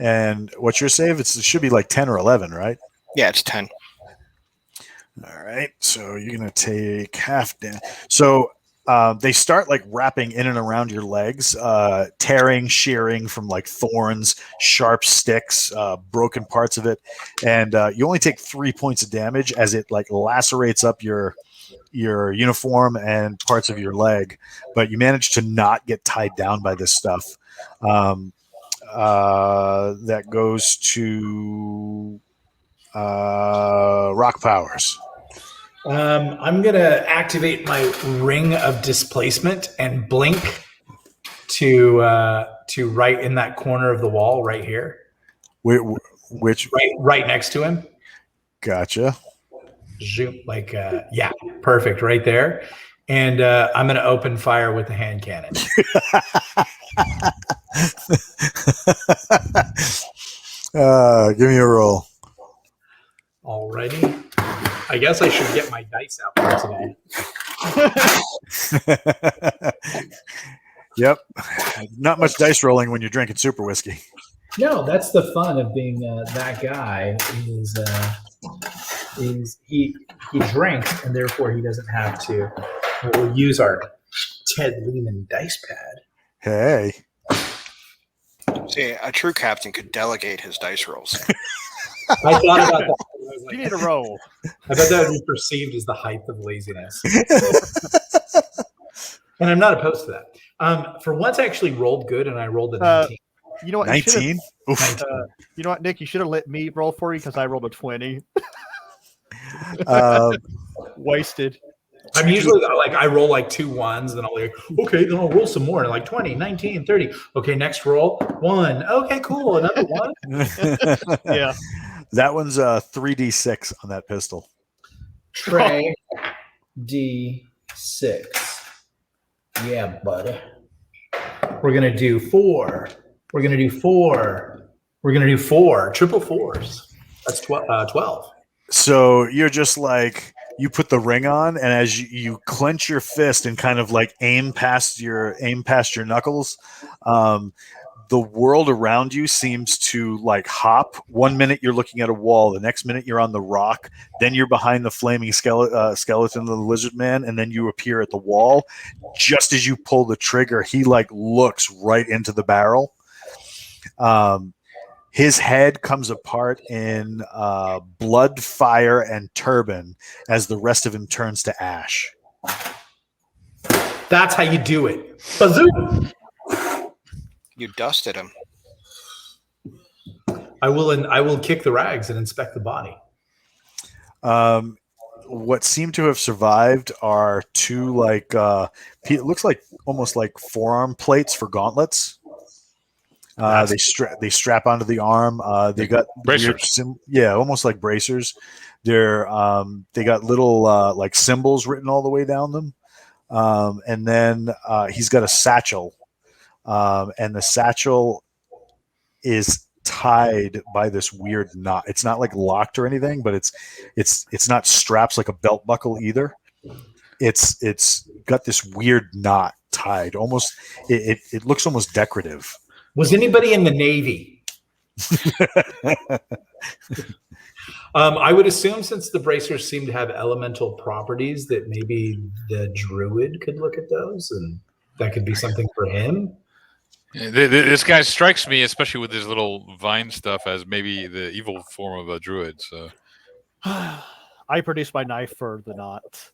And what's your save? It should be 10 or 11, right? Yeah, it's 10. All right, so you're gonna take half down. So they start like wrapping in and around your legs, tearing, shearing from like thorns, sharp sticks, broken parts of it, and you only take 3 points of damage as it like lacerates up your uniform and parts of your leg, but you manage to not get tied down by this stuff. That goes to Rock Powers. I'm gonna activate my ring of displacement and blink to right in that corner of the wall right here. Which right next to him. Gotcha. Zoom, like yeah, perfect, right there. And I'm gonna open fire with the hand cannon. Give me a roll. Alrighty. I guess I should get my dice out for today. Yep. Not much dice rolling when you're drinking super whiskey. No, that's the fun of being that guy. Is he drinks and therefore he doesn't have to. We'll use our Ted Lehman dice pad. Hey. See, a true captain could delegate his dice rolls. I thought about that. You need a roll. I bet that would be perceived as the height of laziness. And I'm not opposed to that. For once, I actually rolled good, and I rolled a 19. You know what? 19? You know what, Nick? You should have let me roll for you because I rolled a 20. Wasted. I'm usually like, I roll like 2 1s, then I'll like, okay, then I'll roll some more. And like 20, 19, 30. Okay, next roll, 1. Okay, cool. Another 1. Yeah. That one's 3d6 on that pistol. Trey D6. Yeah, buddy. We're going to do 4. We're going to do 4. We're going to do 4. Triple 4s. That's 12. So you're just like, you put the ring on, and as you clench your fist and kind of like aim past your knuckles, the world around you seems to like hop. 1 minute you're looking at a wall, the next minute you're on the rock, then you're behind the flaming skeleton of the lizard man, and then you appear at the wall. Just as you pull the trigger, he like looks right into the barrel. His head comes apart in blood, fire, and turban as the rest of him turns to ash. That's how you do it. Bazoo! You dusted him. I will kick the rags and inspect the body. What seem to have survived are 2 like it looks like almost like forearm plates for gauntlets. They strap onto the arm. They got bracers. Almost like bracers. They got little like symbols written all the way down them. And then he's got a satchel, and the satchel is tied by this weird knot. It's not like locked or anything, but it's not straps like a belt buckle either. It's got this weird knot tied. Almost it looks almost decorative. Was anybody in the Navy? I would assume, since the bracers seem to have elemental properties, that maybe the druid could look at those, and that could be something for him. This guy strikes me, especially with his little vine stuff, as maybe the evil form of a druid. So, I produced my knife for the knot.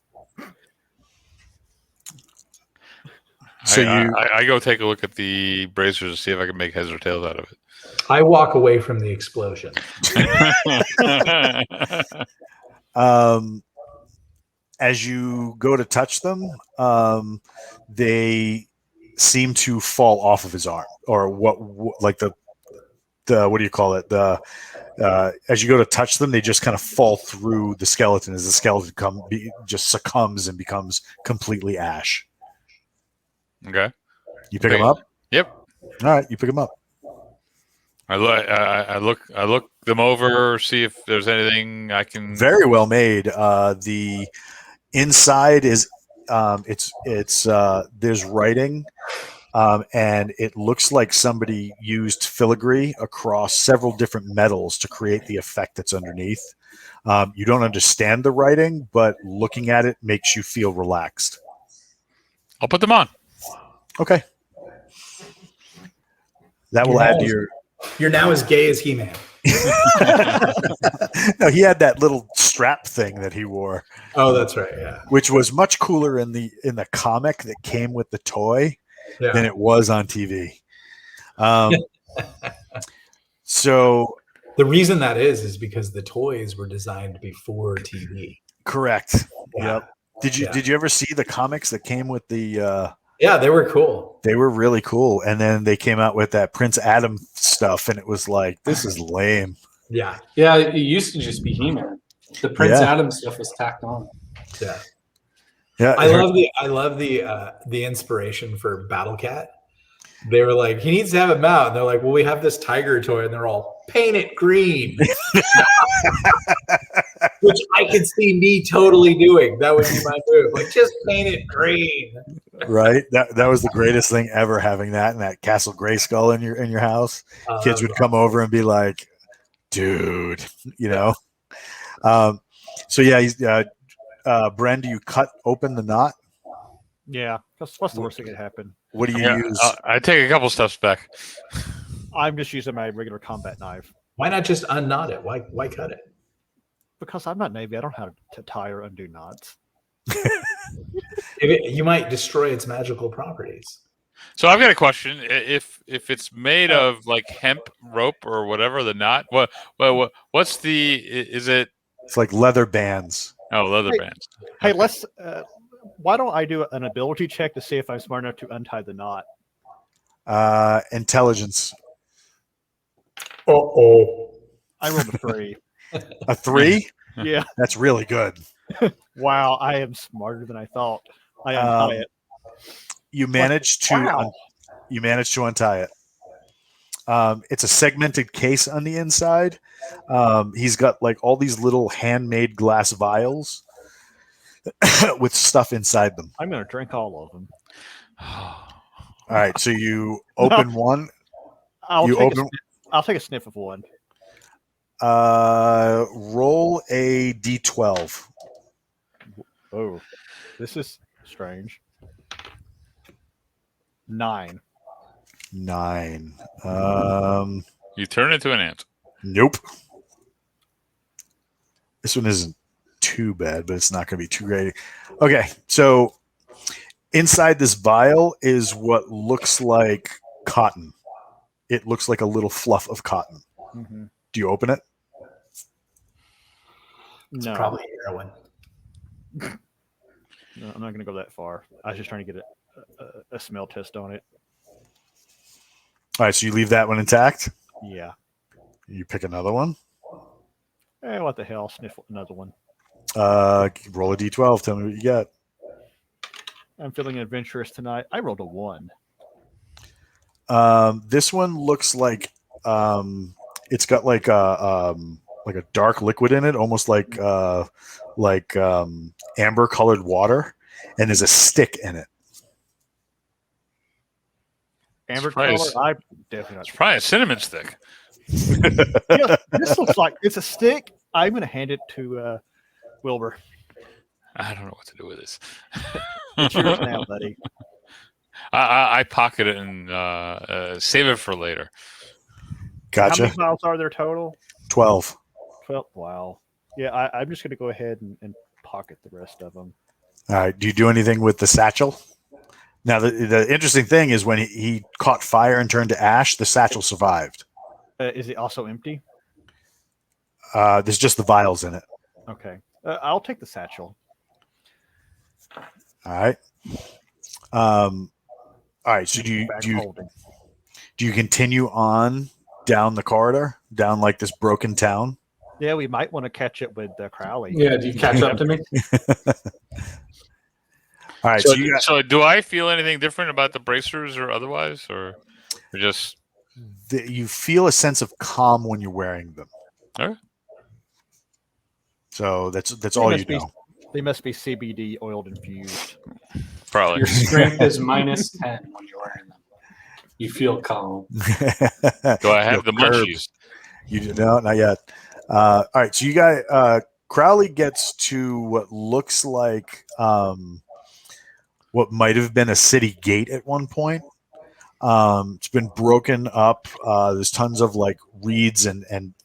So I go take a look at the bracers to see if I can make heads or tails out of it. I walk away from the explosion. As you go to touch them, they seem to fall off of his arm, or like the what do you call it? As you go to touch them, they just kind of fall through the skeleton as the skeleton just succumbs and becomes completely ash. Okay. You pick them up? Yep. All right, you pick them up. I look them over, see if there's anything I can. Very well made. The inside is there's writing, and it looks like somebody used filigree across several different metals to create the effect that's underneath. You don't understand the writing, but looking at it makes you feel relaxed. I'll put them on. Okay. That will add to your... You're now as gay as He-Man. No, he had that little strap thing that he wore. Oh, that's right. Yeah. Which was much cooler in the comic that came with the toy than it was on TV. So the reason that is because the toys were designed before TV. Correct. Yeah. Yep. Did you ever see the comics that came with the? Yeah, they were cool. They were really cool, and then they came out with that Prince Adam stuff, and it was like, this is lame. Yeah. Yeah, it used to just be He-Man. The Prince Adam stuff was tacked on. Yeah. Yeah. I love the inspiration for Battle Cat. They were like, he needs to have him out. And they're like, well, we have this tiger toy, and they're all paint it green. Which I could see me totally doing. That would be my move. Like, just paint it green. Right. That was the greatest thing ever, having that and that Castle Grayskull in your house. Kids would come over and be like, dude, you know. So yeah, Bren, do you cut open the knot? Yeah. What's the worst that could happen? What do you use? I take a couple steps back. I'm just using my regular combat knife. Why not just unknot it? Why cut it? Because I'm not Navy. I don't know how to tie or undo knots. You might destroy its magical properties. So I've got a question. If it's made of like hemp rope or whatever, the knot, what's the? Is it? It's like leather bands. Oh, leather bands. Hey, let's. Why don't I do an ability check to see if I'm smart enough to untie the knot? Intelligence. Oh. I rolled a 3. A 3? Yeah. That's really good. Wow, I am smarter than I thought. I untie it. You managed to untie it. It's a segmented case on the inside. He's got like all these little handmade glass vials with stuff inside them. I'm going to drink all of them. All right, so you open one. I'll take a sniff of one. Roll a d12. Oh, this is strange. 9. You turn into an ant. Nope. This one isn't too bad, but it's not going to be too great. Okay, so inside this vial is what looks like cotton. It looks like a little fluff of cotton. Mm-hmm. Do you open it? It's No. probably heroin. No, I'm not going to go that far. I was just trying to get a smell test on it. All right, so you leave that one intact? Yeah. You pick another one? Hey, what the hell? Sniff another one. Roll a d12. Tell me what you got. I'm feeling adventurous tonight. I rolled a 1. This one looks like it's got like a dark liquid in it, almost like amber colored water, and there's a stick in it. Amber Surprise. color? I definitely not. It's probably a cinnamon stick. Yeah, this looks like it's a stick. I'm going to hand it to Wilbur. I don't know what to do with this. It's yours now, buddy. I pocket it and save it for later. Gotcha. How many files are there total? 12. 12. Wow. Yeah, I'm just going to go ahead and pocket the rest of them. All right. Do you do anything with the satchel? Now, the interesting thing is when he caught fire and turned to ash, the satchel survived. Is it also empty? There's just the vials in it. Okay. I'll take the satchel. All right. All right. So do you continue on down the corridor, down like this broken town? Yeah, we might want to catch it with Crowley. Yeah, do you catch up to me? All right. So do I feel anything different about the bracers or otherwise, or just you feel a sense of calm when you're wearing them. All right. So that's all you know. They must be CBD oiled infused. Probably. Your strength is -10 when you're wearing them. You feel calm. Do I have the munchies? You do no, not yet. All right, so you guys, Crowley gets to what looks like what might have been a city gate at one point. It's been broken up. There's tons of like reeds and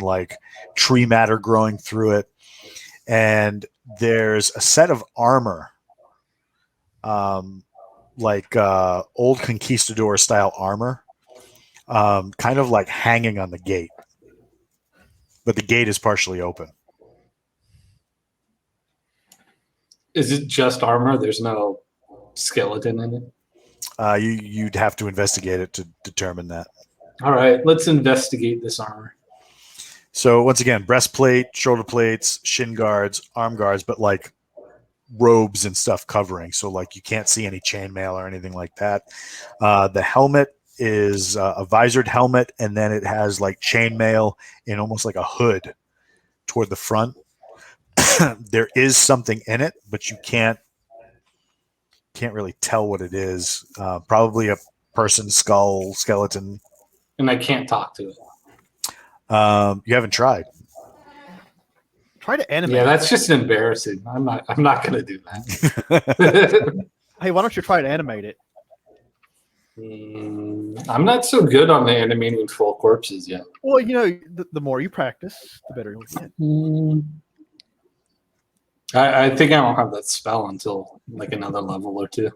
like tree matter growing through it, and there's a set of armor, like old conquistador style armor, kind of like hanging on the gate, but the gate is partially open. Is it just armor? There's no skeleton in it? You'd have to investigate it to determine that. All right, let's investigate this armor. So once again, breastplate, shoulder plates, shin guards, arm guards, but like robes and stuff covering. So like you can't see any chainmail or anything like that. The helmet is a visored helmet, and then it has like chainmail in almost like a hood toward the front. There is something in it, but you can't really tell what it is. Probably a person's skull, skeleton. And I can't talk to it. You haven't tried. Try to animate. Yeah, that's just embarrassing. I'm not gonna do that. Hey, why don't you try to animate it? I'm not so good on the animating full corpses yet. Well, you know, the more you practice, the better you'll get. I think I won't have that spell until like another level or two.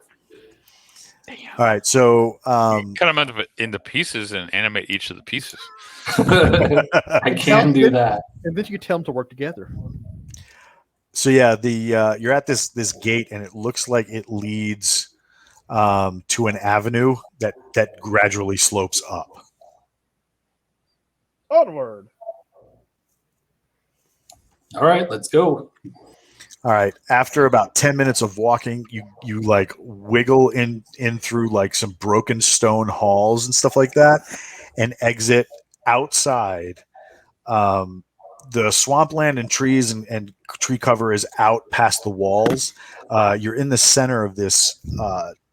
All right, so Cut them into pieces and animate each of the pieces. I can do that. And then you can tell them to work together. So yeah, you're at this gate, and it looks like it leads to an avenue that gradually slopes up. Onward. All right, let's go. All right. After about 10 minutes of walking, you like wiggle in through like some broken stone halls and stuff like that, and exit outside. The swampland and trees and tree cover is out past the walls. You're in the center of this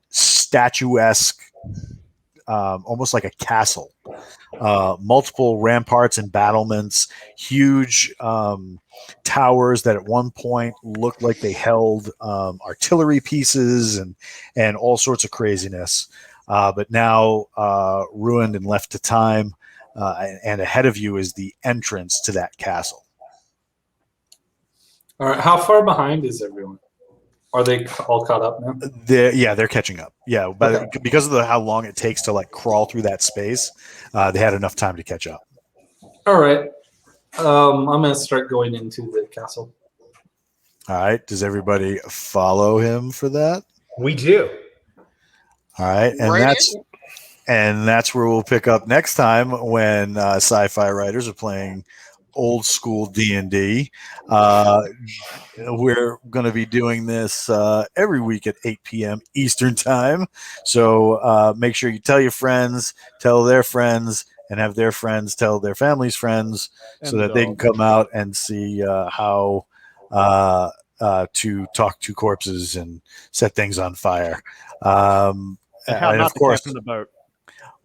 statuesque, almost like a castle. Multiple ramparts and battlements, huge towers that at one point looked like they held artillery pieces and all sorts of craziness, but now ruined and left to time. And ahead of you is the entrance to that castle. All right, how far behind is everyone? Are they all caught up now? They're catching up. Yeah, but Okay. because of how long it takes to like crawl through that space, they had enough time to catch up. All right. I'm going to start going into the castle. All right. Does everybody follow him for that? We do. All right. And that's where we'll pick up next time when sci-fi writers are playing old school D&D. We're going to be doing this every week at 8 p.m. Eastern time. So make sure you tell your friends, tell their friends, and have their friends tell their family's friends so that they can come out and see how to talk to corpses and set things on fire. And how and not of course, to captain the boat.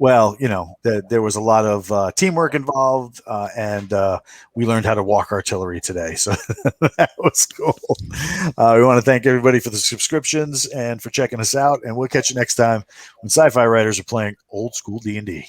well, you know, there was a lot of teamwork involved, and we learned how to walk artillery today. So that was cool. We want to thank everybody for the subscriptions and for checking us out. And we'll catch you next time when sci-fi writers are playing old school D&D.